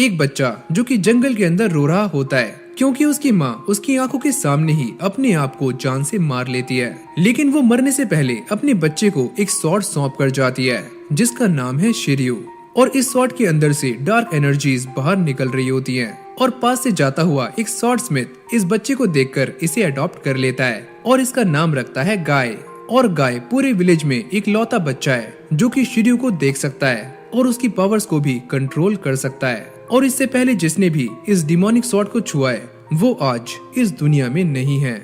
एक बच्चा जो कि जंगल के अंदर रो रहा होता है क्योंकि उसकी माँ उसकी आंखों के सामने ही अपने आप को जान से मार लेती है। लेकिन वो मरने से पहले अपने बच्चे को एक स्वॉर्ड सौंप कर जाती है जिसका नाम है शिर्यू। और इस स्वॉर्ड के अंदर से डार्क एनर्जीज बाहर निकल रही होती हैं। और पास से जाता हुआ एक स्वॉर्ड स्मिथ इस बच्चे को देखकर इसे अडॉप्ट कर लेता है और इसका नाम रखता है गाय। और गाय पूरे विलेज में एक लौता बच्चा है जो कि शिर्यू को देख सकता है और उसकी पावर्स को भी कंट्रोल कर सकता है। और इससे पहले जिसने भी इस डिमोनिक स्वॉर्ड को छुआ है वो आज इस दुनिया में नहीं है।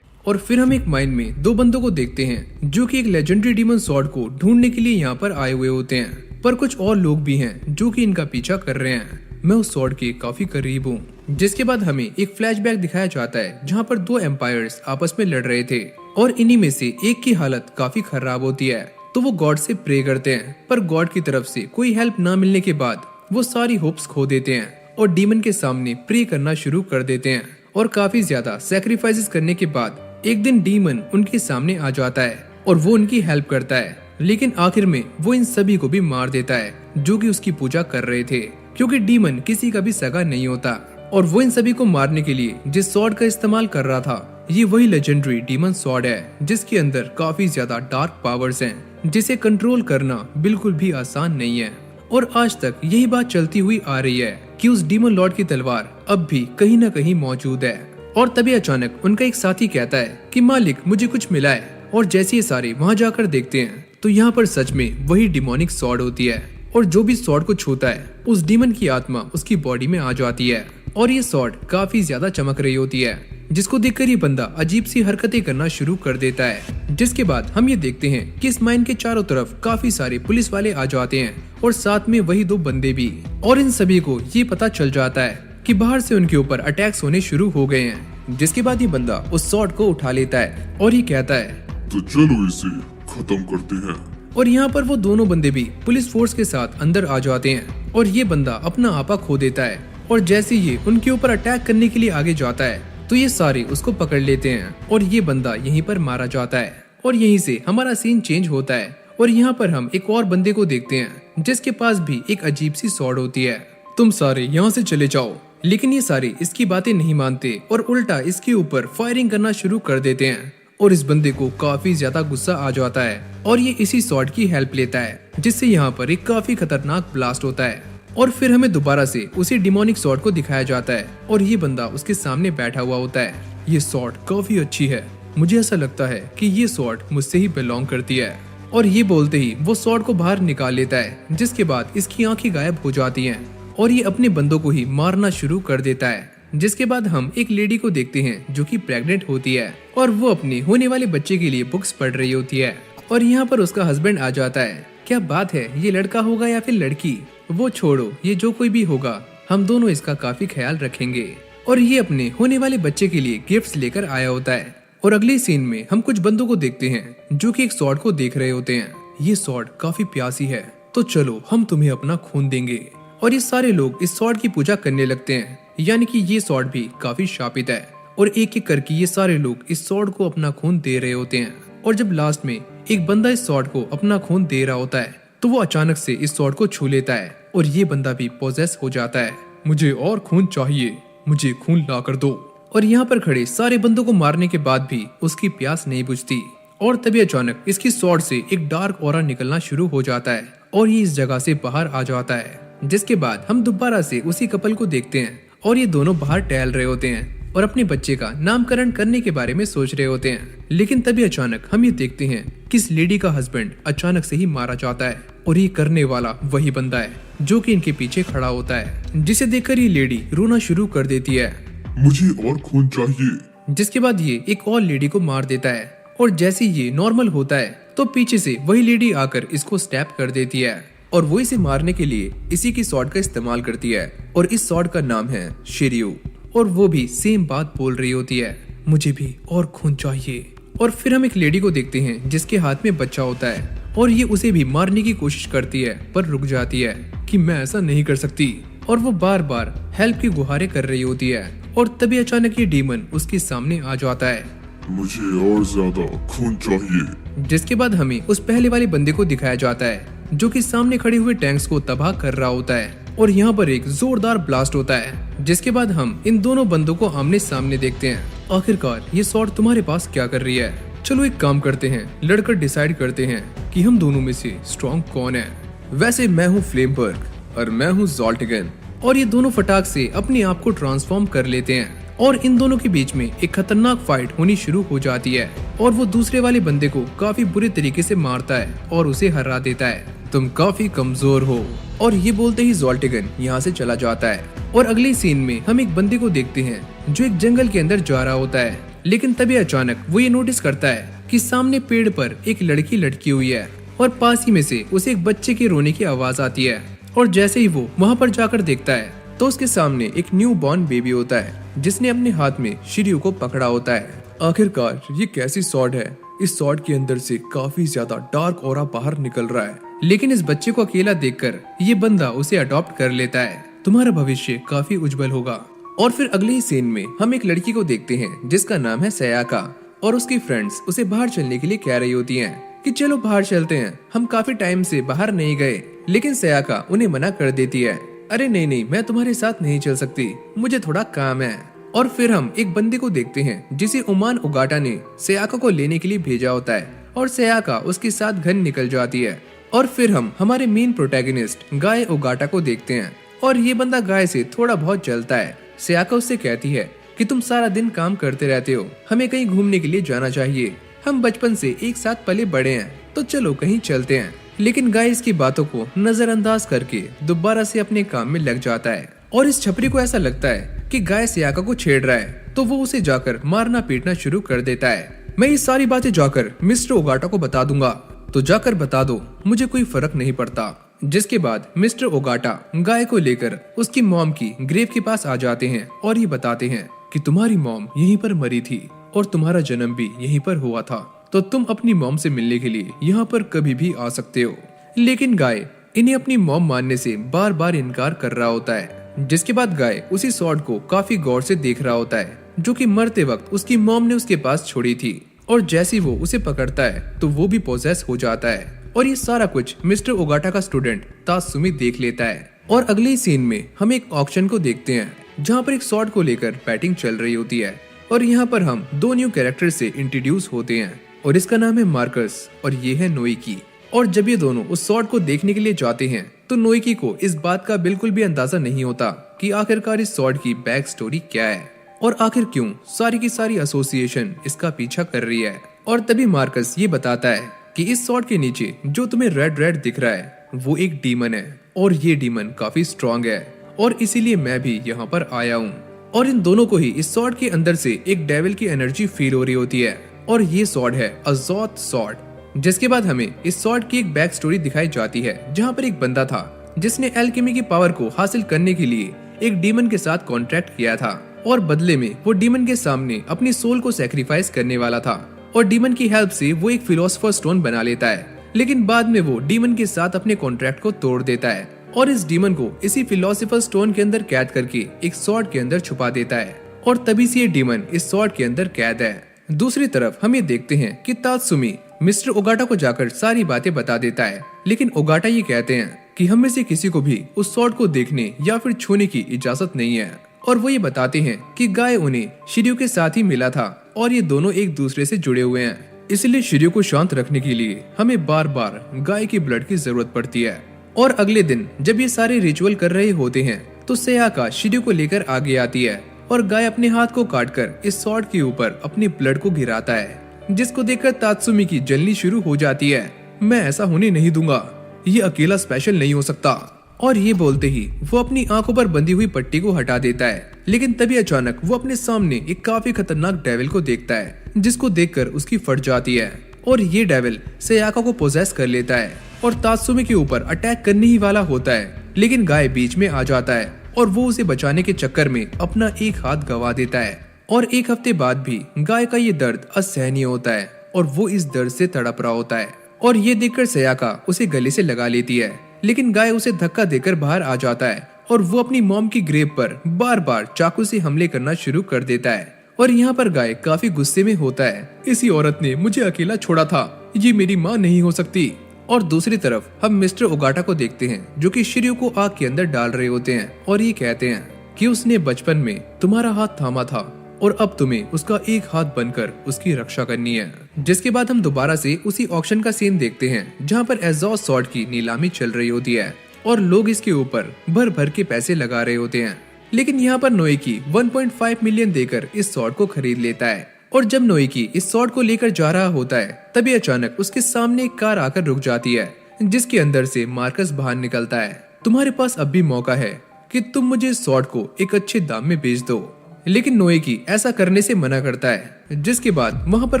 और फिर हम एक माइन में दो बंदों को देखते हैं जो कि एक लेजेंडरी डीमन स्वॉर्ड को ढूंढने के लिए यहाँ पर आए हुए होते हैं। पर कुछ और लोग भी हैं जो कि इनका पीछा कर रहे हैं। मैं उस स्वॉर्ड के काफी करीब हूँ। जिसके बाद हमें एक फ्लैशबैक दिखाया जाता है जहाँ पर दो एम्पायर्स आपस में लड़ रहे थे और इन्हीं में से एक की हालत काफी खराब होती है। तो वो गॉड से प्रे करते हैं पर गॉड की तरफ से कोई हेल्प ना मिलने के बाद वो सारी होप्स खो देते हैं और डीमन के सामने प्रे करना शुरू कर देते हैं। और काफी ज्यादा सैक्रिफाइसेस करने के बाद एक दिन डीमन उनके सामने आ जाता है और वो उनकी हेल्प करता है। लेकिन आखिर में वो इन सभी को भी मार देता है जो कि उसकी पूजा कर रहे थे क्योंकि डीमन किसी का भी सगा नहीं होता। और वो इन सभी को मारने के लिए जिस स्वॉर्ड का इस्तेमाल कर रहा था ये वही लेजेंडरी डीमन स्वॉर्ड है जिसके अंदर काफी ज्यादा डार्क पावर्स हैं जिसे कंट्रोल करना बिल्कुल भी आसान नहीं है। और आज तक यही बात चलती हुई आ रही है कि उस डीमन लॉर्ड की तलवार अब भी कहीं न कहीं मौजूद है। और तभी अचानक उनका एक साथी कहता है कि मालिक मुझे कुछ मिला है। और जैसे ये सारे वहाँ जाकर देखते हैं तो यहाँ पर सच में वही डिमोनिक स्वॉर्ड होती है और जो भी स्वॉर्ड को छूता है उस डीमन की आत्मा उसकी बॉडी में आ जाती है। और ये स्वॉर्ड काफी ज्यादा चमक रही होती है जिसको देखकर ये बंदा अजीब सी हरकतें करना शुरू कर देता है। जिसके बाद हम ये देखते हैं कि इस माइन के चारों तरफ काफी सारे पुलिस वाले आ जाते हैं और साथ में वही दो बंदे भी। और इन सभी को ये पता चल जाता है कि बाहर से उनके ऊपर अटैक्स होने शुरू हो गए हैं। जिसके बाद ये बंदा उस स्वॉर्ड को उठा लेता है और ये कहता है तो चलो इसे खत्म करते हैं। और यहाँ पर वो दोनों बंदे भी पुलिस फोर्स के साथ अंदर आ जाते हैं और ये बंदा अपना आपा खो देता है। और जैसे ये उनके ऊपर अटैक करने के लिए आगे जाता है तो ये सारे उसको पकड़ लेते हैं और ये बंदा यहीं पर मारा जाता है। और यहीं से हमारा सीन चेंज होता है और यहाँ पर हम एक और बंदे को देखते हैं जिसके पास भी एक अजीब सी स्वॉर्ड होती है। तुम सारे यहाँ से चले जाओ। लेकिन ये सारे इसकी बातें नहीं मानते और उल्टा इसके ऊपर फायरिंग करना शुरू कर देते हैं। और इस बंदे को काफी ज्यादा गुस्सा आ जाता है और ये इसी स्वॉर्ड की हेल्प लेता है जिससे यहाँ पर एक काफी खतरनाक ब्लास्ट होता है। और फिर हमें दोबारा से उसी डिमोनिक स्वॉर्ड को दिखाया जाता है और ये बंदा उसके सामने बैठा हुआ होता है। ये स्वॉर्ड काफी अच्छी है, मुझे ऐसा लगता है कि ये स्वॉर्ड मुझसे ही बिलोंग करती है। और ये बोलते ही वो स्वॉर्ड को बाहर निकाल लेता है जिसके बाद इसकी आंखें गायब हो जाती हैं और ये अपने बंदों को ही मारना शुरू कर देता है। जिसके बाद हम एक लेडी को देखते हैं जो कि प्रेग्नेंट होती है और वो अपने होने वाले बच्चे के लिए बुक्स पढ़ रही होती है। और यहाँ पर उसका हस्बैंड आ जाता है। क्या बात है, ये लड़का होगा या फिर लड़की? वो छोड़ो, ये जो कोई भी होगा हम दोनों इसका काफी ख्याल रखेंगे। और ये अपने होने वाले बच्चे के लिए गिफ्ट्स लेकर आया होता है। और अगले सीन में हम कुछ बंदों को देखते हैं जो कि एक स्वॉर्ड को देख रहे होते हैं। ये स्वॉर्ड काफी प्यासी है तो चलो हम तुम्हें अपना खून देंगे। और ये सारे लोग इस स्वॉर्ड की पूजा करने लगते हैं, यानी कि ये स्वॉर्ड भी काफी शापित है। और एक एक करके ये सारे लोग इस स्वॉर्ड को अपना खून दे रहे होते हैं। और जब लास्ट में एक बंदा इस स्वॉर्ड को अपना खून दे रहा होता है तो वो अचानक से इस स्वॉर्ड को छू लेता है और ये बंदा भी पोजेस हो जाता है। मुझे और खून चाहिए, मुझे खून ला कर दो। और यहाँ पर खड़े सारे बंदों को मारने के बाद भी उसकी प्यास नहीं बुझती। और तभी अचानक इसकी स्वॉर्ड से एक डार्क ऑरा निकलना शुरू हो जाता है और ये इस जगह से बाहर आ जाता है। जिसके बाद हम दोबारा से उसी कपल को देखते हैं और ये दोनों बाहर टहल रहे होते हैं और अपने बच्चे का नामकरण करने के बारे में सोच रहे होते हैं। लेकिन तभी अचानक हम ये देखते हैं कि इस लेडी का हस्बैंड अचानक से ही मारा जाता है और ये करने वाला वही बंदा है जो कि इनके पीछे खड़ा होता है। जिसे देखकर ये लेडी रोना शुरू कर देती है, मुझे और खून चाहिए। जिसके बाद ये एक और लेडी को मार देता है और जैसे ये नॉर्मल होता है तो पीछे से वही लेडी आकर इसको स्टैप कर देती है और वो इसे मारने के लिए इसी की स्वॉर्ड का इस्तेमाल करती है और इस स्वॉर्ड का नाम है शिर्यू। और वो भी सेम बात बोल रही होती है, मुझे भी और खून चाहिए। और फिर हम एक लेडी को देखते हैं जिसके हाथ में बच्चा होता है और ये उसे भी मारने की कोशिश करती है पर रुक जाती है कि मैं ऐसा नहीं कर सकती। और वो बार बार हेल्प की गुहारें कर रही होती है और तभी अचानक ये डीमन उसके सामने आ जाता है, मुझे और ज्यादा खून चाहिए। जिसके बाद हमें उस पहले वाले बंदे को दिखाया जाता है जो कि सामने खड़े हुए टैंक्स को तबाह कर रहा होता है। और यहाँ पर एक जोरदार ब्लास्ट होता है, जिसके बाद हम इन दोनों बंदों को आमने सामने देखते हैं। आखिरकार ये स्वॉर्ड तुम्हारे पास क्या कर रही है? चलो एक काम करते हैं, लड़कर डिसाइड करते हैं कि हम दोनों में से स्ट्रॉन्ग कौन है। वैसे मैं हूँ फ्लेमबर्ग और मैं हूँ ज़ोल्टिगन, और ये दोनों फटाक से अपने आप को ट्रांसफॉर्म कर लेते हैं और इन दोनों के बीच में एक खतरनाक फाइट होनी शुरू हो जाती है और वो दूसरे वाले बंदे को काफी बुरे तरीके से मारता है और उसे हरा देता है। तुम काफी कमजोर हो, और ये बोलते ही ज़ोल्टिगन यहाँ से चला जाता है। और अगले सीन में हम एक बंदे को देखते हैं जो एक जंगल के अंदर जा रहा होता है, लेकिन तभी अचानक वो ये नोटिस करता है कि सामने पेड़ पर एक लड़की लटकी हुई है और पास ही में से उसे एक बच्चे के रोने की आवाज आती है। और जैसे ही वो वहाँ पर जाकर देखता है तो उसके सामने एक न्यू बॉर्न बेबी होता है जिसने अपने हाथ में शिर्यू को पकड़ा होता है। आखिरकार ये कैसी स्वॉर्ड है? इस स्वॉर्ड के अंदर से काफी ज्यादा डार्क ऑरा बाहर निकल रहा है, लेकिन इस बच्चे को अकेला देखकर ये बंदा उसे अडॉप्ट कर लेता है। तुम्हारा भविष्य काफी उज्जवल होगा। और फिर अगले ही सीन में हम एक लड़की को देखते हैं जिसका नाम है सयाका, और उसकी फ्रेंड्स उसे बाहर चलने के लिए कह रही होती हैं कि चलो बाहर चलते हैं, हम काफी टाइम से बाहर नहीं गए। लेकिन सयाका उन्हें मना कर देती है, अरे नहीं, मैं तुम्हारे साथ नहीं चल सकती, मुझे थोड़ा काम है। और फिर हम एक बंदे को देखते हैं जिसे उमान ओगाटा ने सयाका को लेने के लिए भेजा होता है, और सयाका उसके साथ घर निकल जाती है। और फिर हम हमारे मेन प्रोटैगनिस्ट गाय ओगाटा को देखते हैं, और ये बंदा गाय से थोड़ा बहुत जलता है। सयाका उससे कहती है कि तुम सारा दिन काम करते रहते हो, हमें कहीं घूमने के लिए जाना चाहिए, हम बचपन से एक साथ पले बड़े हैं, तो चलो कहीं चलते हैं। लेकिन गाय इसकी बातों को नजरअंदाज करके दोबारा से अपने काम में लग जाता है। और इस छपरी को ऐसा लगता है कि गाय सयाका को छेड़ रहा है, तो वो उसे जाकर मारना पीटना शुरू कर देता है। मैं ये सारी बातें जाकर मिस्टर ओगाटा को बता दूंगा, तो जाकर बता दो, मुझे कोई फर्क नहीं पड़ता। जिसके बाद मिस्टर ओगाटा गाय को लेकर उसकी मॉम की ग्रेव के पास आ जाते हैं और ये बताते हैं कि तुम्हारी मॉम यहीं पर मरी थी और तुम्हारा जन्म भी यहीं पर हुआ था, तो तुम अपनी मॉम से मिलने के लिए यहाँ पर कभी भी आ सकते हो। लेकिन गाय इन्हें अपनी मॉम मानने से बार बार इनकार कर रहा होता है। जिसके बाद गाय उसी स्वॉर्ड को काफी गौर से देख रहा होता है, जो कि मरते वक्त उसकी मॉम ने उसके पास छोड़ी थी। और जैसे ही वो उसे पकड़ता है तो वो भी पोजेस हो जाता है। और ये सारा कुछ मिस्टर ओगाटा का स्टूडेंट तात्सुमी देख लेता है। और अगले सीन में हम एक ऑक्शन को देखते हैं जहाँ पर एक स्वॉर्ड को लेकर बैटिंग चल रही होती है, और यहाँ पर हम दो न्यू कैरेक्टर से इंट्रोड्यूस होते हैं, और इसका नाम है मार्कस और ये है नोइकी। और जब ये दोनों उस स्वॉर्ड को देखने के लिए जाते हैं तो नोइकी को इस बात का बिल्कुल भी अंदाजा नहीं होता कि आखिरकार इस स्वॉर्ड की बैक स्टोरी क्या है और आखिर क्यों सारी की सारी एसोसिएशन इसका पीछा कर रही है। और तभी मार्कस ये बताता है कि इस स्वॉर्ड के नीचे जो तुम्हें रेड रेड दिख रहा है वो एक डीमन है, और ये डीमन काफी स्ट्रॉन्ग है, और इसीलिए मैं भी यहाँ पर आया हूँ। और इन दोनों को ही इस स्वॉर्ड के अंदर से एक डेविल की एनर्जी फील हो रही होती है, और ये स्वॉर्ड है अज़ोथ स्वॉर्ड। जिसके बाद हमें इस स्वॉर्ड की एक बैक स्टोरी दिखाई जाती है जहाँ पर एक बंदा था जिसने एल्केमी की पावर को हासिल करने के लिए एक डीमन के साथ कॉन्ट्रैक्ट किया था, और बदले में वो डीमन के सामने अपनी सोल को सैक्रिफाइस करने वाला था, और डीमन की हेल्प से वो एक फिलोसोफर स्टोन बना लेता है। लेकिन बाद में वो डीमन के साथ अपने कॉन्ट्रैक्ट को तोड़ देता है और इस डीमन को इसी फिलोसोफर स्टोन के अंदर कैद करके एक स्वॉर्ड के अंदर छुपा देता है, और तभी से ये डीमन इस स्वॉर्ड के अंदर कैद है। दूसरी तरफ हम ये देखते हैं कि तात्सुमी मिस्टर ओगाटा को जाकर सारी बातें बता देता है, लेकिन ओगाटा ये कहते हैं कि हम में से किसी को भी उस स्वॉर्ड को देखने या फिर छूने की इजाजत नहीं है। और वो ये बताते हैं कि गाय उन्हें शिर्यू के साथ ही मिला था और ये दोनों एक दूसरे से जुड़े हुए हैं, इसलिए शिर्यू को शांत रखने के लिए हमें बार बार गाय की ब्लड की जरूरत पड़ती है। और अगले दिन जब ये सारे रिचुअल कर रहे होते हैं तो सयाका शिर्यू को लेकर आगे आती है, और गाय अपने हाथ को काटकर इस स्वॉर्ड के ऊपर अपनी ब्लड को गिराता है, जिसको देखकर तात्सुमी की जलनी शुरू हो जाती है। मैं ऐसा होने नहीं दूंगा, ये अकेला स्पेशल नहीं हो सकता। और ये बोलते ही वो अपनी आंखों पर बंधी हुई पट्टी को हटा देता है, लेकिन तभी अचानक वो अपने सामने एक काफी खतरनाक डेविल को देखता है, जिसको देखकर उसकी फट जाती है, और ये डेविल सयाका को पोजेस कर लेता है और तात्सुमी के ऊपर अटैक करने ही वाला होता है। लेकिन गाय बीच में आ जाता है और वो उसे बचाने के चक्कर में अपना एक हाथ गवा देता है। और एक हफ्ते बाद भी गाय का ये दर्द असहनीय होता है और वो इस दर्द से तड़प रहा होता है, और ये देखकर सयाका उसे गले से लगा लेती है, लेकिन गाय उसे धक्का देकर बाहर आ जाता है और वो अपनी मॉम की ग्रेव पर बार बार चाकू से हमले करना शुरू कर देता है। और यहाँ पर गाय काफी गुस्से में होता है, इसी औरत ने मुझे अकेला छोड़ा था, ये मेरी माँ नहीं हो सकती। और दूसरी तरफ हम मिस्टर ओगाटा को देखते हैं जो कि शिर्यू को आग के अंदर डाल रहे होते हैं और ये कहते हैं कि उसने बचपन में तुम्हारा हाथ थामा था और अब तुम्हें उसका एक हाथ बनकर उसकी रक्षा करनी है। जिसके बाद हम दोबारा से उसी ऑक्शन का सीन देखते हैं जहाँ पर एग्जॉस्ट स्वॉर्ड की नीलामी चल रही होती है और लोग इसके ऊपर भर भर के पैसे लगा रहे होते हैं। लेकिन यहाँ पर नोएकी 1.5 मिलियन देकर इस स्वॉर्ड को खरीद लेता है और जब नोएकी इस स्वॉर्ड को लेकर जा रहा होता है तभी अचानक उसके सामने एक कार आकर रुक जाती है जिसके अंदर से मार्कस बाहर निकलता है। तुम्हारे पास अब भी मौका है कि तुम मुझे इस स्वॉर्ड को एक अच्छे दाम में बेच दो। लेकिन नोएकी ऐसा करने से मना करता है जिसके बाद वहाँ पर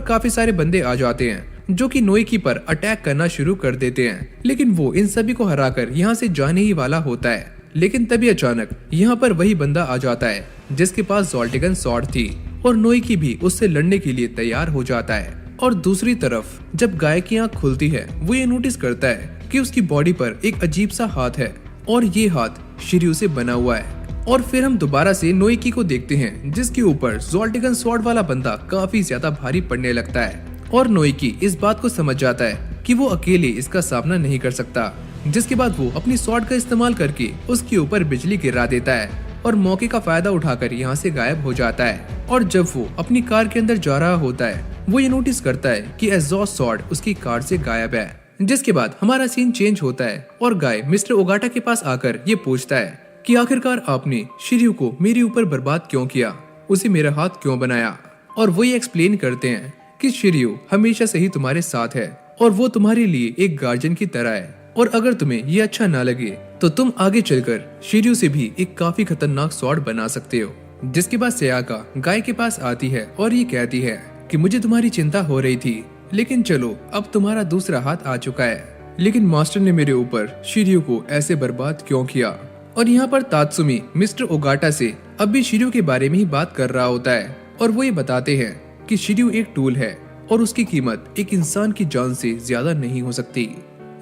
काफी सारे बंदे आ जाते हैं जो कि नोएकी पर अटैक करना शुरू कर देते हैं। लेकिन वो इन सभी को हराकर यहाँ से जाने ही वाला होता है। लेकिन तभी अचानक यहाँ पर वही बंदा आ जाता है जिसके पास ज़ोल्टिगन स्वॉर्ड थी और नोएकी भी उससे लड़ने के लिए तैयार हो जाता है। और दूसरी तरफ जब गाय की आंख खुलती है वो ये नोटिस करता है कि उसकी बॉडी पर एक अजीब सा हाथ है और ये हाथ शिर्यू से बना हुआ है। और फिर हम दोबारा से नोएकी को देखते हैं जिसके ऊपर ज़ोल्टिगन स्वॉर्ड वाला बंदा काफी ज्यादा भारी पड़ने लगता है और नोएकी इस बात को समझ जाता है कि वो अकेले इसका सामना नहीं कर सकता। जिसके बाद वो अपनी स्वॉर्ड का इस्तेमाल करके उसके ऊपर बिजली गिरा देता है और मौके का फायदा उठाकर यहाँ से गायब हो जाता है। और जब वो अपनी कार के अंदर जा रहा होता है वो ये नोटिस करता है कि एग्जॉस्ट स्वॉर्ड उसकी कार से गायब है। जिसके बाद हमारा सीन चेंज होता है और गाय मिस्टर ओगाटा के पास आकर ये पूछता है कि आखिरकार आपने शिर्यू को मेरे ऊपर बर्बाद क्यों किया, उसे मेरा हाथ क्यों बनाया। और वो ये एक्सप्लेन करते हैं कि शिर्यू हमेशा से ही तुम्हारे साथ है और वो तुम्हारे लिए एक गार्जियन की तरह है और अगर तुम्हें ये अच्छा ना लगे तो तुम आगे चलकर शिर्यू से भी एक काफी खतरनाक स्वॉर्ड बना सकते हो। जिसके बाद सयाका गाय के पास आती है और ये कहती है कि मुझे तुम्हारी चिंता हो रही थी लेकिन चलो अब तुम्हारा दूसरा हाथ आ चुका है। लेकिन मास्टर ने मेरे ऊपर शिर्यू को ऐसे बर्बाद क्यों किया। और यहाँ पर तात्सुमी मिस्टर ओगाटा से अब भी शिर्यू के बारे में ही बात कर रहा होता है और वो ये बताते हैं कि शिर्यू एक टूल है और उसकी कीमत एक इंसान की जान से ज्यादा नहीं हो सकती।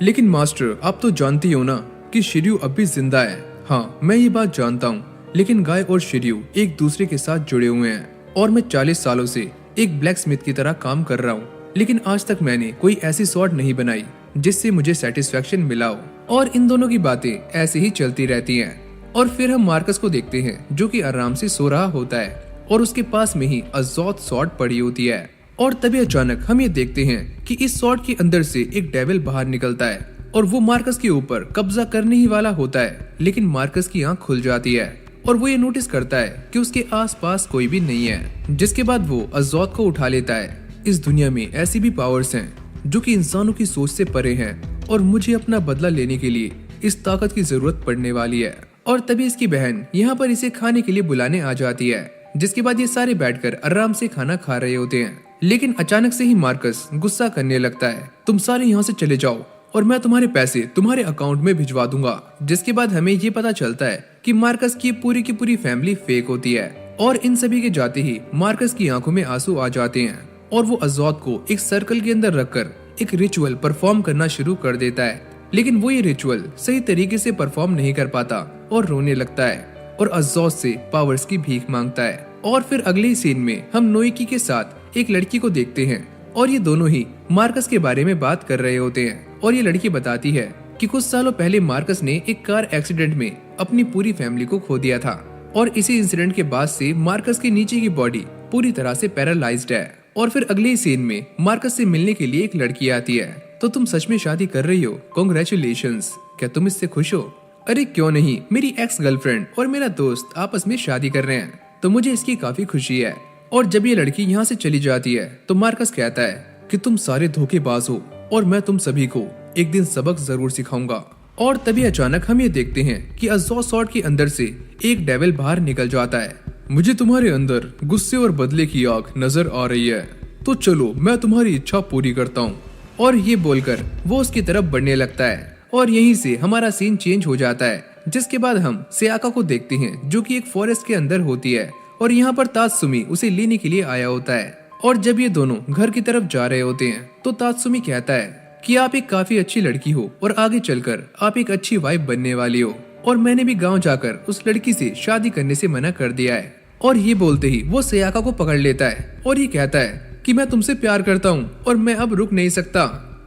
लेकिन मास्टर आप तो जानती हो ना कि शिर्यू अब भी जिंदा है। हाँ मैं ये बात जानता हूँ लेकिन गाय और शिर्यू एक दूसरे के साथ जुड़े हुए हैं और मैं 40 सालों से एक ब्लैक स्मिथ की तरह काम कर रहा हूँ लेकिन आज तक मैंने कोई ऐसी स्वॉर्ड नहीं बनाई जिससे मुझे सेटिस्फेक्शन मिला हो। और इन दोनों की बातें ऐसे ही चलती रहती हैं। और फिर हम मार्कस को देखते हैं जो कि आराम से सो रहा होता है और उसके पास में ही एग्जॉस्ट स्वॉर्ड पड़ी होती है। और तभी अचानक हम ये देखते हैं कि इस स्वॉर्ड के अंदर से एक डेविल बाहर निकलता है और वो मार्कस के ऊपर कब्जा करने ही वाला होता है। लेकिन मार्कस की आंख खुल जाती है और वो ये नोटिस करता है कि उसके आसपास कोई भी नहीं है। जिसके बाद वो एग्जॉस्ट को उठा लेता है। इस दुनिया में ऐसी भी पावर्स हैं जो कि इंसानों की सोच से परे हैं और मुझे अपना बदला लेने के लिए इस ताकत की जरूरत पड़ने वाली है। और तभी इसकी बहन यहाँ पर इसे खाने के लिए बुलाने आ जाती है। जिसके बाद ये सारे बैठकर आराम से खाना खा रहे होते हैं। लेकिन अचानक से ही मार्कस गुस्सा करने लगता है, तुम सारे यहाँ से चले जाओ और मैं तुम्हारे पैसे तुम्हारे अकाउंट में भिजवा दूंगा। जिसके बाद हमें ये पता चलता है कि मार्कस की पूरी फैमिली फेक होती है। और इन सभी के जाते ही मार्कस की आंखों में आंसू आ जाते हैं और वो एग्जॉस्ट को एक सर्कल के अंदर रखकर एक रिचुअल परफॉर्म करना शुरू कर देता है। लेकिन वो ये रिचुअल सही तरीके से परफॉर्म नहीं कर पाता और रोने लगता है और एग्जॉस्ट से पावर्स की भीख मांगता है। और फिर अगले ही सीन में हम नोएकी के साथ एक लड़की को देखते हैं और ये दोनों ही मार्कस के बारे में बात कर रहे होते हैं। और ये लड़की बताती है कि कुछ सालों पहले मार्कस ने एक कार एक्सीडेंट में अपनी पूरी फैमिली को खो दिया था और इसी इंसिडेंट के बाद से मार्कस की नीचे की बॉडी पूरी तरह से पैरालाइज्ड है। और फिर अगले ही सीन में मार्कस से मिलने के लिए एक लड़की आती है। तो तुम सच में शादी कर रही हो, कॉन्ग्रेचुलेशंस, क्या तुम इससे खुश हो? अरे क्यों नहीं, मेरी एक्स गर्लफ्रेंड और मेरा दोस्त आपस में शादी कर रहे हैं तो मुझे इसकी काफी खुशी है। और जब ये लड़की यहाँ से चली जाती है तो मार्कस कहता है कि तुम सारे धोखेबाज हो और मैं तुम सभी को एक दिन सबक जरूर सिखाऊंगा। और तभी अचानक हम ये देखते हैं कि एग्जॉस्ट स्वॉर्ड के अंदर से एक डेविल बाहर निकल जाता है। मुझे तुम्हारे अंदर गुस्से और बदले की आग नजर आ रही है, तो चलो मैं तुम्हारी इच्छा पूरी करता हूँ। और ये बोलकर वो उसकी तरफ बढ़ने लगता है और यहीं से हमारा सीन चेंज हो जाता है। जिसके बाद हम सयाका को देखते हैं जो कि एक फॉरेस्ट के अंदर होती है और यहाँ पर तात्सुमी उसे लेने के लिए आया होता है। और जब ये दोनों घर की तरफ जा रहे होते हैं तो तात्सुमी कहता है कि आप एक काफी अच्छी लड़की हो और आगे चलकर आप एक अच्छी वाइफ बनने वाली हो और मैंने भी गांव जाकर उस लड़की से शादी करने से मना कर दिया है। और ये बोलते ही वो सयाका को पकड़ लेता है और ये कहता है कि मैं तुमसे प्यार करता हूँ और मैं अब रुक नहीं सकता।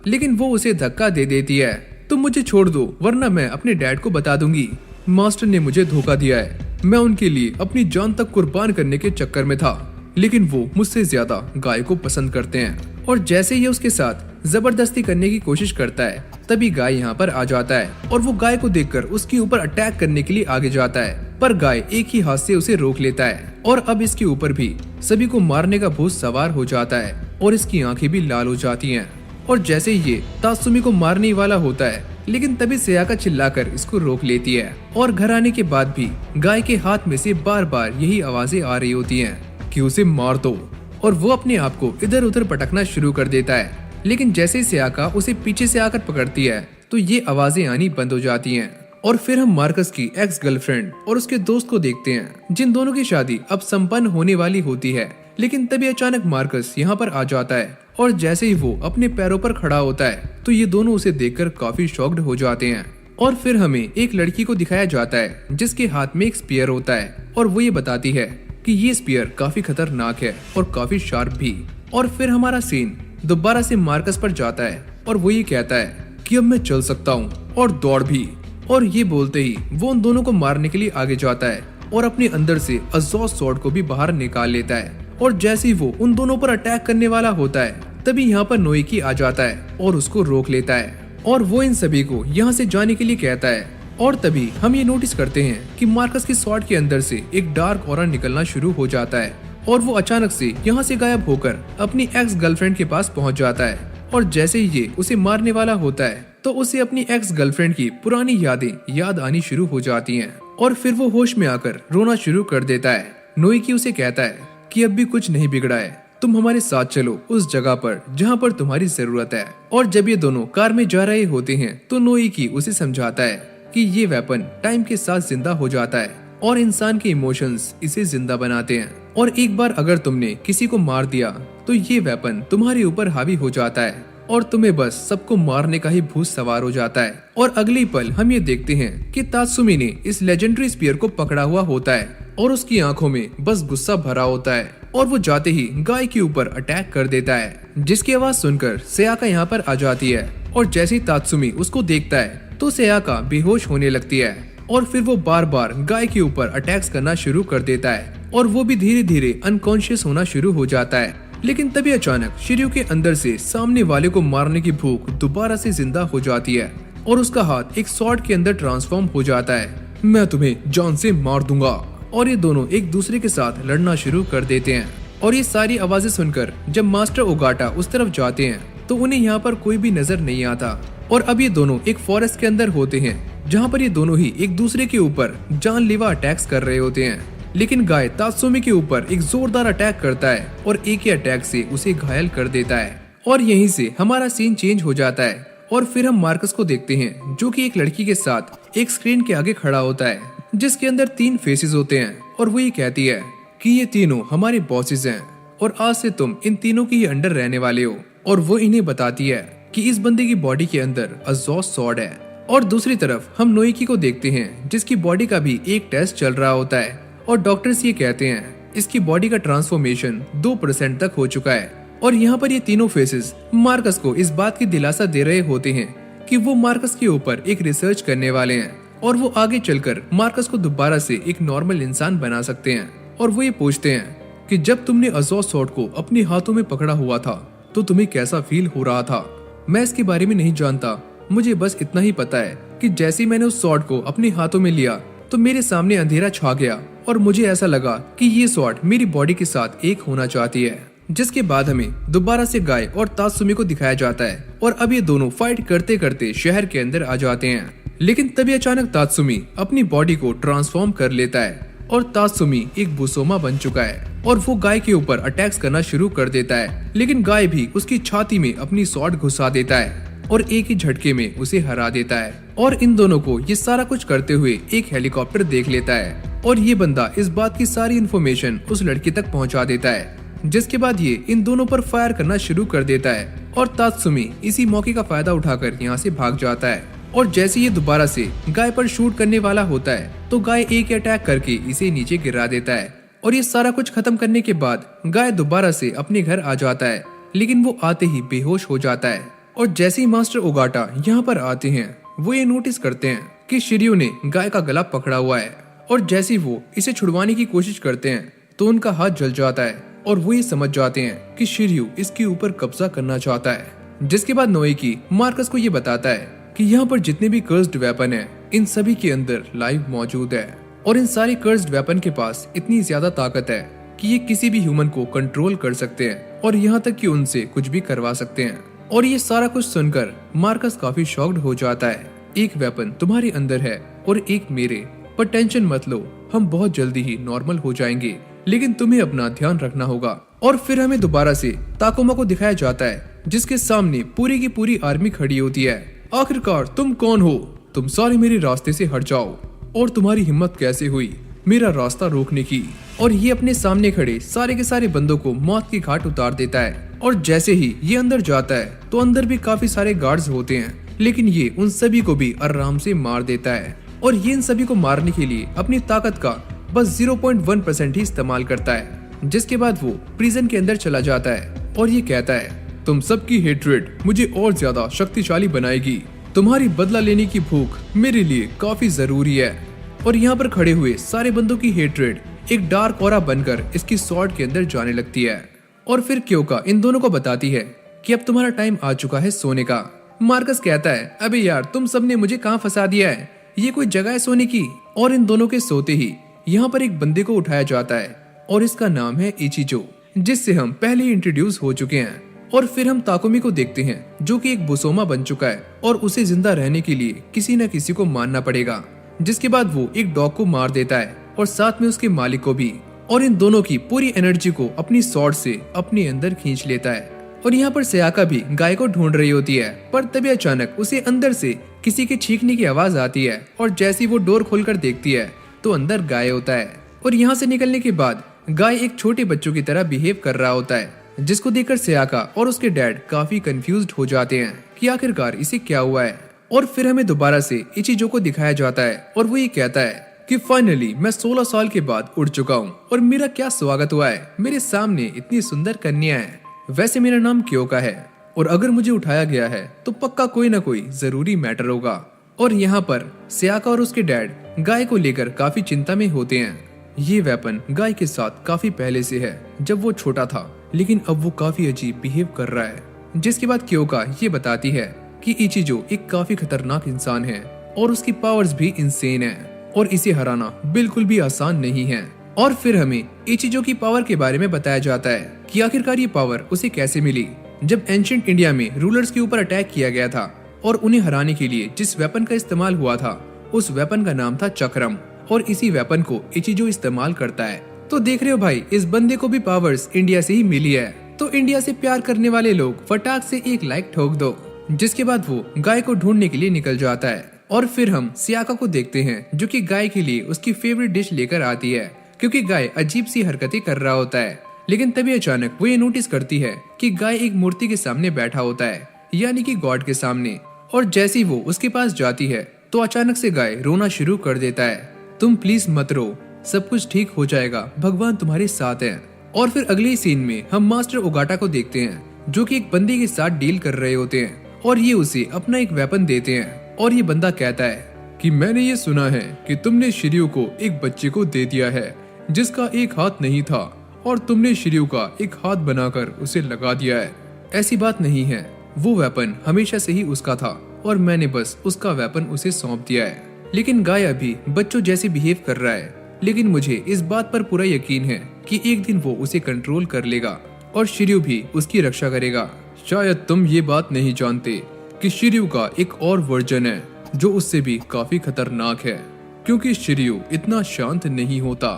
लेकिन वो उसे धक्का दे देती है। तुम मुझे छोड़ दो वरना मैं अपने डैड को बता दूंगी। मास्टर ने मुझे धोखा दिया है। मैं उनके लिए अपनी जान तक कुर्बान करने के चक्कर में था, लेकिन वो मुझसे ज्यादा गाय को पसंद करते हैं। और जैसे ये उसके साथ जबरदस्ती करने की कोशिश करता है, तभी गाय यहाँ पर आ जाता है और वो गाय को देखकर उसके ऊपर अटैक करने के लिए आगे जाता है, पर गाय एक ही हाथ से उसे रोक लेता है। और अब इसके ऊपर भी सभी को मारने का भूत सवार हो जाता है और इसकी आंखें भी लाल हो जाती हैं। और जैसे ये तात्सुमी को मारने वाला होता है, लेकिन तभी सेयाका चिल्लाकर इसको रोक लेती है। और घर आने के बाद भी गाय के हाथ में से बार बार यही आवाजें आ रही होती हैं कि उसे मार दो। और वो अपने आप को इधर उधर पटकना शुरू कर देता है, लेकिन जैसे ही सेयाका उसे पीछे से आकर पकड़ती है तो ये आवाजें आनी बंद हो जाती हैं। और फिर हम मार्कस की एक्स गर्लफ्रेंड और उसके दोस्त को देखते हैं, जिन दोनों की शादी अब संपन्न होने वाली होती है। लेकिन तभी अचानक मार्कस यहाँ पर आ जाता है और जैसे ही वो अपने पैरों पर खड़ा होता है तो ये दोनों उसे देखकर काफी शॉक्ड हो जाते हैं। और फिर हमें एक लड़की को दिखाया जाता है जिसके हाथ में एक स्पीयर होता है और वो ये बताती है कि ये स्पीयर काफी खतरनाक है और काफी शार्प भी। और फिर हमारा सीन दोबारा से मार्कस पर जाता है और वो ये कहता है कि अब मैं चल सकता हूँ और दौड़ भी। और ये बोलते ही वो उन दोनों को मारने के लिए आगे जाता है और अपने अंदर से एग्जॉस्ट स्वॉर्ड को भी बाहर निकाल लेता है। और जैसे ही वो उन दोनों पर अटैक करने वाला होता है, तभी यहाँ पर नोएकी आ जाता है और उसको रोक लेता है और वो इन सभी को यहाँ से जाने के लिए कहता है। और तभी हम ये नोटिस करते हैं कि मार्कस की स्वॉर्ड के अंदर से एक डार्क ऑरा निकलना शुरू हो जाता है और वो अचानक से यहाँ से गायब होकर अपनी एक्स गर्लफ्रेंड के पास पहुँच जाता है। और जैसे ही ये उसे मारने वाला होता है तो उसे अपनी एक्स गर्लफ्रेंड की पुरानी यादें याद आनी शुरू हो जाती हैं और फिर वो होश में आकर रोना शुरू कर देता है। नोएकी उसे कहता है कि अब भी कुछ नहीं बिगड़ा है, तुम हमारे साथ चलो उस जगह पर जहाँ पर तुम्हारी जरूरत है। और जब ये दोनों कार में जा रहे होते हैं तो नोएकी उसे समझाता है कि ये वेपन टाइम के साथ जिंदा हो जाता है और इंसान के इमोशंस इसे जिंदा बनाते हैं। और एक बार अगर तुमने किसी को मार दिया तो ये वेपन तुम्हारे ऊपर हावी हो जाता है और तुम्हें बस सबको मारने का ही भूत सवार हो जाता है। और अगली पल हम ये देखते हैं कि तात्सुमी ने इस लेजेंडरी स्पीयर को पकड़ा हुआ होता है और उसकी आंखों में बस गुस्सा भरा होता है और वो जाते ही गाय के ऊपर अटैक कर देता है, जिसकी आवाज सुनकर सेयाका यहाँ पर आ जाती है। और जैसे ही तात्सुमी उसको देखता है तो सेयाका बेहोश होने लगती है और फिर वो बार बार गाय के ऊपर अटैक्स करना शुरू कर देता है और वो भी धीरे धीरे अनकॉन्शियस होना शुरू हो जाता है। लेकिन तभी अचानक शिर्यू के अंदर से सामने वाले को मारने की भूख दोबारा से जिंदा हो जाती है और उसका हाथ एक स्वॉर्ड के अंदर ट्रांसफॉर्म हो जाता है। मैं तुम्हें जान से मार दूंगा। और ये दोनों एक दूसरे के साथ लड़ना शुरू कर देते हैं। और ये सारी आवाजें सुनकर जब मास्टर ओगाटा उस तरफ जाते हैं तो उन्हें यहाँ पर कोई भी नजर नहीं आता। और अब ये दोनों एक फॉरेस्ट के अंदर होते हैं जहाँ पर ये दोनों ही एक दूसरे के ऊपर जानलेवा अटैक्स कर रहे होते हैं। लेकिन गाय तात्सुमी के ऊपर एक जोरदार अटैक करता है और एक ही अटैक से उसे घायल कर देता है। और यहीं से हमारा सीन चेंज हो जाता है और फिर हम मार्कस को देखते हैं जो कि एक लड़की के साथ एक स्क्रीन के आगे खड़ा होता है जिसके अंदर 3 फेसेस होते हैं। और वो ये कहती है कि ये तीनों हमारे बॉसेस हैं और आज से तुम इन तीनों के ही अंडर रहने वाले हो। और वो इन्हें बताती है कि इस बंदे की बॉडी के अंदर एग्जॉस्ट स्वॉर्ड है। और दूसरी तरफ हम नोएकी को देखते हैं जिसकी बॉडी का भी एक टेस्ट चल रहा होता है और डॉक्टर्स ये कहते हैं इसकी बॉडी का ट्रांसफॉर्मेशन 2% तक हो चुका है। और यहाँ पर ये तीनों फेसेस मार्कस को इस बात की दिलासा दे रहे होते हैं कि वो मार्कस के ऊपर एक रिसर्च करने वाले हैं और वो आगे चलकर मार्कस को दोबारा से एक नॉर्मल इंसान बना सकते हैं। और वो ये पूछते हैं कि जब तुमने एग्जॉस्ट स्वॉर्ड को अपने हाथों में पकड़ा हुआ था तो तुम्हें कैसा फील हो रहा था। मैं इसके बारे में नहीं जानता, मुझे बस इतना ही पता है कि जैसे मैंने उस स्वॉर्ड को अपने हाथों में लिया तो मेरे सामने अंधेरा छा गया और मुझे ऐसा लगा कि ये स्वॉर्ड मेरी बॉडी के साथ एक होना चाहती है। जिसके बाद हमें दोबारा से गाय और तात्सुमी को दिखाया जाता है और अब ये दोनों फाइट करते करते शहर के अंदर आ जाते हैं। लेकिन तभी अचानक तात्सुमी अपनी बॉडी को ट्रांसफॉर्म कर लेता है और तात्सुमी एक बुसोमा बन चुका है और वो गाय के ऊपर अटैक्स करना शुरू कर देता है। लेकिन गाय भी उसकी छाती में अपनी स्वॉर्ड घुसा देता है और एक ही झटके में उसे हरा देता है। और इन दोनों को ये सारा कुछ करते हुए एक हेलीकॉप्टर देख लेता है और ये बंदा इस बात की सारी इन्फॉर्मेशन उस लड़की तक पहुंचा देता है, जिसके बाद ये इन दोनों पर फायर करना शुरू कर देता है और तात्सुमी इसी मौके का फायदा उठाकर यहाँ से भाग जाता है। और जैसे ये दोबारा से गाय पर शूट करने वाला होता है तो गाय एक अटैक करके इसे नीचे गिरा देता है। और ये सारा कुछ खत्म करने के बाद गाय दोबारा से अपने घर आ जाता है, लेकिन वो आते ही बेहोश हो जाता है और जैसे ही मास्टर ओगाटा यहाँ पर आते हैं वो ये नोटिस करते हैं कि शिर्यू ने गाय का गला पकड़ा हुआ है और जैसे ही वो इसे छुड़वाने की कोशिश करते हैं तो उनका हाथ जल जाता है और वो ये समझ जाते हैं कि शिर्यू इसके ऊपर कब्जा करना चाहता है। जिसके बाद नोएकी मार्कस को ये बताता है कि यहाँ पर जितने भी कर्स्ड वेपन है इन सभी के अंदर लाइव मौजूद है और इन सारे कर्स्ड वेपन के पास इतनी ज्यादा ताकत है कि ये किसी भी ह्यूमन को कंट्रोल कर सकते हैं और यहाँ तक कि उनसे कुछ भी करवा सकते हैं। और ये सारा कुछ सुनकर मार्कस काफी शॉक्ड हो जाता है। एक वेपन तुम्हारे अंदर है और एक मेरे, पर टेंशन मत लो, हम बहुत जल्दी ही नॉर्मल हो जाएंगे, लेकिन तुम्हें अपना ध्यान रखना होगा। और फिर हमें दोबारा से ताकोमा को दिखाया जाता है जिसके सामने पूरी की पूरी आर्मी खड़ी होती है। आखिरकार तुम कौन हो? तुम सारे मेरे रास्ते से हट जाओ। और तुम्हारी हिम्मत कैसे हुई मेरा रास्ता रोकने की? और ये अपने सामने खड़े सारे के सारे बंदों को मौत की घाट उतार देता है। और जैसे ही ये अंदर जाता है तो अंदर भी काफी सारे गार्ड्स होते हैं, लेकिन ये उन सभी को भी आराम से मार देता है। और ये इन सभी को मारने के लिए अपनी ताकत का बस 0.1% ही इस्तेमाल करता है। जिसके बाद वो प्रिजन के अंदर चला जाता है और ये कहता है तुम सबकी हेट्रेड मुझे और ज्यादा शक्तिशाली बनाएगी। तुम्हारी बदला लेने की भूख मेरे लिए काफी जरूरी है। और यहाँ पर खड़े हुए सारे बंदों की हेट्रेड एक डार्क ऑरा बनकर इसकी स्वॉर्ड के अंदर जाने लगती है। और फिर क्योका इन दोनों को बताती है कि अब तुम्हारा टाइम आ चुका है सोने का। मार्कस कहता है अबे यार तुम सबने मुझे कहाँ फंसा दिया है, ये कोई जगह है सोने की? और इन दोनों के सोते ही यहाँ पर एक बंदे को उठाया जाता है और इसका नाम है इचिजो, जिससे हम पहले ही इंट्रोड्यूस हो चुके हैं। और फिर हम ताकुमी को देखते हैं जो कि एक बुसोमा बन चुका है और उसे जिंदा रहने के लिए किसी न किसी को मारना पड़ेगा। जिसके बाद वो एक डॉग को मार देता है और साथ में उसके मालिक को भी। और इन दोनों की पूरी एनर्जी को अपनी स्वॉर्ड से अपने अंदर खींच लेता है। और यहाँ पर सयाका भी गाय को ढूंढ रही होती है, पर तभी अचानक उसे अंदर से किसी के चीखने की आवाज आती है और जैसे ही वो डोर खोलकर देखती है तो अंदर गाय होता है। और यहाँ से निकलने के बाद गाय एक छोटे बच्चों की तरह बिहेव कर रहा होता है, जिसको देखकर सयाका और उसके डैड काफी कंफ्यूज्ड हो जाते हैं कि आखिरकार इसे क्या हुआ है। और फिर हमें दोबारा से इचिजो को दिखाया जाता है और वो ये कहता है कि फाइनली मैं 16 साल के बाद उड़ चुका हूँ और मेरा क्या स्वागत हुआ है, मेरे सामने इतनी सुंदर कन्या है। वैसे मेरा नाम क्योका है और अगर मुझे उठाया गया है तो पक्का कोई ना कोई जरूरी मैटर होगा। और यहाँ पर सयाका और उसके डैड गाय को लेकर काफी चिंता में होते हैं। ये वेपन गाय के साथ काफी पहले से है, जब वो छोटा था, लेकिन अब वो काफी अजीब बिहेव कर रहा है। जिसके बाद क्योका ये बताती है कि इचिजो एक काफी खतरनाक इंसान है और उसकी पावर्स भी इंसेन है और इसे हराना बिल्कुल भी आसान नहीं है। और फिर हमें इचिजो की पावर के बारे में बताया जाता है कि आखिरकार ये पावर उसे कैसे मिली। जब एंशिएंट इंडिया में रूलर्स के ऊपर अटैक किया गया था और उन्हें हराने के लिए जिस वेपन का इस्तेमाल हुआ था उस वेपन का नाम था चक्रम, और इसी वेपन को इचिजो इस्तेमाल करता है। तो देख रहे हो भाई, इस बंदे को भी पावर्स इंडिया से ही मिली है। तो इंडिया से प्यार करने वाले लोग फटाक से एक लाइक ठोक दो। जिसके बाद वो गाय को ढूंढने के लिए निकल जाता है। और फिर हम सयाका को देखते हैं जो कि गाय के लिए उसकी फेवरेट डिश लेकर आती है, क्योंकि गाय अजीब सी हरकतें कर रहा होता है। लेकिन तभी अचानक वो ये नोटिस करती है कि गाय एक मूर्ति के सामने बैठा होता है, यानी कि गॉड के सामने। और जैसे ही वो उसके पास जाती है तो अचानक से गाय रोना शुरू कर देता है। तुम प्लीज मत रो, सब कुछ ठीक हो जाएगा, भगवान तुम्हारे साथ है। और फिर अगले सीन में हम मास्टर ओगाटा को देखते हैं जो कि एक बंदे के साथ डील कर रहे होते हैं और ये उसे अपना एक वेपन देते हैं। और ये बंदा कहता है कि मैंने ये सुना है कि तुमने शिर्यू को एक बच्चे को दे दिया है जिसका एक हाथ नहीं था और तुमने शिर्यू का एक हाथ बनाकर उसे लगा दिया है। ऐसी बात नहीं है, वो वेपन हमेशा से ही उसका था और मैंने बस उसका वेपन उसे सौंप दिया है। लेकिन गाय अभी बच्चों जैसे बिहेव कर रहा है, लेकिन मुझे इस बात पर पूरा यकीन है कि एक दिन वो उसे कंट्रोल कर लेगा और शिर्यू भी उसकी रक्षा करेगा। शायद तुम ये बात नहीं जानते कि शिर्यू का एक और वर्जन है जो उससे भी काफी खतरनाक है, क्योंकि शिर्यू इतना शांत नहीं होता।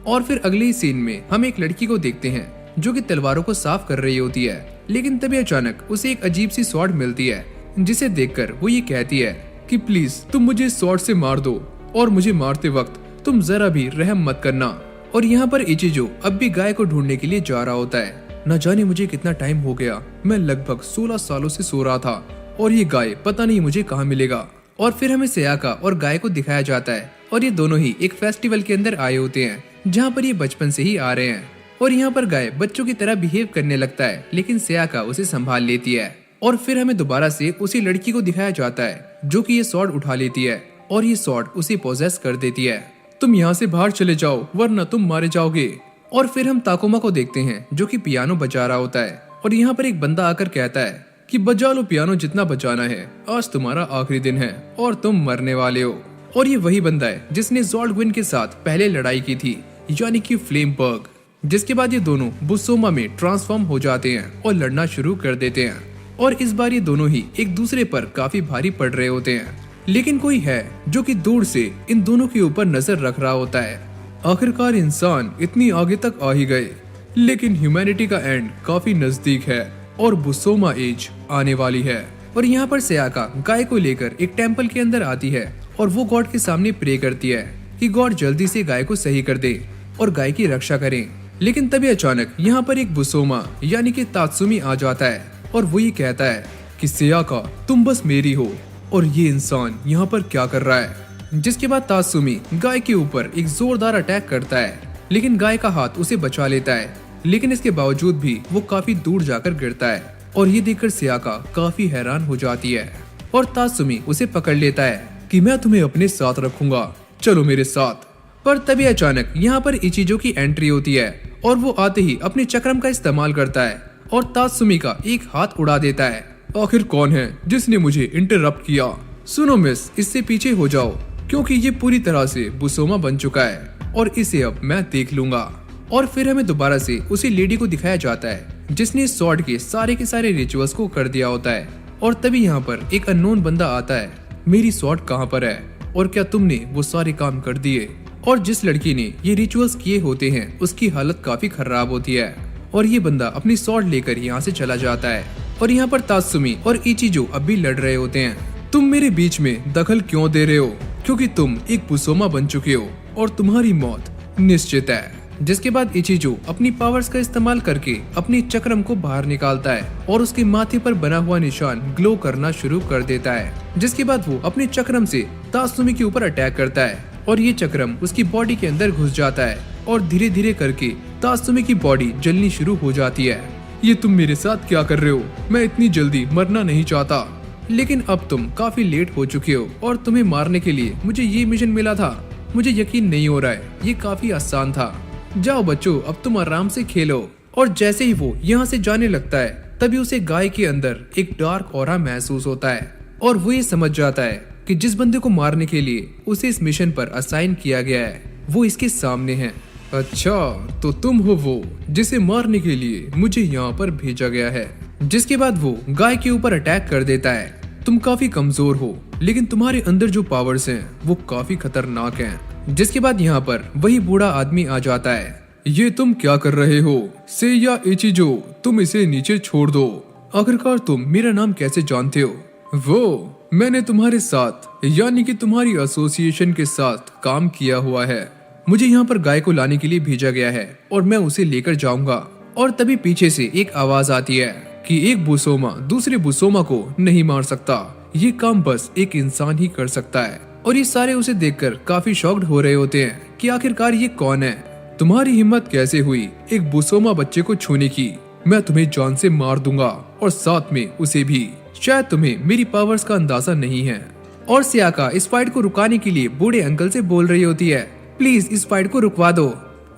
और फिर अगले ही सीन में हम एक लड़की को देखते हैं जो कि तलवारों को साफ कर रही होती है, लेकिन तभी अचानक उसे एक अजीब सी स्वॉर्ड मिलती है, जिसे देखकर वो ये कहती है कि प्लीज तुम मुझे स्वॉर्ड से मार दो और मुझे मारते वक्त तुम जरा भी रहम मत करना। और यहाँ पर इचिजो अब भी गाय को ढूंढने के लिए जा रहा होता है। न जाने मुझे कितना टाइम हो गया, मैं लगभग 16 सालों से सो रहा था और ये गाय पता नहीं मुझे कहाँ मिलेगा। और फिर हमें सयाका और गाय को दिखाया जाता है और ये दोनों ही एक फेस्टिवल के अंदर आए होते हैं जहाँ पर ये बचपन से ही आ रहे हैं। और यहाँ पर गाय बच्चों की तरह बिहेव करने लगता है, लेकिन सयाका उसे संभाल लेती है और फिर हमें दोबारा से उसी लड़की को दिखाया जाता है जो कि ये स्वॉर्ड उठा लेती है और ये स्वॉर्ड उसे पोजेस कर देती है। तुम यहाँ से बाहर चले जाओ वरना तुम मारे जाओगे। और फिर हम ताकुमा को देखते हैं जो कि पियानो बजा रहा होता है और यहाँ पर एक बंदा आकर कहता है कि बजा लो पियानो जितना बजाना है, आज तुम्हारा आखिरी दिन है और तुम मरने वाले हो। और ये वही बंदा है जिसने ज़ोल्डग्विन के साथ पहले लड़ाई की थी, यानी कि फ्लेमबर्ग। जिसके बाद ये दोनों बुसोमा में ट्रांसफॉर्म हो जाते हैं और लड़ना शुरू कर देते हैं। और इस बार ये दोनों ही एक दूसरे पर काफी भारी पड़ रहे होते हैं, लेकिन कोई है जो कि दूर से इन दोनों के ऊपर नजर रख रहा होता है। आखिरकार इंसान इतनी आगे तक आ ही गए, लेकिन ह्यूमैनिटी का एंड काफी नजदीक है और बुसोमा एज आने वाली है। और यहाँ पर सयाका गाय को लेकर एक टेम्पल के अंदर आती है और वो गॉड के सामने प्रे करती है कि गॉड जल्दी से गाय को सही कर दे और गाय की रक्षा करें। लेकिन तभी अचानक यहाँ पर एक बुसोमा यानी कि तात्सुमी आ जाता है और वो ये कहता है कि सयाका तुम बस मेरी हो और ये इंसान यहाँ पर क्या कर रहा है। जिसके बाद तात्सुमी गाय के ऊपर एक जोरदार अटैक करता है, लेकिन गाय का हाथ उसे बचा लेता है। लेकिन इसके बावजूद भी वो काफी दूर जाकर गिरता है और ये देखकर सयाका काफी हैरान हो जाती है और तात्सुमी उसे पकड़ लेता है कि मैं तुम्हें अपने साथ रखूंगा, चलो मेरे साथ। पर तभी अचानक यहाँ पर इचिजो की एंट्री होती है और वो आते ही अपने चक्रम का इस्तेमाल करता है और तात्सुमी का एक हाथ उड़ा देता है। आखिर कौन है जिसने मुझे इंटरप्ट किया? सुनो मिस, इससे पीछे हो जाओ क्योंकि ये पूरी तरह से बुसोमा बन चुका है और इसे अब मैं देख लूंगा। और फिर हमें दोबारा से उसी लेडी को दिखाया जाता है जिसने स्वॉर्ड के सारे रिचुअल्स को कर दिया होता है। और तभी यहाँ पर एक अननोन बंदा आता है, मेरी स्वॉर्ड कहाँ पर है और क्या तुमने वो सारे काम कर दिए? और जिस लड़की ने ये रिचुअल्स किए होते हैं उसकी हालत काफी खराब होती है और ये बंदा अपनी स्वॉर्ड लेकर यहाँ से चला जाता है। और यहाँ पर तात्सुमी और इचिजो अब भी लड़ रहे होते हैं। तुम मेरे बीच में दखल क्यों दे रहे हो? क्योंकि तुम एक बुसोमा बन चुके हो और तुम्हारी मौत निश्चित है। जिसके बाद इचिजो अपनी पावर्स का इस्तेमाल करके अपनी चक्रम को बाहर निकालता है और उसके माथे पर बना हुआ निशान ग्लो करना शुरू कर देता है। जिसके बाद वो अपने चक्रम से तात्सुमी के ऊपर अटैक करता है और ये चक्रम उसकी बॉडी के अंदर घुस जाता है और धीरे धीरे करके तात्सुमी की बॉडी जलनी शुरू हो जाती है। ये तुम मेरे साथ क्या कर रहे हो? मैं इतनी जल्दी मरना नहीं चाहता, लेकिन अब तुम काफी लेट हो चुके हो और तुम्हें मारने के लिए मुझे ये मिशन मिला था। मुझे यकीन नहीं हो रहा है, ये काफी आसान था। जाओ बच्चों, अब तुम आराम से खेलो। और जैसे ही वो यहाँ से जाने लगता है तभी उसे गाय के अंदर एक डार्क ऑरा महसूस होता है और वो ये समझ जाता है कि जिस बंदे को मारने के लिए उसे इस मिशन पर असाइन किया गया है वो इसके सामने है। अच्छा, तो तुम हो वो जिसे मारने के लिए मुझे यहाँ पर भेजा गया है। जिसके बाद वो गाय के ऊपर अटैक कर देता है। तुम काफी कमजोर हो, लेकिन तुम्हारे अंदर जो पावर्स हैं वो काफी खतरनाक हैं। जिसके बाद यहाँ पर वही बूढ़ा आदमी आ जाता है। ये तुम क्या कर रहे हो? सेया इचिजो, तुम इसे नीचे छोड़ दो। आखिरकार तुम मेरा नाम कैसे जानते हो? वो मैंने तुम्हारे साथ यानी कि तुम्हारी एसोसिएशन के साथ काम किया हुआ है। मुझे यहाँ पर गाय को लाने के लिए भेजा गया है और मैं उसे लेकर जाऊंगा। और तभी पीछे से एक आवाज आती है कि एक बुसोमा दूसरे बुसोमा को नहीं मार सकता, ये काम बस एक इंसान ही कर सकता है। और ये सारे उसे देखकर काफी शॉक्ड हो रहे होते हैं कि आखिरकार ये कौन है? तुम्हारी हिम्मत कैसे हुई एक बुसोमा बच्चे को छूने की? मैं तुम्हें जान से मार दूंगा और साथ में उसे भी। शायद तुम्हें मेरी पावर्स का अंदाजा नहीं है। और सयाका इस फाइट को रुकाने के लिए बूढ़े अंकल से बोल रही होती है, प्लीज इस फाइट को रुकवा दो।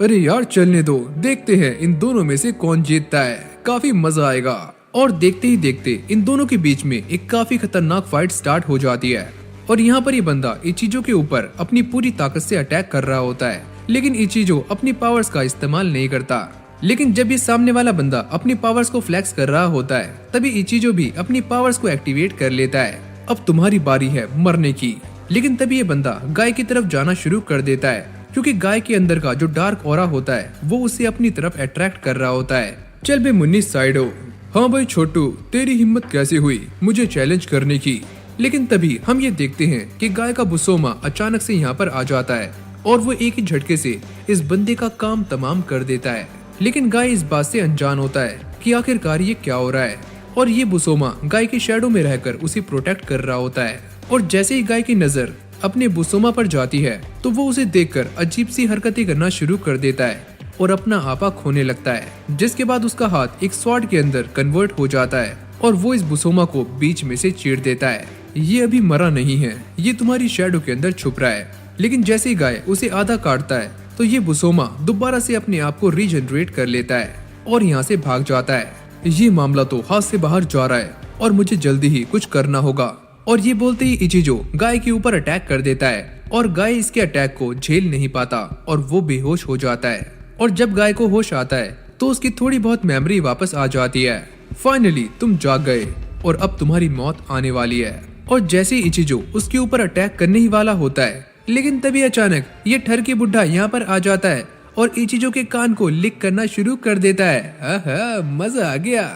अरे यार चलने दो, देखते हैं इन दोनों में से कौन जीतता है, काफी मजा आएगा। और देखते ही देखते इन दोनों के बीच में एक काफी खतरनाक फाइट स्टार्ट हो जाती है। और यहाँ पर ये बंदा इचिजो के ऊपर अपनी पूरी ताकत से अटैक कर रहा होता है, लेकिन इचिजो अपनी पावर्स का इस्तेमाल नहीं करता। लेकिन जब ये सामने वाला बंदा अपनी पावर्स को फ्लैक्स कर रहा होता है तभी इचिजो भी अपनी पावर्स को एक्टिवेट कर लेता है। अब तुम्हारी बारी है मरने की। लेकिन तभी ये बंदा गाय की तरफ जाना शुरू कर देता है क्योंकि गाय के अंदर का जो डार्क ऑरा होता है वो उसे अपनी तरफ अट्रैक्ट कर रहा होता है। चल बे मुन्नी साइड हो। हाँ भाई छोटू, तेरी हिम्मत कैसे हुई मुझे चैलेंज करने की? लेकिन तभी हम ये देखते हैं कि गाय का बुसोमा अचानक से यहाँ पर आ जाता है और वो एक ही झटके से इस बंदे का काम तमाम कर देता है। लेकिन गाय इस बात से अनजान होता है कि आखिरकार ये क्या हो रहा है। और ये बुसोमा गाय की शैडो में रहकर उसे प्रोटेक्ट कर रहा होता है। और जैसे ही गाय की नजर अपने बुसोमा पर जाती है तो वो उसे देखकर अजीब सी हरकतें करना शुरू कर देता है और अपना आपा खोने लगता है। जिसके बाद उसका हाथ एक स्वॉर्ड के अंदर कन्वर्ट हो जाता है और वो इस बुसोमा को बीच में से चीर देता है। ये अभी मरा नहीं है, ये तुम्हारी शैडो के अंदर छुप रहा है। लेकिन जैसे ही गाय उसे आधा काटता है तो ये बुसोमा दोबारा से अपने आप को रीजनरेट कर लेता है और यहाँ से भाग जाता है। ये मामला तो हाथ से बाहर जा रहा है और मुझे जल्दी ही कुछ करना होगा। और ये बोलते ही इचिजो गाय के ऊपर अटैक कर देता है और गाय इसके अटैक को झेल नहीं पाता और वो बेहोश हो जाता है। और जब गाय को होश आता है तो उसकी थोड़ी बहुत मेमोरी वापस आ जाती है। फाइनली तुम जाग गए और अब तुम्हारी मौत आने वाली है। और जैसे ही इचिजो उसके ऊपर अटैक करने ही वाला होता है, लेकिन तभी अचानक ये ठरकी बुढ़ा यहाँ पर आ जाता है और इचिजो के कान को लिक करना शुरू कर देता है। आहा, मजा आ गया।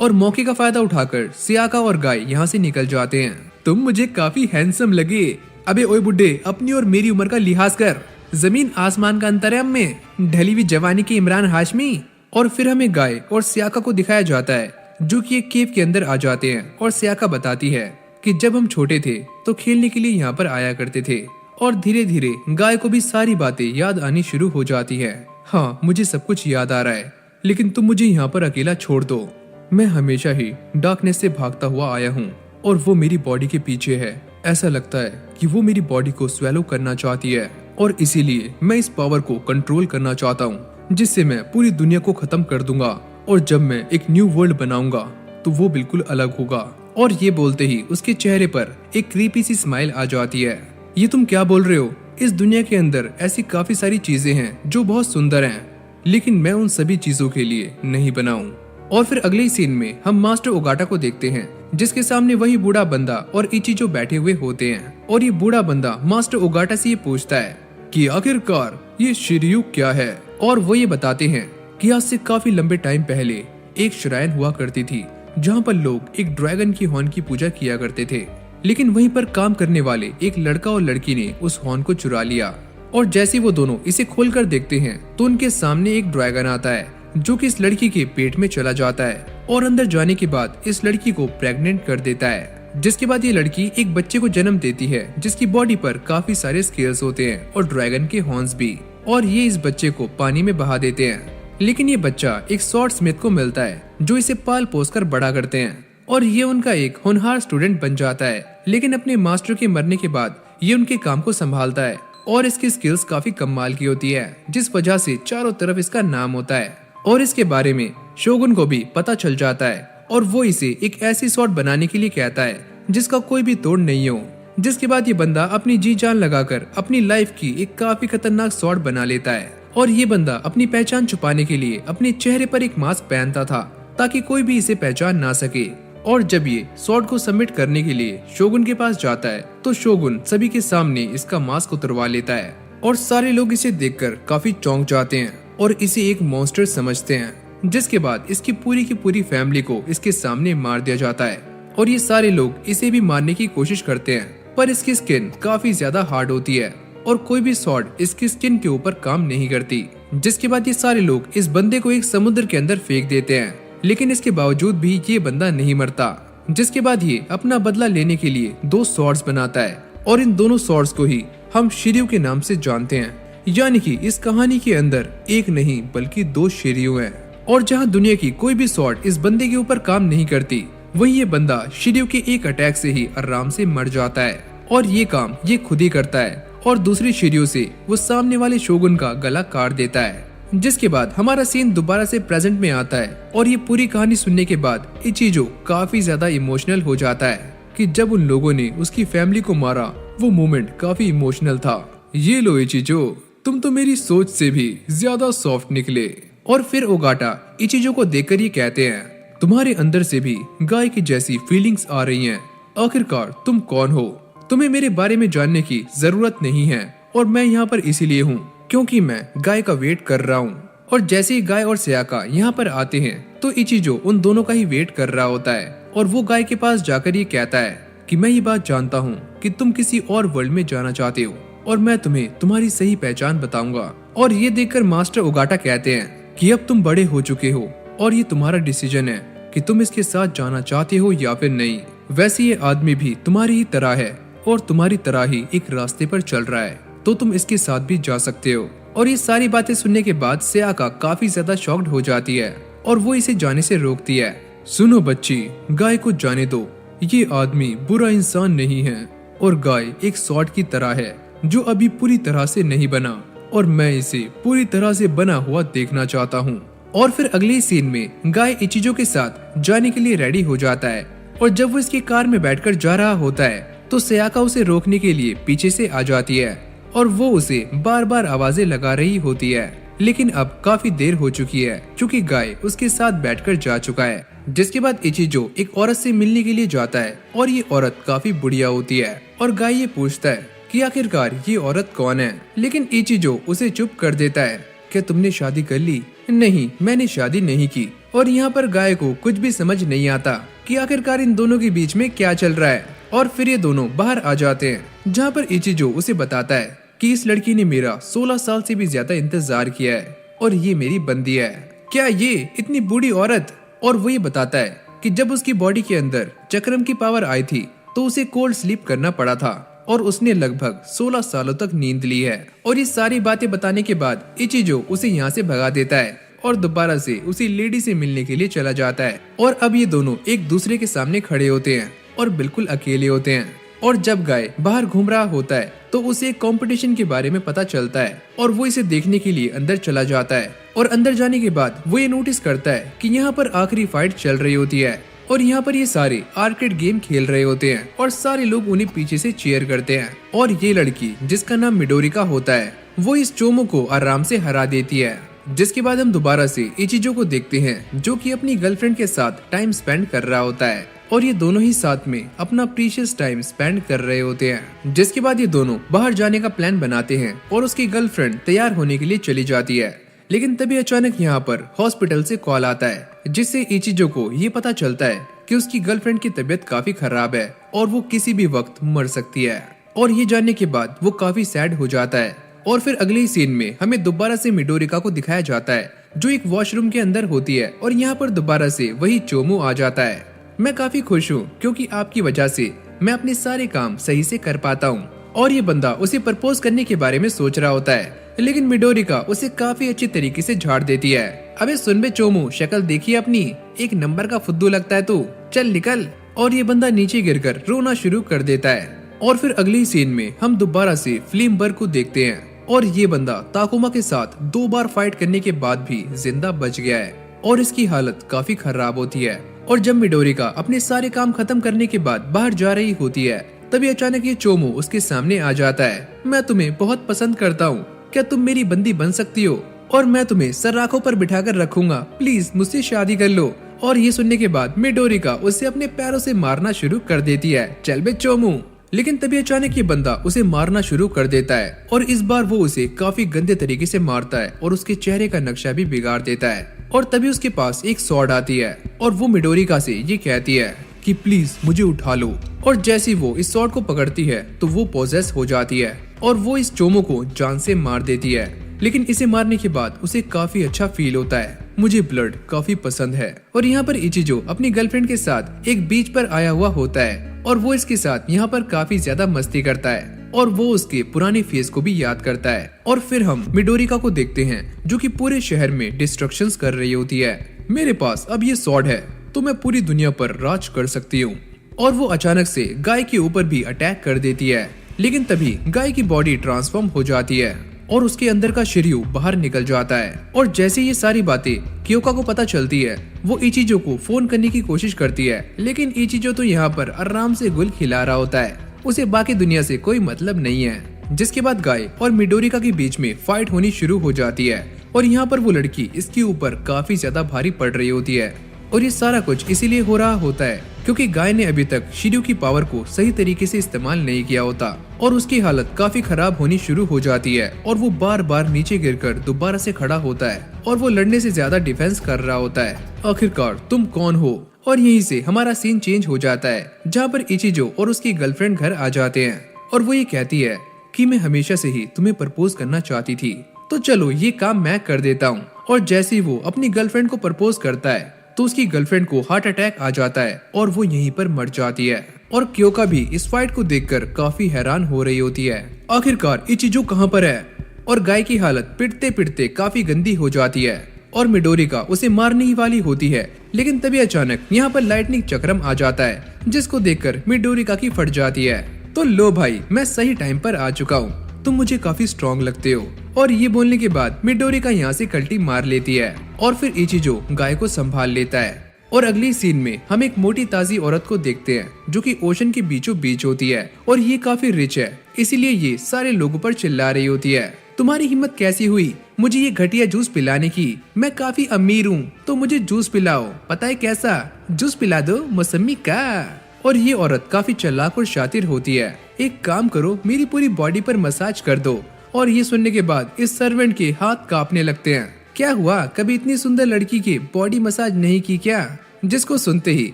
और मौके का फायदा उठाकर सियाका और गाय यहाँ से निकल जाते हैं। तुम मुझे काफी हैंडसम लगे। अबे ओए बुड्ढे, अपनी और मेरी उम्र का लिहाज कर। जमीन आसमान का अंतर है हम में, ढली हुई जवानी के इमरान हाशमी। और फिर हमें गाय और सियाका को दिखाया जाता है जो कि एक केव के अंदर आ जाते हैं। और सियाका बताती है कि जब हम छोटे थे तो खेलने के लिए यहाँ पर आया करते थे। और धीरे धीरे गाय को भी सारी बातें याद आनी शुरू हो जाती है। हाँ, मुझे सब कुछ याद आ रहा है, लेकिन तुम मुझे यहाँ पर अकेला छोड़ दो। मैं हमेशा ही डार्कनेस से भागता हुआ आया हूँ और वो मेरी बॉडी के पीछे है। ऐसा लगता है कि वो मेरी बॉडी को स्वेलो करना चाहती है और इसीलिए मैं इस पावर को कंट्रोल करना चाहता हूँ, जिससे मैं पूरी दुनिया को खत्म कर दूंगा। और जब मैं एक न्यू वर्ल्ड बनाऊंगा तो वो बिल्कुल अलग होगा। और ये बोलते ही उसके चेहरे पर एक क्रीपी सी स्माइल आ जाती है। ये तुम क्या बोल रहे हो? इस दुनिया के अंदर ऐसी काफी सारी चीजें हैं जो बहुत सुंदर हैं, लेकिन मैं उन सभी चीजों के लिए नहीं बना हूँ। और फिर अगले सीन में हम मास्टर ओगाटा को देखते हैं, जिसके सामने वही बूढ़ा बंदा और इचिजो बैठे हुए होते हैं। और ये बूढ़ा बंदा मास्टर ओगाटा से ये पूछता है कि आखिरकार ये शिरयू क्या है। और वो ये बताते हैं कि आज से काफी लंबे टाइम पहले एक श्राइन हुआ करती थी जहाँ पर लोग एक ड्रैगन की हॉर्न की पूजा किया करते थे। लेकिन वहीं पर काम करने वाले एक लड़का और लड़की ने उस हॉर्न को चुरा लिया। और जैसे वो दोनों इसे खोलकर देखते हैं तो उनके सामने एक ड्रैगन आता है जो कि इस लड़की के पेट में चला जाता है और अंदर जाने के बाद इस लड़की को प्रेग्नेंट कर देता है। जिसके बाद ये लड़की एक बच्चे को जन्म देती है जिसकी बॉडी पर काफी सारे स्केल्स होते हैं और ड्रैगन के हॉर्न्स भी। और ये इस बच्चे को पानी में बहा देते हैं। लेकिन ये बच्चा एक स्वॉर्ड स्मिथ को मिलता है जो इसे पाल पोस कर बड़ा करते हैं और ये उनका एक होनहार स्टूडेंट बन जाता है। लेकिन अपने मास्टर के मरने के बाद ये उनके काम को संभालता है और इसकी स्किल्स काफी कमाल की होती है, जिस वजह से चारों तरफ इसका नाम होता है। और इसके बारे में शोगुन को भी पता चल जाता है और वो इसे एक ऐसी स्वॉर्ड बनाने के लिए कहता है जिसका कोई भी तोड़ नहीं हो। जिसके बाद ये बंदा अपनी जी जान लगाकर अपनी लाइफ की एक काफी खतरनाक स्वॉर्ड बना लेता है। और ये बंदा अपनी पहचान छुपाने के लिए अपने चेहरे पर एक मास्क पहनता था ताकि कोई भी इसे पहचान ना सके। और जब ये स्वॉर्ड को सबमिट करने के लिए शोगुन के पास जाता है तो शोगुन सभी के सामने इसका मास्क उतरवा लेता है और सारे लोग इसे देखकर काफी चौंक जाते हैं और इसे एक मॉन्स्टर समझते हैं। जिसके बाद इसकी पूरी की पूरी फैमिली को इसके सामने मार दिया जाता है और ये सारे लोग इसे भी मारने की कोशिश करते हैं, पर इसकी स्किन काफी ज्यादा हार्ड होती है और कोई भी स्वॉर्ड इसकी स्किन के ऊपर काम नहीं करती। जिसके बाद ये सारे लोग इस बंदे को एक समुद्र के अंदर फेंक देते हैं, लेकिन इसके बावजूद भी ये बंदा नहीं मरता। जिसके बाद ये अपना बदला लेने के लिए 2 स्वॉर्ड्स बनाता है और इन दोनों स्वॉर्ड्स को ही हम शिरयू के नाम से जानते हैं। यानी कि इस कहानी के अंदर एक नहीं बल्कि 2 शिरयू हैं। और जहाँ दुनिया की कोई भी स्वॉर्ड इस बंदे के ऊपर काम नहीं करती, वही ये बंदा शिरयू के एक अटैक से ही आराम से मर जाता है। और ये काम ये खुद ही करता है और दूसरी शिरयू से वो सामने वाले शोगुन का गला काट देता है। जिसके बाद हमारा सीन दोबारा से प्रेजेंट में आता है और ये पूरी कहानी सुनने के बाद इचिजो काफी ज्यादा इमोशनल हो जाता है कि जब उन लोगों ने उसकी फैमिली को मारा, वो मोमेंट काफी इमोशनल था। ये लो इचिजो, तुम तो मेरी सोच से भी ज्यादा सॉफ्ट निकले। और फिर ओगाटा इचिजो को देखकर ये कहते हैं, तुम्हारे अंदर से भी गाय की जैसी फीलिंग्स आ रही हैं। आखिरकार तुम कौन हो? तुम्हें मेरे बारे में जानने की जरूरत नहीं है और मैं यहाँ पर इसीलिए हूँ क्योंकि मैं गाय का वेट कर रहा हूँ। और जैसे ही गाय और सियाका यहाँ पर आते हैं तो इचिजो उन दोनों का ही वेट कर रहा होता है और वो गाय के पास जाकर ये कहता है कि मैं ये बात जानता हूँ कि तुम किसी और वर्ल्ड में जाना चाहते हो और मैं तुम्हें तुम्हारी सही पहचान बताऊंगा। और ये देखकर मास्टर ओगाटा कहते हैं कि अब तुम बड़े हो चुके हो और ये तुम्हारा डिसीजन है कि तुम इसके साथ जाना चाहते हो या फिर नहीं। वैसे ये आदमी भी तुम्हारी ही तरह है और तुम्हारी तरह ही एक रास्ते पर चल रहा है, तो तुम इसके साथ भी जा सकते हो। और ये सारी बातें सुनने के बाद सियाका काफी ज्यादा शॉक्ड हो जाती है और वो इसे जाने से रोकती है। सुनो बच्ची, गाय को जाने दो। ये आदमी बुरा इंसान नहीं है और गाय एक सॉर्ड की तरह है जो अभी पूरी तरह से नहीं बना और मैं इसे पूरी तरह से बना हुआ देखना चाहता हूँ। और फिर अगले सीन में गाय इचिजो के साथ जाने के लिए रेडी हो जाता है और जब वो इसकी कार में बैठकर जा रहा होता है तो सयाका उसे रोकने के लिए पीछे से आ जाती है और वो उसे बार बार आवाजें लगा रही होती है। लेकिन अब काफी देर हो चुकी है क्योंकि गाय उसके साथ बैठकर जा चुका है। जिसके बाद इचिजो एक औरत से मिलने के लिए जाता है और ये औरत काफी बुढ़िया होती है और गाय ये पूछता है कि आखिरकार ये औरत कौन है, लेकिन इचिजो उसे चुप कर देता है। क्या तुमने शादी कर ली? नहीं, मैंने शादी नहीं की। और यहाँ पर गाय को कुछ भी समझ नहीं आता कि आखिरकार इन दोनों के बीच में क्या चल रहा है। और फिर ये दोनों बाहर आ जाते हैं जहाँ पर इचिजो उसे बताता है कि इस लड़की ने मेरा 16 साल से भी ज्यादा इंतजार किया है और ये मेरी बंदी है। क्या ये इतनी बूढ़ी औरत? और वो ये बताता है कि जब उसकी बॉडी के अंदर चक्रम की पावर आई थी तो उसे कोल्ड स्लीप करना पड़ा था और उसने लगभग 16 सालों तक नींद ली है। और ये सारी बातें बताने के बाद इचिजो उसे यहाँ से भगा देता है और दोबारा से उसी लेडी से मिलने के लिए चला जाता है। और अब ये दोनों एक दूसरे के सामने खड़े होते हैं और बिल्कुल अकेले होते हैं। और जब गाय बाहर घूम रहा होता है तो उसे एक कंपटीशन के बारे में पता चलता है और वो इसे देखने के लिए अंदर चला जाता है। और अंदर जाने के बाद वो ये नोटिस करता है कि यहाँ पर आखिरी फाइट चल रही होती है और यहाँ पर ये सारे आर्केड गेम खेल रहे होते हैं और सारे लोग उन्हें पीछे से चीयर करते हैं। और ये लड़की जिसका नाम मिडोरिका होता है वो इस चोमो को आराम से हरा देती है। जिसके बाद हम दोबारा से इचिजो को देखते हैं जो कि अपनी गर्लफ्रेंड के साथ टाइम स्पेंड कर रहा होता है और ये दोनों ही साथ में अपना प्रीशियस टाइम स्पेंड कर रहे होते हैं। जिसके बाद ये दोनों बाहर जाने का प्लान बनाते हैं और उसकी गर्लफ्रेंड तैयार होने के लिए चली जाती है। लेकिन तभी अचानक यहाँ पर हॉस्पिटल से कॉल आता है जिससे इचिजो को ये पता चलता है कि उसकी गर्लफ्रेंड की तबीयत काफी खराब है और वो किसी भी वक्त मर सकती है। और ये जानने के बाद वो काफी सैड हो जाता है। और फिर अगले ही सीन में हमें दोबारा से मिडोरिका को दिखाया जाता है जो एक वॉशरूम के अंदर होती है और यहाँ पर दोबारा से वही चोमो आ जाता है। मैं काफी खुश हूँ क्योंकि आपकी वजह से मैं अपने सारे काम सही से कर पाता हूँ। और ये बंदा उसे प्रपोज करने के बारे में सोच रहा होता है लेकिन मिडोरिका उसे काफी अच्छी तरीके से झाड़ देती है। अबे सुन बे चोमू, शक्ल देखी अपनी, एक नंबर का फुद्दू लगता है तू, चल निकल। और ये बंदा नीचे गिरकर रोना शुरू कर देता है। और फिर अगली सीन में हम दोबारा से फ्लिमबर्ग को देखते हैं और ये बंदा ताकुमा के साथ 2 बार फाइट करने के बाद भी जिंदा बच गया है और इसकी हालत काफी खराब होती है। और जब मिडोरिका अपने सारे काम खत्म करने के बाद बाहर जा रही होती है तभी अचानक ये चोमो उसके सामने आ जाता है। मैं तुम्हें बहुत पसंद करता हूँ, क्या तुम मेरी बंदी बन सकती हो? और मैं तुम्हें सराखों पर बिठाकर रखूंगा, प्लीज मुझसे शादी कर लो। और ये सुनने के बाद मिडोरिका उसे अपने पैरों से मारना शुरू कर देती है। चल बे चोमू। लेकिन तभी अचानक ये बंदा उसे मारना शुरू कर देता है और इस बार वो उसे काफी गंदे तरीके से मारता है और उसके चेहरे का नक्शा भी बिगाड़ देता है। और तभी उसके पास एक सॉर्ड आती है और वो मिडोरिका से ये कहती है कि प्लीज मुझे उठा लो। और जैसे वो इस सॉर्ड को पकड़ती है तो वो पोजेस हो जाती है और वो इस चोमो को जान से मार देती है। लेकिन इसे मारने के बाद उसे काफी अच्छा फील होता है। मुझे ब्लड काफी पसंद है। और यहाँ पर इचिजो अपनी गर्लफ्रेंड के साथ एक बीच पर आया हुआ होता है और वो इसके साथ यहाँ पर काफी ज्यादा मस्ती करता है और वो उसके पुराने फेस को भी याद करता है। और फिर हम मिडोरिका को देखते हैं जो कि पूरे शहर में डिस्ट्रक्शंस कर रही होती है। मेरे पास अब ये सॉर्ड है तो मैं पूरी दुनिया पर राज कर सकती हूँ। और वो अचानक से गाय के ऊपर भी अटैक कर देती है। लेकिन तभी गाय की बॉडी ट्रांसफॉर्म हो जाती है और उसके अंदर का शिर्यू बाहर निकल जाता है। और जैसे ये सारी बातें क्योका को पता चलती है वो इचिजो को फोन करने की कोशिश करती है। लेकिन इचिजो तो यहाँ पर आराम से गुल खिला रहा होता है, उसे बाकी दुनिया से कोई मतलब नहीं है। जिसके बाद गाय और मिडोरिका के बीच में फाइट होनी शुरू हो जाती है और यहाँ पर वो लड़की इसके ऊपर काफी ज्यादा भारी पड़ रही होती है। और ये सारा कुछ इसीलिए हो रहा होता है क्योंकि गाय ने अभी तक शिर्यू की पावर को सही तरीके से इस्तेमाल नहीं किया होता और उसकी हालत काफी खराब होनी शुरू हो जाती है और वो बार बार नीचे गिरकर दोबारा से खड़ा होता है और वो लड़ने से ज्यादा डिफेंस कर रहा होता है। आखिरकार तुम कौन हो? और यहीं से हमारा सीन चेंज हो जाता है जहाँ पर इचिजो और उसकी गर्लफ्रेंड घर आ जाते हैं और वो ये कहती है कि मैं हमेशा से ही तुम्हें प्रपोज करना चाहती थी, तो चलो ये काम मैं कर देता हूँ। और जैसे ही वो अपनी गर्लफ्रेंड को प्रपोज करता है तो उसकी गर्लफ्रेंड को हार्ट अटैक आ जाता है और वो यहीं पर मर जाती है। और क्योका भी इस फाइट को देखकर काफी हैरान हो रही होती है। आखिरकार इचिजो कहाँ पर है? और गाय की हालत पिटते पिटते काफी गंदी हो जाती है और मिडोरिका उसे मारने ही वाली होती है लेकिन तभी अचानक यहाँ पर लाइटनिंग चक्रम आ जाता है, जिसको देखकर मिडोरिका की फट जाती है। तो लो भाई, मैं सही टाइम पर आ चुका हूँ, तुम मुझे काफी स्ट्रॉन्ग लगते हो। और ये बोलने के बाद मिडोरिका यहाँ से कल्टी मार लेती है और फिर इचिजो गाय को संभाल लेता है। और अगली सीन में हम एक मोटी ताजी औरत को देखते हैं जो कि ओशन के बीचों बीच होती है और ये काफी रिच है, इसीलिए ये सारे लोगों पर चिल्ला रही होती है, तुम्हारी हिम्मत कैसी हुई मुझे ये घटिया जूस पिलाने की? मैं काफी अमीर हूँ, तो मुझे जूस पिलाओ। पता है कैसा? जूस पिला दो मौसमी का। और ये औरत काफी चालाक और शातिर होती है। एक काम करो, मेरी पूरी बॉडी पर मसाज कर दो। और ये सुनने के बाद इस सर्वेंट के हाथ कांपने लगते हैं। क्या हुआ, कभी इतनी सुंदर लड़की की बॉडी मसाज नहीं की क्या? जिसको सुनते ही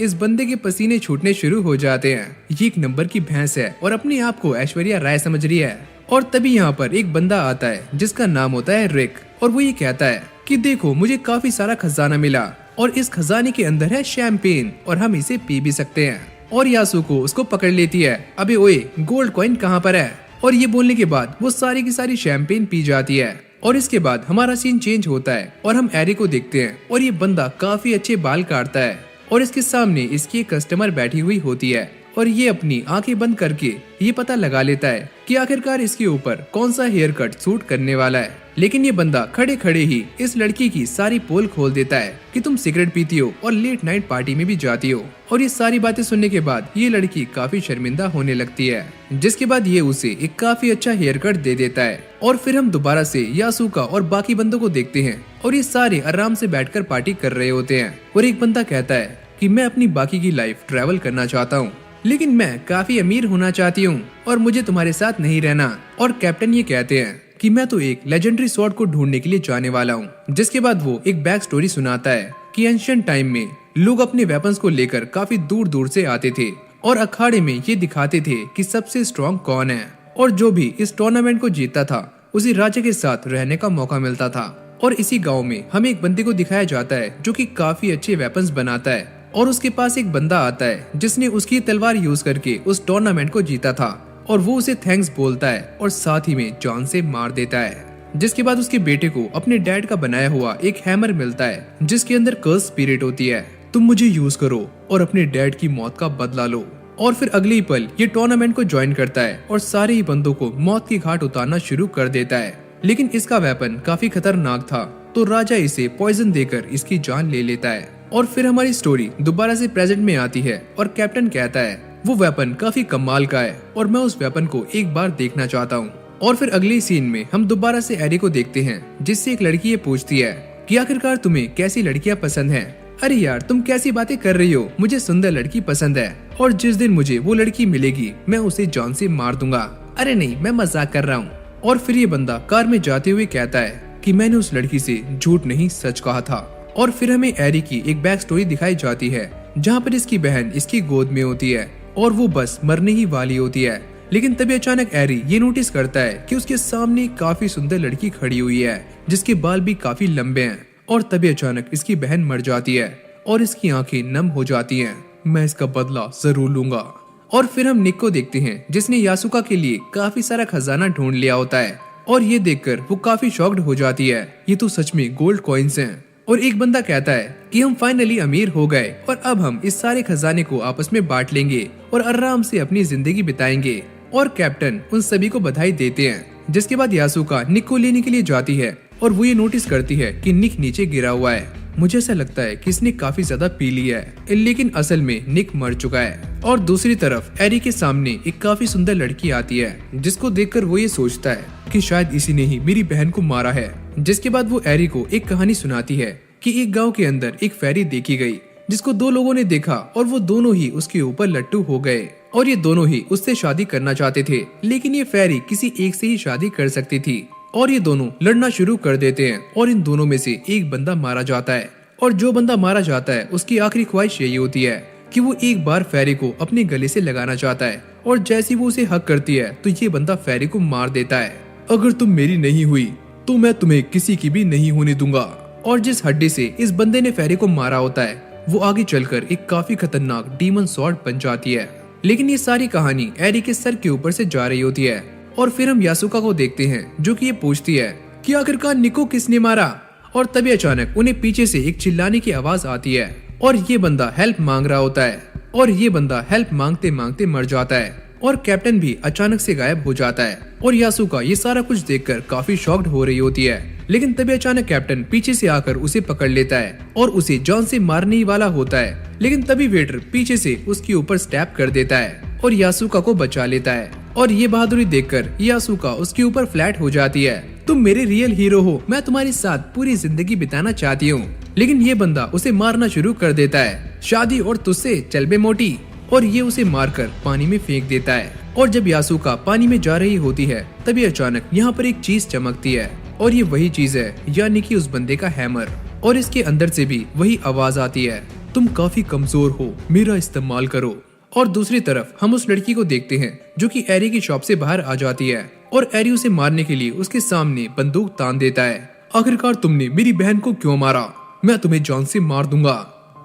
इस बंदे के पसीने छूटने शुरू हो जाते हैं। ये एक नंबर की भैंस है और अपने आप को ऐश्वर्या राय समझ रही है। और तभी यहाँ पर एक बंदा आता है जिसका नाम होता है रिक, और वो ये कहता है कि देखो मुझे काफी सारा खजाना मिला और इस खजाने के अंदर है शैंपेन और हम इसे पी भी सकते हैं। और यासुको उसको पकड़ लेती है, अबे ओए गोल्ड कॉइन कहाँ पर है? और ये बोलने के बाद वो सारी की सारी शैंपेन पी जाती है। और इसके बाद हमारा सीन चेंज होता है और हम एरी को देखते हैं और ये बंदा काफी अच्छे बाल काटता है और इसके सामने इसकी एक कस्टमर बैठी हुई होती है और ये अपनी आंखें बंद करके ये पता लगा लेता है कि आखिरकार इसके ऊपर कौन सा हेयर कट सूट करने वाला है। लेकिन ये बंदा खड़े खड़े ही इस लड़की की सारी पोल खोल देता है कि तुम सिगरेट पीती हो और लेट नाइट पार्टी में भी जाती हो। और ये सारी बातें सुनने के बाद ये लड़की काफी शर्मिंदा होने लगती है, जिसके बाद ये उसे एक काफी अच्छा हेयर कट दे देता है। और फिर हम दोबारा से यासुका और बाकी बंदों को देखते हैं और ये सारे आराम से बैठकर पार्टी कर रहे होते हैं। और एक बंदा कहता है कि मैं अपनी बाकी की लाइफ ट्रैवल करना चाहता हूँ, लेकिन मैं काफी अमीर होना चाहती हूँ और मुझे तुम्हारे साथ नहीं रहना। और कैप्टन ये कहते हैं कि मैं तो एक लेजेंडरी स्वॉर्ड को ढूंढने के लिए जाने वाला हूँ। जिसके बाद वो एक बैक स्टोरी सुनाता है कि एंशिएंट टाइम में लोग अपने वेपन्स को लेकर काफी दूर दूर से आते थे और अखाड़े में ये दिखाते थे कि सबसे स्ट्रॉन्ग कौन है, और जो भी इस टूर्नामेंट को जीतता था उसी राजा के साथ रहने का मौका मिलता था। और इसी गाँव में हमें एक बंदे को दिखाया जाता है जो की काफी अच्छे वेपन्स बनाता है और उसके पास एक बंदा आता है जिसने उसकी तलवार यूज करके उस टूर्नामेंट को जीता था और वो उसे थैंक्स बोलता है और साथ ही में जान से मार देता है। जिसके बाद उसके बेटे को अपने डैड का बनाया हुआ एक हैमर मिलता है जिसके अंदर कर्स स्पिरिट होती है, तुम मुझे यूज करो और अपने डैड की मौत का बदला लो। और फिर अगले ही पल ये टूर्नामेंट को ज्वाइन करता है और सारे ही बंदों को मौत की घाट उतारना शुरू कर देता है। लेकिन इसका वेपन काफी खतरनाक था तो राजा इसे पॉइजन देकर इसकी जान ले लेता है। और फिर हमारी स्टोरी दोबारा से प्रेजेंट में आती है और कैप्टन कहता है वो वेपन काफी कमाल का है और मैं उस वेपन को एक बार देखना चाहता हूँ। और फिर अगले सीन में हम दोबारा से एरी को देखते हैं जिससे एक लड़की ये पूछती है कि आखिरकार तुम्हें कैसी लड़कियां पसंद हैं? अरे यार तुम कैसी बातें कर रही हो, मुझे सुंदर लड़की पसंद है और जिस दिन मुझे वो लड़की मिलेगी मैं उसे जान से मार दूंगा। अरे नहीं, मैं मजाक कर रहा हूँ। और फिर ये बंदा कार में जाते हुए कहता है कि मैंने उस लड़की से झूठ नहीं सच कहा था। और फिर हमें एरी की एक बैक स्टोरी दिखाई जाती है जहाँ पर इसकी बहन इसकी गोद में होती है और वो बस मरने ही वाली होती है। लेकिन तभी अचानक एरी ये नोटिस करता है कि उसके सामने काफी सुंदर लड़की खड़ी हुई है जिसके बाल भी काफी लंबे हैं। और तभी अचानक इसकी बहन मर जाती है और इसकी आंखें नम हो जाती हैं। मैं इसका बदला जरूर लूंगा। और फिर हम निक को देखते हैं जिसने यासुका के लिए काफी सारा खजाना ढूंढ लिया होता है और ये देखकर वो काफी शॉक्ड हो जाती है, ये तो सच में गोल्ड कॉइन्स हैं। और एक बंदा कहता है कि हम फाइनली अमीर हो गए और अब हम इस सारे खजाने को आपस में बांट लेंगे और आराम से अपनी जिंदगी बिताएंगे। और कैप्टन उन सभी को बधाई देते हैं। जिसके बाद यासुका निक को लेने के लिए जाती है और वो ये नोटिस करती है कि निक नीचे गिरा हुआ है। मुझे ऐसा लगता है कि इसने काफी ज्यादा पी लिया है, लेकिन असल में निक मर चुका है। और दूसरी तरफ एरी के सामने एक काफी सुंदर लड़की आती है जिसको देखकर वो ये सोचता है कि शायद इसी ने ही मेरी बहन को मारा है। जिसके बाद वो एरी को एक कहानी सुनाती है कि एक गांव के अंदर एक फेरी देखी गई जिसको दो लोगों ने देखा और वो दोनों ही उसके ऊपर लट्टू हो गए और ये दोनों ही उससे शादी करना चाहते थे, लेकिन ये फेरी किसी एक से ही शादी कर सकती थी। और ये दोनों लड़ना शुरू कर देते हैं और इन दोनों में से एक बंदा मारा जाता है। और जो बंदा मारा जाता है उसकी आखिरी ख्वाहिश यही होती है कि वो एक बार फेरी को अपने गले से लगाना चाहता है। और जैसी वो उसे हक करती है तो ये बंदा फेरी को मार देता है। अगर तुम मेरी नहीं हुई तो मैं तुम्हें किसी की भी नहीं होने दूंगा। और जिस हड्डी से इस बंदे ने फेरी को मारा होता है वो आगे चलकर एक काफी खतरनाक डीमन स्वॉर्ड बन जाती है। लेकिन ये सारी कहानी एरी के सर के ऊपर से जा रही होती है। और फिर हम यासुका को देखते हैं जो कि ये पूछती है कि आखिरकार निको किसने मारा। और तभी अचानक उन्हें पीछे से एक चिल्लाने की आवाज आती है और ये बंदा हेल्प मांग रहा होता है और ये बंदा हेल्प मांगते मांगते मर जाता है और कैप्टन भी अचानक से गायब हो जाता है और यासुका ये सारा कुछ देखकर काफी शॉक्ड हो रही होती है। लेकिन तभी अचानक कैप्टन पीछे से आकर उसे पकड़ लेता है और उसे जॉन से मारने ही वाला होता है। लेकिन तभी वेटर पीछे से उसके ऊपर स्टैप कर देता है और यासुका को बचा लेता है और ये बहादुरी देखकर यासुका उसके ऊपर फ्लैट हो जाती है। तुम मेरे रियल हीरो हो, मैं तुम्हारे साथ पूरी जिंदगी बिताना चाहती हूँ। लेकिन ये बंदा उसे मारना शुरू कर देता है। शादी और तुझसे चल बे मोटी, और ये उसे मारकर पानी में फेंक देता है। और जब यासुका पानी में जा रही होती है तभी अचानक यहाँ पर एक चीज चमकती है और ये वही चीज है, यानी कि उस बंदे का हैमर। और इसके अंदर से भी वही आवाज आती है, तुम काफी कमजोर हो, मेरा इस्तेमाल करो। और दूसरी तरफ हम उस लड़की को देखते हैं जो कि एरी की शॉप से बाहर आ जाती है और एरी उसे मारने के लिए उसके सामने बंदूक तान देता है। आखिरकार तुमने मेरी बहन को क्यों मारा? मैं तुम्हें जान से मार दूंगा।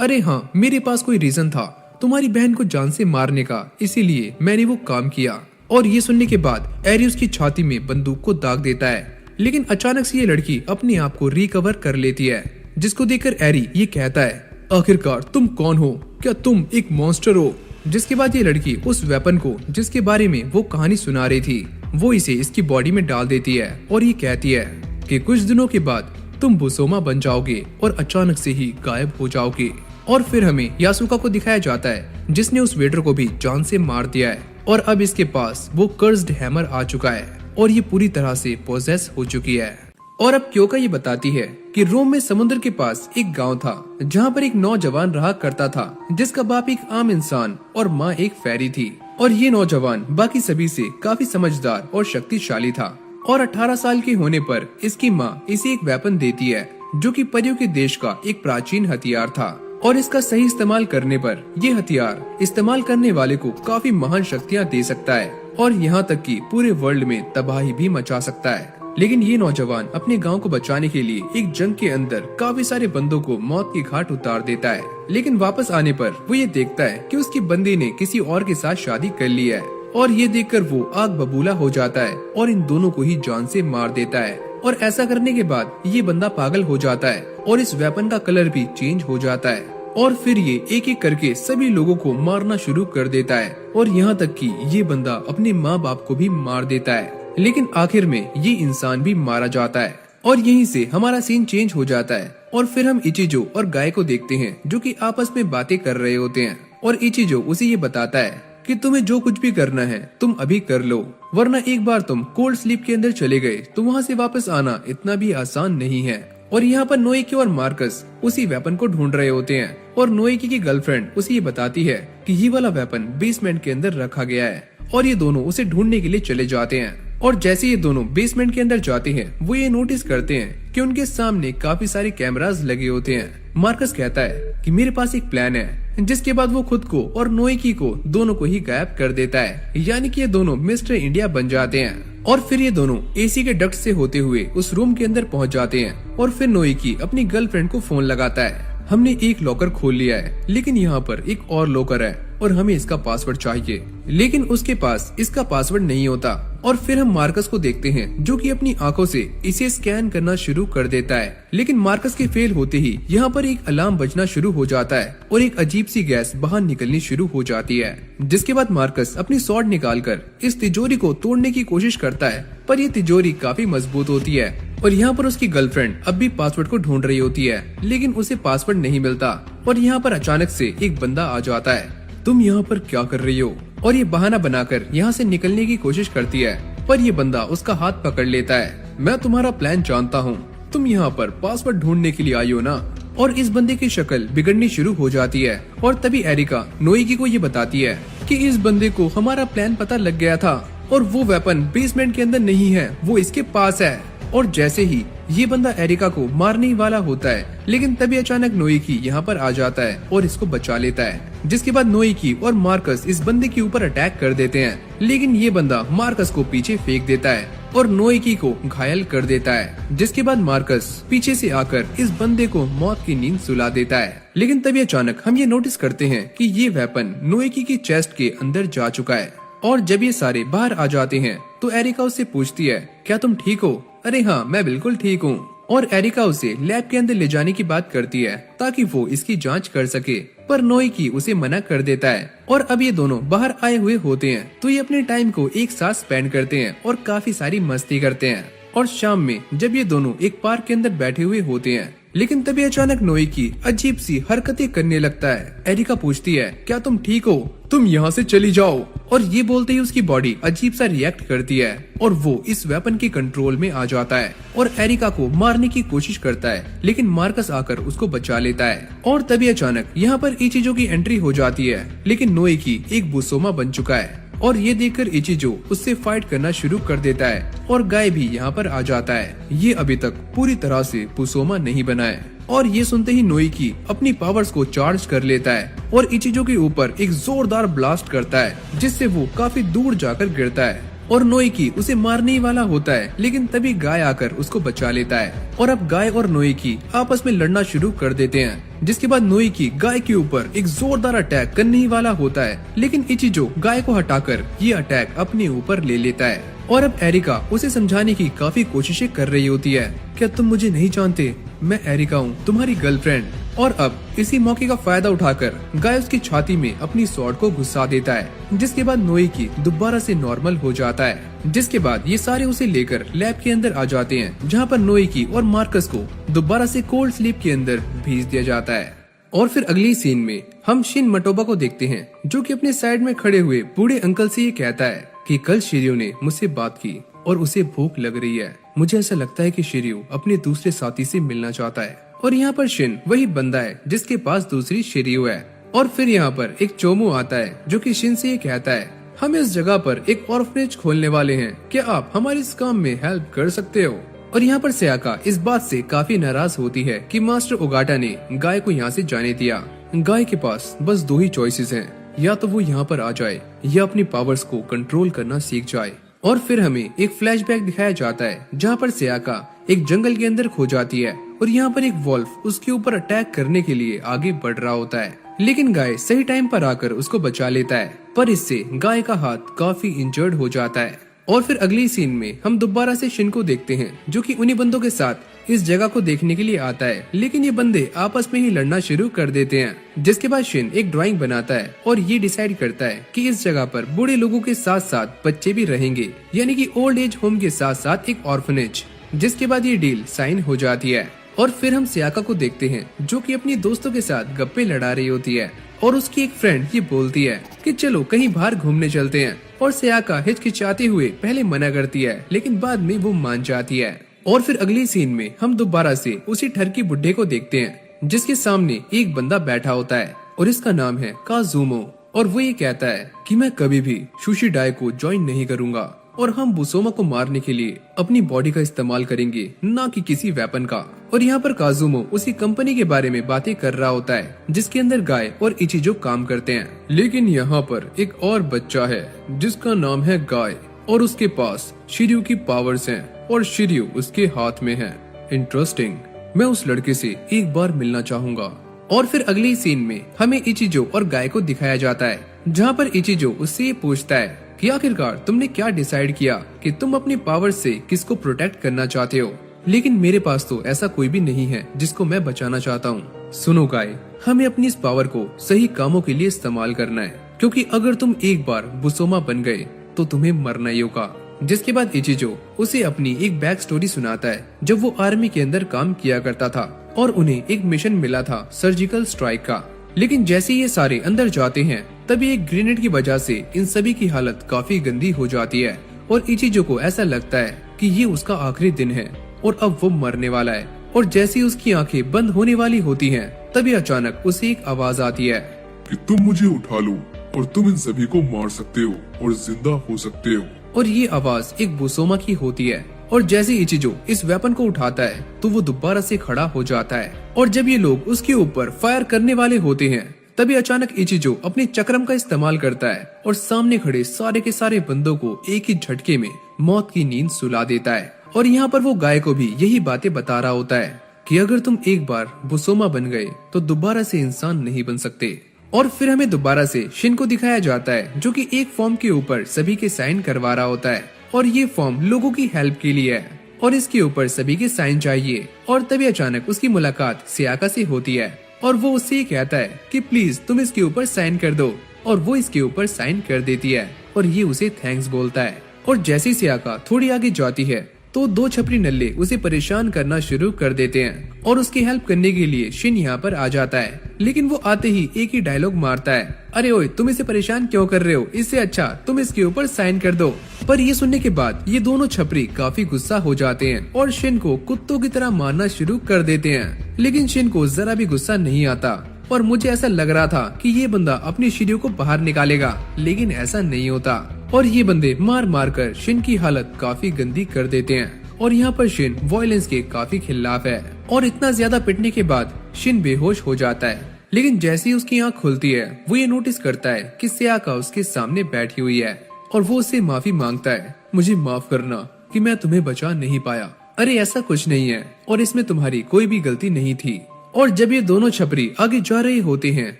अरे हाँ, मेरे पास कोई रीजन था तुम्हारी बहन को जान से मारने का, इसीलिए मैंने वो काम किया। और ये सुनने के बाद एरी उसकी छाती में बंदूक को दाग देता है। लेकिन अचानक से ये लड़की अपने आप को रिकवर कर लेती है, जिसको देखकर एरी ये कहता है, आखिरकार तुम कौन हो? क्या तुम एक मॉन्स्टर हो? जिसके बाद ये लड़की उस वेपन को जिसके बारे में वो कहानी सुना रही थी वो इसे इसकी बॉडी में डाल देती है और ये कहती है कि कुछ दिनों के बाद तुम बुसोमा बन जाओगे और अचानक से ही गायब हो जाओगे। और फिर हमें यासुका को दिखाया जाता है जिसने उस वेटर को भी जान से मार दिया है और अब इसके पास वो कर्स्ड हैमर आ चुका है और ये पूरी तरह से पोजेस हो चुकी है। और अब क्योका ये बताती है कि रोम में समुद्र के पास एक गांव था जहां पर एक नौजवान रहा करता था जिसका बाप एक आम इंसान और माँ एक फेरी थी। और ये नौजवान बाकी सभी से काफी समझदार और शक्तिशाली था और 18 साल के होने पर इसकी माँ इसे एक वेपन देती है जो कि परियों के देश का एक प्राचीन हथियार था और इसका सही इस्तेमाल करने पर ये हथियार इस्तेमाल करने वाले को काफी महान शक्तियाँ दे सकता है और यहाँ तक कि पूरे वर्ल्ड में तबाही भी मचा सकता है। लेकिन ये नौजवान अपने गांव को बचाने के लिए एक जंग के अंदर काफी सारे बंदों को मौत की घाट उतार देता है। लेकिन वापस आने पर वो ये देखता है कि उसकी बंदी ने किसी और के साथ शादी कर ली है और ये देखकर वो आग बबूला हो जाता है और इन दोनों को ही जान से मार देता है। और ऐसा करने के बाद ये बंदा पागल हो जाता है और इस वेपन का कलर भी चेंज हो जाता है और फिर ये एक एक करके सभी लोगों को मारना शुरू कर देता है और यहाँ तक कि ये बंदा अपने माँ बाप को भी मार देता है। लेकिन आखिर में ये इंसान भी मारा जाता है और यहीं से हमारा सीन चेंज हो जाता है और फिर हम इचिजो और गाय को देखते हैं जो कि आपस में बातें कर रहे होते हैं और इचिजो उसे ये बताता है कि तुम्हें जो कुछ भी करना है तुम अभी कर लो, वरना एक बार तुम कोल्ड स्लीप के अंदर चले गए तो वहाँ से वापस आना इतना भी आसान नहीं है। और यहाँ पर नोएकी और मार्कस उसी वेपन को ढूंढ रहे होते हैं और नोएकी की गर्लफ्रेंड उसे ये बताती है कि ये वाला वेपन बेसमेंट के अंदर रखा गया है और ये दोनों उसे ढूंढने के लिए चले जाते हैं। और जैसे ये दोनों बेसमेंट के अंदर जाते हैं वो ये नोटिस करते हैं कि उनके सामने काफी सारे कैमरास लगे होते हैं। मार्कस कहता है कि मेरे पास एक प्लान है, जिसके बाद वो खुद को और नोएकी को दोनों को ही गायब कर देता है, यानी कि ये दोनों मिस्टर इंडिया बन जाते हैं। और फिर ये दोनों एसी के डक्ट से होते हुए उस रूम के अंदर पहुंच जाते हैं और फिर नोएकी अपनी गर्लफ्रेंड को फोन लगाता है, हमने एक लॉकर खोल लिया है लेकिन यहाँ पर एक और लॉकर है और हमें इसका पासवर्ड चाहिए। लेकिन उसके पास इसका पासवर्ड नहीं होता और फिर हम मार्कस को देखते हैं जो कि अपनी आंखों से इसे स्कैन करना शुरू कर देता है। लेकिन मार्कस के फेल होते ही यहाँ पर एक अलार्म बजना शुरू हो जाता है और एक अजीब सी गैस बाहर निकलनी शुरू हो जाती है, जिसके बाद मार्कस अपनी स्वॉर्ड निकालकर इस तिजोरी को तोड़ने की कोशिश करता है, पर ये तिजोरी काफी मजबूत होती है और यहाँ पर उसकी गर्लफ्रेंड अब भी पासवर्ड को ढूंढ रही होती है लेकिन उसे पासवर्ड नहीं मिलता। और यहाँ पर अचानक से एक बंदा आ जाता है, तुम यहाँ पर क्या कर रही हो? और ये बहाना बनाकर यहाँ से निकलने की कोशिश करती है, पर ये बंदा उसका हाथ पकड़ लेता है, मैं तुम्हारा प्लान जानता हूँ, तुम यहाँ पर पासवर्ड ढूंढने के लिए आई हो ना। और इस बंदे की शक्ल बिगड़नी शुरू हो जाती है और तभी एरिका नोएकी को ये बताती है कि इस बंदे को हमारा प्लान पता लग गया था और वो वेपन बेसमेंट के अंदर नहीं है, वो इसके पास है। और जैसे ही ये बंदा एरिका को मारने वाला होता है लेकिन तभी अचानक नोएकी यहाँ पर आ जाता है और इसको बचा लेता है, जिसके बाद नोएकी और मार्कस इस बंदे के ऊपर अटैक कर देते हैं। लेकिन ये बंदा मार्कस को पीछे फेंक देता है और नोएकी को घायल कर देता है, जिसके बाद मार्कस पीछे से आकर इस बंदे को मौत की नींद सुला देता है। लेकिन तभी अचानक हम ये नोटिस करते हैं कि ये वेपन नोएकी की चेस्ट के अंदर जा चुका है। और जब ये सारे बाहर आ जाते हैं तो एरिका उससे पूछती है, क्या तुम ठीक हो? अरे हाँ, मैं बिल्कुल ठीक हूँ। और एरिका उसे लैब के अंदर ले जाने की बात करती है ताकि वो इसकी जांच कर सके, पर नोइकी उसे मना कर देता है। और अब ये दोनों बाहर आए हुए होते हैं तो ये अपने टाइम को एक साथ स्पेंड करते हैं और काफी सारी मस्ती करते हैं। और शाम में जब ये दोनों एक पार्क के अंदर बैठे हुए होते हैं, लेकिन तभी अचानक नोइकी अजीब सी हरकतें करने लगता है। एरिका पूछती है, क्या तुम ठीक हो? तुम यहाँ से चली जाओ। और ये बोलते ही उसकी बॉडी अजीब सा रिएक्ट करती है और वो इस वेपन के कंट्रोल में आ जाता है और एरिका को मारने की कोशिश करता है, लेकिन मार्कस आकर उसको बचा लेता है। और तभी अचानक यहाँ पर इचिजो की एंट्री हो जाती है, लेकिन नोइकी एक बुसोमा बन चुका है और ये देखकर इचिजो उससे फाइट करना शुरू कर देता है और गाय भी यहाँ पर आ जाता है। ये अभी तक पूरी तरह से बुसोमा नहीं बना है। और ये सुनते ही नोइकी अपनी पावर्स को चार्ज कर लेता है और इचिजो के ऊपर एक जोरदार ब्लास्ट करता है, जिससे वो काफी दूर जाकर गिरता है और नोइकी उसे मारने ही वाला होता है, लेकिन तभी गाय आकर उसको बचा लेता है। और अब गाय और नोइकी आपस में लड़ना शुरू कर देते हैं, जिसके बाद नोइकी गाय के ऊपर एक जोरदार अटैक करने ही वाला होता है, लेकिन इचिजो गाय को हटाकर ये अटैक अपने ऊपर ले लेता है। और अब एरिका उसे समझाने की काफी कोशिशें कर रही होती है, क्या तुम मुझे नहीं जानते? मैं एरिका हूँ, तुम्हारी गर्लफ्रेंड। और अब इसी मौके का फायदा उठाकर गाय उसकी छाती में अपनी स्वॉर्ड को घुसा देता है, जिसके बाद नोइकी दोबारा से नॉर्मल हो जाता है। जिसके बाद ये सारे उसे लेकर लैब के अंदर आ जाते हैं, जहाँ पर नोइकी और मार्कस को दोबारा से कोल्ड स्लीप के अंदर भेज दिया जाता है। और फिर अगली सीन में हम शिन मोटोबा को देखते हैं, जो कि अपने साइड में खड़े हुए बूढ़े अंकल से ये कहता है कि कल शिर्यू ने मुझसे बात की और उसे भूख लग रही है। मुझे ऐसा लगता है कि शिर्यू अपने दूसरे साथी से मिलना चाहता है। और यहाँ पर शिन वही बंदा है जिसके पास दूसरी शिर्यू है। और फिर यहाँ पर एक चोमू आता है, जो कि शिन से ये कहता है, हम इस जगह पर एक ऑर्फनेज खोलने वाले हैं, क्या आप हमारे इस काम में हेल्प कर सकते हो? और यहाँ पर सयाका इस बात से काफी नाराज होती है कि मास्टर ओगाटा ने गाय को यहाँ से जाने दिया। गाय के पास बस दो ही चॉइसेस हैं, या तो वो यहाँ पर आ जाए या अपनी पावर्स को कंट्रोल करना सीख जाए। और फिर हमें एक फ्लैशबैक दिखाया जाता है, जहाँ पर सयाका एक जंगल के अंदर खो जाती है और यहाँ पर एक वॉल्फ उसके ऊपर अटैक करने के लिए आगे बढ़ रहा होता है, लेकिन गाय सही टाइम पर आकर उसको बचा लेता है, पर इससे गाय का हाथ काफी इंजर्ड हो जाता है। और फिर अगली सीन में हम दोबारा से शिन को देखते हैं, जो कि उन्हीं बंदों के साथ इस जगह को देखने के लिए आता है, लेकिन ये बंदे आपस में ही लड़ना शुरू कर देते हैं। जिसके बाद शिन एक ड्राइंग बनाता है और ये डिसाइड करता है कि इस जगह पर बूढ़े लोगों के साथ साथ बच्चे भी रहेंगे, यानी कि ओल्ड एज होम के साथ साथ एक ऑर्फनेज। जिसके बाद ये डील साइन हो जाती है। और फिर हम सयाका को देखते हैं, जो कि अपनी दोस्तों के साथ गप्पे लड़ा रही होती है और उसकी एक फ्रेंड ये बोलती है कि चलो कहीं बाहर घूमने चलते हैं। और सयाका हिचकिचाते हुए पहले मना करती है, लेकिन बाद में वो मान जाती है। और फिर अगली सीन में हम दोबारा से उसी ठरकी बुड्ढे को देखते हैं, जिसके सामने एक बंदा बैठा होता है और इसका नाम है काजुमो। और वो ये कहता है कि मैं कभी भी सुशिडाई को ज्वाइन नहीं करूंगा और हम बुसोमा को मारने के लिए अपनी बॉडी का इस्तेमाल करेंगे, ना कि किसी वेपन का। और यहाँ पर काजुमो उसी कंपनी के बारे में बातें कर रहा होता है, जिसके अंदर गाय और इचिजो काम करते हैं। लेकिन यहाँ पर एक और बच्चा है जिसका नाम है गाय और उसके पास शिर्यू की पावर्स हैं और शिर्यू उसके हाथ में है। इंटरेस्टिंग, मैं उस लड़के से एक बार मिलना चाहूंगा। और फिर अगली सीन में हमें इचिजो और गाय को दिखाया जाता है, जहाँ पर इचिजो उससे ये पूछता है कि आखिरकार तुमने क्या डिसाइड किया कि तुम अपनी पावर से किसको प्रोटेक्ट करना चाहते हो? लेकिन मेरे पास तो ऐसा कोई भी नहीं है जिसको मैं बचाना चाहता हूँ। सुनो गाय, हमें अपनी इस पावर को सही कामों के लिए इस्तेमाल करना है, क्योंकि अगर तुम एक बार बुसोमा बन गए तो तुम्हें मरना ही होगा। जिसके बाद इचिजो उसे अपनी एक बैक स्टोरी सुनाता है, जब वो आर्मी के अंदर काम किया करता था और उन्हें एक मिशन मिला था सर्जिकल स्ट्राइक का। लेकिन जैसे ये सारे अंदर जाते हैं, तभी एक ग्रेनेड की वजह से इन सभी की हालत काफी गंदी हो जाती है और इचिजो को ऐसा लगता है कि ये उसका आखिरी दिन है और अब वो मरने वाला है। और जैसे ही उसकी आंखें बंद होने वाली होती हैं, तभी अचानक उसे एक आवाज आती है कि तुम मुझे उठा लो और तुम इन सभी को मार सकते हो और जिंदा हो सकते हो। और ये आवाज एक बुसोमा की होती है। और जैसे इचिजो इस वेपन को उठाता है तो वो दोबारा से खड़ा हो जाता है। और जब ये लोग उसके ऊपर फायर करने वाले होते हैं, तभी अचानक इचिजो अपने चक्रम का इस्तेमाल करता है और सामने खड़े सारे के सारे बंदों को एक ही झटके में मौत की नींद सुला देता है। और यहाँ पर वो गाय को भी यही बातें बता रहा होता है कि अगर तुम एक बार बुसोमा बन गए तो दोबारा से इंसान नहीं बन सकते। और फिर हमें दोबारा से शिन को दिखाया जाता है, जो कि एक फॉर्म के ऊपर सभी के साइन करवा रहा होता है और ये फॉर्म लोगों की हेल्प के लिए है। और इसके ऊपर सभी के साइन चाहिए। और तभी अचानक उसकी मुलाकात सियाका से होती है और वो उससे ये कहता है कि प्लीज तुम इसके ऊपर साइन कर दो, और वो इसके ऊपर साइन कर देती है और ये उसे थैंक्स बोलता है। और जैसे सियाका थोड़ी आगे जाती है तो दो छपरी नल्ले उसे परेशान करना शुरू कर देते हैं और उसकी हेल्प करने के लिए शिन यहाँ पर आ जाता है। लेकिन वो आते ही एक ही डायलॉग मारता है, अरे ओए तुम इसे परेशान क्यों कर रहे हो, इससे अच्छा तुम इसके ऊपर साइन कर दो। पर ये सुनने के बाद ये दोनों छपरी काफी गुस्सा हो जाते हैं और शिन को कुत्तों की तरह मारना शुरू कर देते हैं। लेकिन शिन को जरा भी गुस्सा नहीं आता और मुझे ऐसा लग रहा था कि ये बंदा अपनी सीढ़ियों को बाहर निकालेगा, लेकिन ऐसा नहीं होता और ये बंदे मार मार कर शिन की हालत काफी गंदी कर देते हैं। और यहाँ पर शिन वायलेंस के काफी खिलाफ है और इतना ज्यादा पिटने के बाद शिन बेहोश हो जाता है। लेकिन जैसे ही उसकी आंख खुलती है वो ये नोटिस करता है कि सियाका उसके सामने बैठी हुई है और वो उससे माफी मांगता है, मुझे माफ करना कि मैं तुम्हें बचा नहीं पाया। अरे ऐसा कुछ नहीं है और इसमें तुम्हारी कोई भी गलती नहीं थी। और जब ये दोनों छपरी आगे जा रहे होते हैं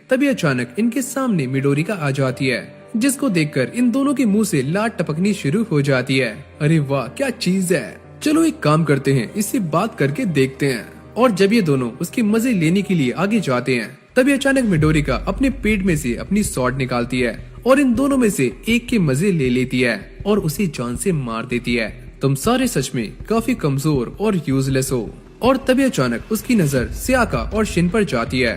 तभी अचानक इनके सामने मिडोरिका आ जाती है, जिसको देखकर इन दोनों के मुंह से लाट टपकनी शुरू हो जाती है। अरे वाह क्या चीज है, चलो एक काम करते हैं, इससे बात करके देखते हैं। और जब ये दोनों उसके मजे लेने के लिए आगे जाते हैं तभी अचानक मिडोरिका अपने पेट में से अपनी स्वॉर्ड निकालती है और इन दोनों में से एक के मजे ले लेती है और उसे जान से मार देती है। तुम सारे सच में काफी कमजोर और यूजलेस हो। और तभी अचानक उसकी नजर सियाका और शिन पर जाती है।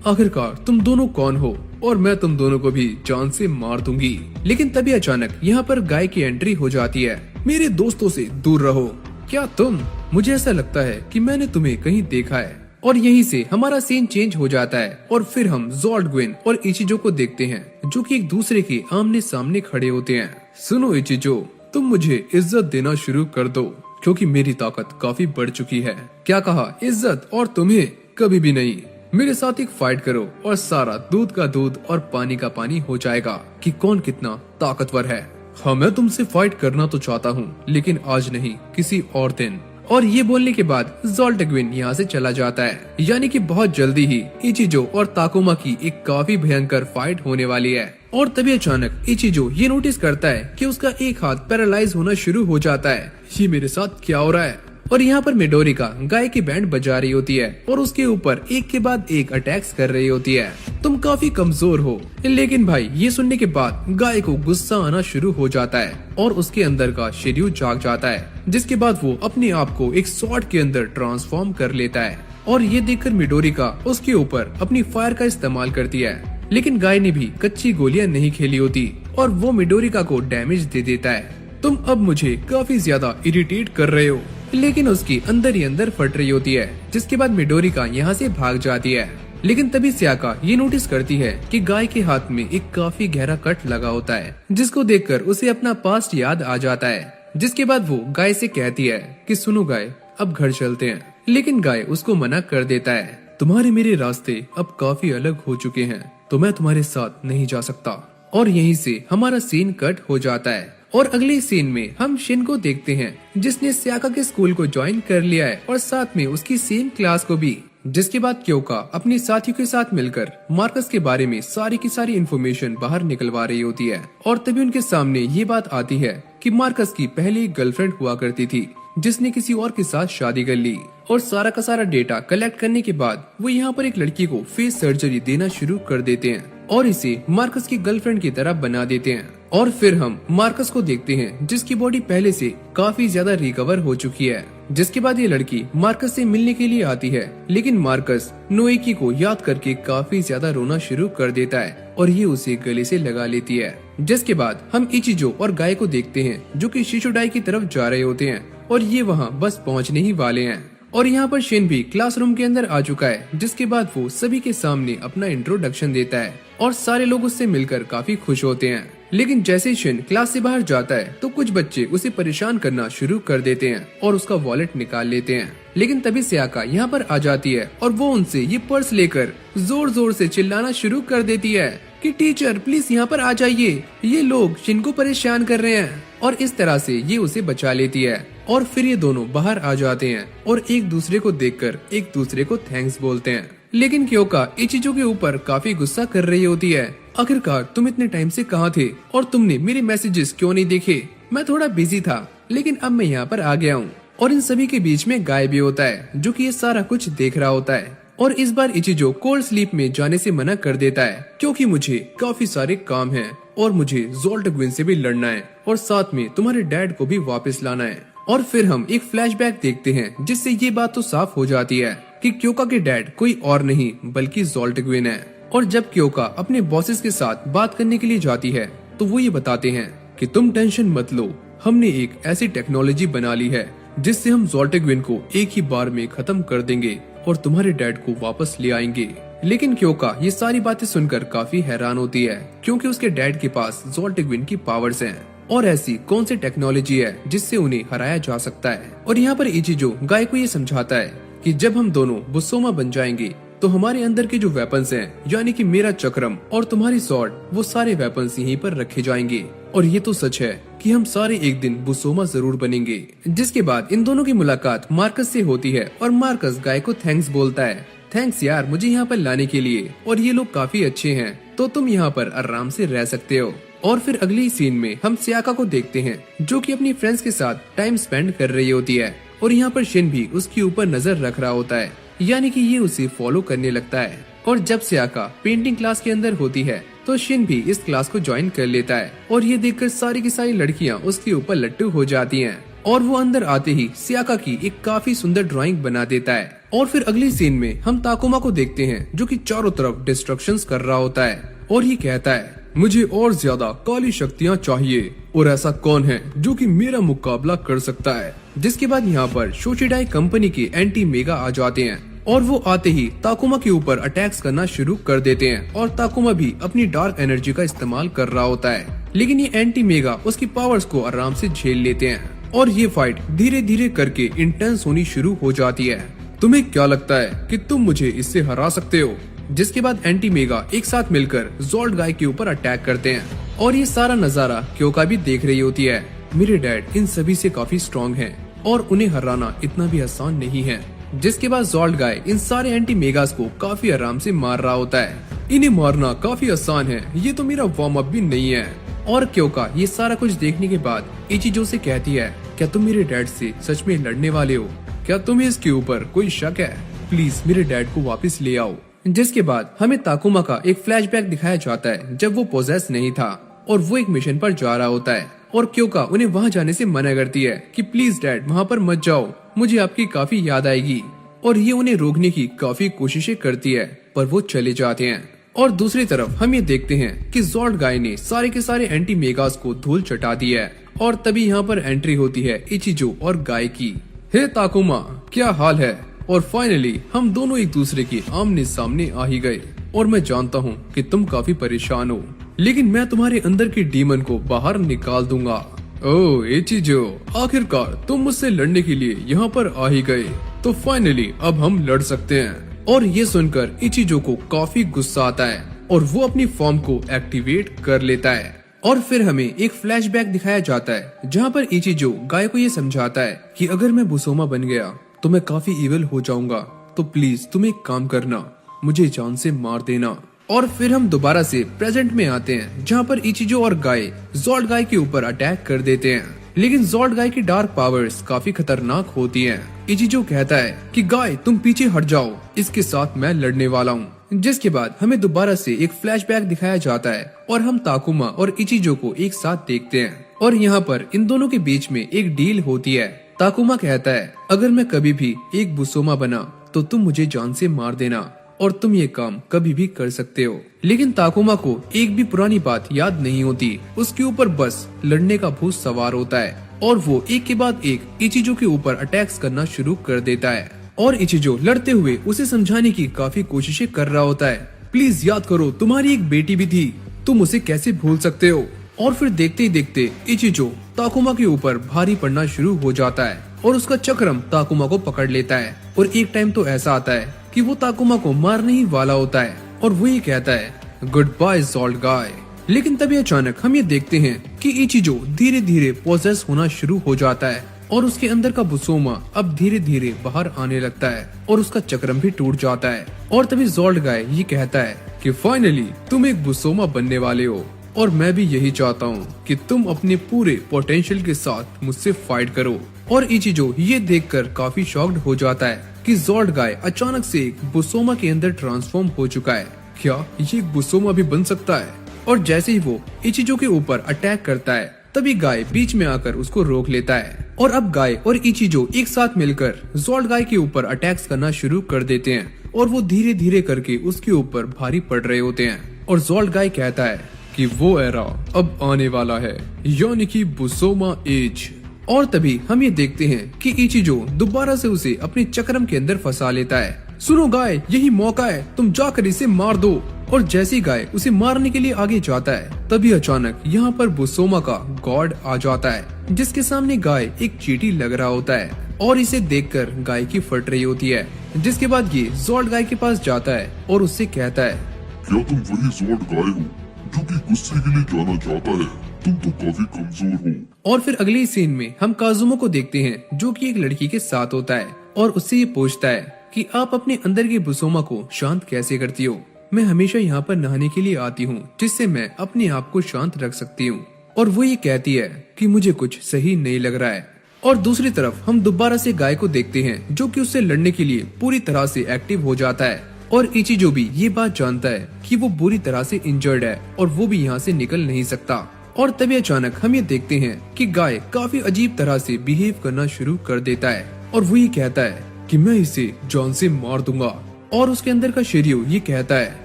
आखिरकार तुम दोनों कौन हो और मैं तुम दोनों को भी जान से मार दूंगी। लेकिन तभी अचानक यहाँ पर गाय की एंट्री हो जाती है। मेरे दोस्तों से दूर रहो। क्या तुम? मुझे ऐसा लगता है कि मैंने तुम्हें कहीं देखा है। और यहीं से हमारा सीन चेंज हो जाता है और फिर हम ज़ोल्ट ग्वेन और इचिजो को देखते हैं जो कि एक दूसरे के आमने सामने खड़े होते हैं। सुनो इचिजो, तुम मुझे इज्जत देना शुरू कर दो क्योंकि मेरी ताकत काफी बढ़ चुकी है। क्या कहा? इज्जत? और तुम्हें कभी भी नहीं। मेरे साथ एक फाइट करो और सारा दूध का दूध और पानी का पानी हो जाएगा कि कौन कितना ताकतवर है। हाँ मैं तुमसे फाइट करना तो चाहता हूँ लेकिन आज नहीं, किसी और दिन। और ये बोलने के बाद ज़ोल्ट ग्वेन यहाँ से चला जाता है। यानी कि बहुत जल्दी ही इचिजो और ताकुमा की एक काफी भयंकर फाइट होने वाली है। और तभी अचानक इचिजो ये नोटिस करता है कि उसका एक हाथ पैरालाइज होना शुरू हो जाता है। ये मेरे साथ क्या हो रहा है? और यहाँ पर मिडोरिका गाय की बैंड बजा रही होती है और उसके ऊपर एक के बाद एक अटैक्स कर रही होती है। तुम काफी कमजोर हो। लेकिन भाई ये सुनने के बाद गाय को गुस्सा आना शुरू हो जाता है और उसके अंदर का शिर्यू जाग जाता है, जिसके बाद वो अपने आप को एक स्वॉर्ड के अंदर ट्रांसफॉर्म कर लेता है। और ये देखकर मिडोरिका उसके ऊपर अपनी फायर का इस्तेमाल करती है। लेकिन गाय ने भी कच्ची गोलियां नहीं खेली होती और वो मिडोरिका को डैमेज दे देता है। तुम अब मुझे काफी ज्यादा इरिटेट कर रहे हो। लेकिन उसकी अंदर ही अंदर फट रही होती है, जिसके बाद मिडोरिका यहाँ से भाग जाती है। लेकिन तभी सियाका ये नोटिस करती है कि गाय के हाथ में एक काफी गहरा कट लगा होता है, जिसको देखकर उसे अपना पास्ट याद आ जाता है। जिसके बाद वो गाय से कहती है कि सुनो गाय, अब घर चलते हैं। लेकिन गाय उसको मना कर देता है, तुम्हारे मेरे रास्ते अब काफी अलग हो चुके हैं तो मैं तुम्हारे साथ नहीं जा सकता। और यहीं से हमारा सीन कट हो जाता है और अगले सीन में हम शिन को देखते हैं जिसने सियाका के स्कूल को ज्वाइन कर लिया है और साथ में उसकी सेम क्लास को भी। जिसके बाद क्योका अपनी साथियों के साथ मिलकर मार्कस के बारे में सारी की सारी इन्फॉर्मेशन बाहर निकलवा रही होती है। और तभी उनके सामने ये बात आती है कि मार्कस की पहले एक गर्लफ्रेंड हुआ करती थी जिसने किसी और के साथ शादी कर ली। और सारा का सारा डेटा कलेक्ट करने के बाद वो यहाँ पर एक लड़की को फेस सर्जरी देना शुरू कर देते हैं और इसे मार्कस की गर्लफ्रेंड की तरह बना देते हैं। और फिर हम मार्कस को देखते हैं जिसकी बॉडी पहले से काफी ज्यादा रिकवर हो चुकी है। जिसके बाद ये लड़की मार्कस से मिलने के लिए आती है, लेकिन मार्कस नोएकी को याद करके काफी ज्यादा रोना शुरू कर देता है और ये उसे गले से लगा लेती है। जिसके बाद हम इचिजो और गाय को देखते हैं जो कि शिशुडाई की तरफ जा रहे होते हैं और ये वहाँ बस पहुँचने ही वाले हैं। और यहाँ पर शिन भी क्लासरूम के अंदर आ चुका है, जिसके बाद वो सभी के सामने अपना इंट्रोडक्शन देता है और सारे लोग उससे मिलकर काफी खुश होते हैं। लेकिन जैसे ही शिन क्लास से बाहर जाता है तो कुछ बच्चे उसे परेशान करना शुरू कर देते हैं और उसका वॉलेट निकाल लेते हैं। लेकिन तभी सियाका यहाँ पर आ जाती है और वो उनसे ये पर्स लेकर जोर जोर से चिल्लाना शुरू कर देती है कि टीचर प्लीज यहाँ पर आ जाइए, ये लोग शिन को परेशान कर रहे हैं। और इस तरह से ये उसे बचा लेती है और फिर ये दोनों बाहर आ जाते हैं और एक दूसरे को देखकर एक दूसरे को थैंक्स बोलते हैं। लेकिन क्योका इचिजो के ऊपर काफी गुस्सा कर रही होती है। आखिरकार तुम इतने टाइम से कहाँ थे और तुमने मेरे मैसेजेस क्यों नहीं देखे? मैं थोड़ा बिजी था लेकिन अब मैं यहाँ पर आ गया हूँ। और इन सभी के बीच में गाय भी होता है जो कि ये सारा कुछ देख रहा होता है। और इस बार इचिजो कोल्ड स्लीप में जाने से मना कर देता है क्योंकि मुझे काफी सारे काम हैं और मुझे ज़ोल्टग्विन से भी लड़ना है और साथ में तुम्हारे डैड को भी वापस लाना है। और फिर हम एक फ्लैशबैक देखते हैं जिससे ये बात तो साफ हो जाती है कि क्योका के डैड कोई और नहीं बल्कि ज़ोल्टग्विन है। और जब क्योका अपने बॉसेस के साथ बात करने के लिए जाती है तो वो ये बताते हैं कि तुम टेंशन मत लो, हमने एक ऐसी टेक्नोलॉजी बना ली है जिससे हम ज़ोल्टग्विन को एक ही बार में खत्म कर देंगे और तुम्हारे डैड को वापस ले आएंगे। लेकिन क्योका ये सारी बातें सुनकर काफी हैरान होती है क्योंकि उसके डैड के पास ज़ोल्टग्विन की पावर्स हैं और ऐसी कौन सी टेक्नोलॉजी है जिससे उन्हें हराया जा सकता है। और यहाँ पर इचिजो गाय को ये समझाता है कि जब हम दोनों बुसोमा बन जाएंगे तो हमारे अंदर के जो वेपन्स हैं यानी कि मेरा चक्रम और तुम्हारी स्वॉर्ड वो सारे वेपन्स यहीं पर रखे जाएंगे। और ये तो सच है कि हम सारे एक दिन बुसोमा जरूर बनेंगे। जिसके बाद इन दोनों की मुलाकात मार्कस से होती है और मार्कस गाय को थैंक्स बोलता है, थैंक्स यार मुझे यहाँ पर लाने के लिए, और ये लोग काफी अच्छे हैं तो तुम यहाँ पर आराम से रह सकते हो। और फिर अगली सीन में हम सियाका को देखते हैं जो कि अपनी फ्रेंड्स के साथ टाइम स्पेंड कर रही होती है और यहाँ पर शिन भी उसके ऊपर नजर रख रहा होता है यानी कि ये उसे फॉलो करने लगता है। और जब सियाका पेंटिंग क्लास के अंदर होती है तो शिन भी इस क्लास को ज्वाइन कर लेता है और ये देखकर सारी की सारी लड़कियां उसके ऊपर लट्टू हो जाती हैं और वो अंदर आते ही सियाका की एक काफी सुंदर ड्राइंग बना देता है। और फिर अगली सीन में हम ताकुमा को देखते हैं जो कि चारों तरफ डिस्ट्रक्शंस कर रहा होता है और ये कहता है मुझे और ज्यादा काली शक्तियाँ चाहिए और ऐसा कौन है जो कि मेरा मुकाबला कर सकता है। जिसके बाद यहाँ पर शोशिडाई कंपनी के एंटी मेगा आ जाते हैं और वो आते ही ताकुमा के ऊपर अटैक्स करना शुरू कर देते हैं और ताकुमा भी अपनी डार्क एनर्जी का इस्तेमाल कर रहा होता है। लेकिन ये एंटी मेगा उसकी पावर्स को आराम से झेल लेते हैं और ये फाइट धीरे धीरे करके इंटेंस होनी शुरू हो जाती है। तुम्हें क्या लगता है कि तुम मुझे इससे हरा सकते हो? जिसके बाद एंटी मेगा एक साथ मिलकर ज़ोल्ट गाय के ऊपर अटैक करते हैं और ये सारा नजारा क्योका भी देख रही होती है। मेरे डैड इन सभी से काफी स्ट्रॉन्ग हैं और उन्हें हराना इतना भी आसान नहीं है। जिसके बाद ज़ोल्ट गाय इन सारे एंटी मेगास को काफी आराम से मार रहा होता है। इन्हें मारना काफी आसान है, ये तो मेरा वार्म अप भी नहीं है। और क्योका ये सारा कुछ देखने के बाद इचिजो से कहती है क्या तुम मेरे डैड से सच में लड़ने वाले हो? क्या तुम्हें इसके ऊपर कोई शक है? प्लीज मेरे डैड को वापस ले आओ। जिसके बाद हमें ताकुमा का एक फ्लैशबैक दिखाया जाता है जब वो पोजेस नहीं था और वो एक मिशन पर जा रहा होता है और क्योका उन्हें वहाँ जाने से मना करती है कि प्लीज डैड वहाँ पर मत जाओ, मुझे आपकी काफी याद आएगी। और ये उन्हें रोकने की काफी कोशिशें करती है पर वो चले जाते हैं। और दूसरी तरफ हम ये देखते हैं कि ज़ोल्ट गाय ने सारे के सारे एंटी मेगास को धूल चटा दी है और तभी यहाँ पर एंट्री होती है इचिजो और गाय की। हे ताकुमा, क्या हाल है? और फाइनली हम दोनों एक दूसरे के आमने सामने आ ही गए और मैं जानता हूँ कि तुम काफी परेशान हो, लेकिन मैं तुम्हारे अंदर के डीमन को बाहर निकाल दूंगा। ओह इचिजो, आखिरकार तुम मुझसे लड़ने के लिए यहाँ पर आ ही गए, तो फाइनली अब हम लड़ सकते हैं। और ये सुनकर इचिजो को काफी गुस्सा आता है और वो अपनी फॉर्म को एक्टिवेट कर लेता है। और फिर हमें एक फ्लैशबैक दिखाया जाता है जहाँ पर इचिजो गाय को ये समझाता है कि अगर मैं बुसोमा बन गया तो मैं काफी इविल हो जाऊंगा, तो प्लीज तुम एक काम करना, मुझे जान से मार देना। और फिर हम दोबारा से प्रेजेंट में आते हैं जहाँ पर इचिजो और गाय ज़ोल्ट गाय के ऊपर अटैक कर देते हैं। लेकिन ज़ोल्ट गाय की डार्क पावर्स काफी खतरनाक होती हैं। इचिजो कहता है कि गाय तुम पीछे हट जाओ, इसके साथ मैं लड़ने वाला हूँ। जिसके बाद हमें दोबारा से एक फ्लैशबैक दिखाया जाता है और हम ताकुमा और इचिजो को एक साथ देखते हैं और यहाँ पर इन दोनों के बीच में एक डील होती है। ताकुमा कहता है अगर मैं कभी भी एक बुसोमा बना तो तुम मुझे जान से मार देना और तुम ये काम कभी भी कर सकते हो। लेकिन ताकुमा को एक भी पुरानी बात याद नहीं होती, उसके ऊपर बस लड़ने का भूत सवार होता है और वो एक के बाद एक इचिजो के ऊपर अटैक्स करना शुरू कर देता है। और इचिजो लड़ते हुए उसे समझाने की काफी कोशिशें कर रहा होता है, प्लीज याद करो तुम्हारी एक बेटी भी थी, तुम उसे कैसे भूल सकते हो। और फिर देखते ही देखते इचिजो ताकुमा के ऊपर भारी पड़ना शुरू हो जाता है और उसका चक्रम ताकुमा को पकड़ लेता है। और एक टाइम तो ऐसा आता है कि वो ताकुमा को मारने ही वाला होता है और वो ये कहता है गुड बाय ज़ोल्ट गाय। लेकिन तभी अचानक हम ये देखते हैं कि इचिजो धीरे धीरे पोजेस होना शुरू हो जाता है और उसके अंदर का बुसोमा अब धीरे धीरे बाहर आने लगता है और उसका चक्रम भी टूट जाता है। और तभी ज़ोल्ट गाय ये कहता है कि फाइनली तुम एक बुसोमा बनने वाले हो और मैं भी यही चाहता हूँ कि तुम अपने पूरे पोटेंशियल के साथ मुझसे फाइट करो। और इचिजो ये देखकर काफी शॉक्ड हो जाता है कि ज़ोर्ड गाय अचानक से एक बुसोमा के अंदर ट्रांसफॉर्म हो चुका है। क्या ये एक बुसोमा भी बन सकता है? और जैसे ही वो इचिजो के ऊपर अटैक करता है तभी गाय बीच में आकर उसको रोक लेता है और अब गाय और इचिजो एक साथ मिलकर ज़ोर्ड गाय के ऊपर अटैक्स करना शुरू कर देते हैं और वो धीरे धीरे करके उसके ऊपर भारी पड़ रहे होते हैं। और ज़ोर्ड गाय कहता है कि वो एरा अब आने वाला है, यानी कि बुसोमा एज। और तभी हम ये देखते हैं कि इचिजो दोबारा से उसे अपने चक्रम के अंदर फंसा लेता है। सुनो गाय, यही मौका है, तुम जाकर इसे मार दो। और जैसी गाय उसे मारने के लिए आगे जाता है तभी अचानक यहाँ पर बुसोमा का गॉड आ जाता है, जिसके सामने गाय एक चींटी लग रहा होता है और इसे देखकर गाय की फट रही होती है। जिसके बाद ये ज़ोर्ड गाय के पास जाता है और उससे कहता है, क्या तुम वही ज़ोर्ड गाय हो जो कि गुस्से के लिए जाना चाहता है? तुम तो काफी कमजोर हो। और फिर अगले सीन में हम काजुमो को देखते हैं जो कि एक लड़की के साथ होता है और उससे ये पूछता है कि आप अपने अंदर की बुसोमा को शांत कैसे करती हो? मैं हमेशा यहाँ पर नहाने के लिए आती हूँ जिससे मैं अपने आप को शांत रख सकती हूँ। और वो ये कहती है कि मुझे कुछ सही नहीं लग रहा है। और दूसरी तरफ हम दोबारा से गाय को देखते हैं जो कि उससे लड़ने के लिए पूरी तरह से एक्टिव हो जाता है और इचिजो भी ये बात जानता है कि वो बुरी तरह से इंजर्ड है और वो भी यहाँ से निकल नहीं सकता। और तभी अचानक हम ये देखते हैं कि गाय काफी अजीब तरह से बिहेव करना शुरू कर देता है और वो ये कहता है कि मैं इसे जान से मार दूंगा। और उसके अंदर का शिर्यो ये कहता है,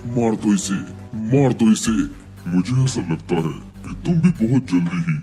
मार दो इसे, मार दो इसे। मुझे ऐसा लगता है कि तुम भी बहुत जल्दी ही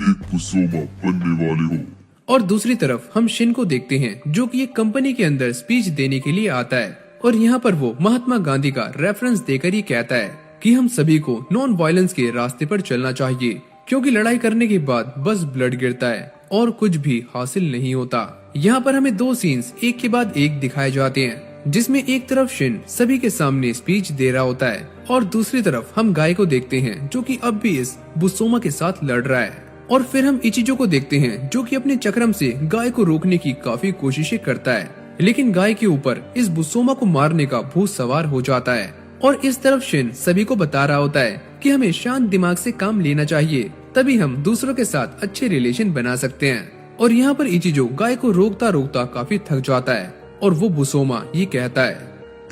एक बुसोमा बनने वाले हो। और दूसरी तरफ हम शिन को देखते हैं जो कि एक कंपनी के अंदर स्पीच देने के लिए आता है और यहाँ पर वो महात्मा गांधी का रेफरेंस देकर ये कहता है कि हम सभी को नॉन वायलेंस के रास्ते पर चलना चाहिए, क्योंकि लड़ाई करने के बाद बस ब्लड गिरता है और कुछ भी हासिल नहीं होता। यहाँ पर हमें दो सीन्स एक के बाद एक दिखाए जाते हैं, जिसमें एक तरफ शिन सभी के सामने स्पीच दे रहा होता है और दूसरी तरफ हम गाय को देखते हैं जो कि अब भी इस बुसोमा के साथ लड़ रहा है। और फिर हम इचिजो को देखते हैं जो कि अपने चक्रम से गाय को रोकने की काफी कोशिशें करता है, लेकिन गाय के ऊपर इस बुसोमा को मारने का भूत सवार हो जाता है। और इस तरफ शिन सभी को बता रहा होता है कि हमें शांत दिमाग से काम लेना चाहिए, तभी हम दूसरों के साथ अच्छे रिलेशन बना सकते हैं। और यहाँ पर इचिजो गाय को रोकता रोकता काफी थक जाता है और वो बुसोमा ये कहता है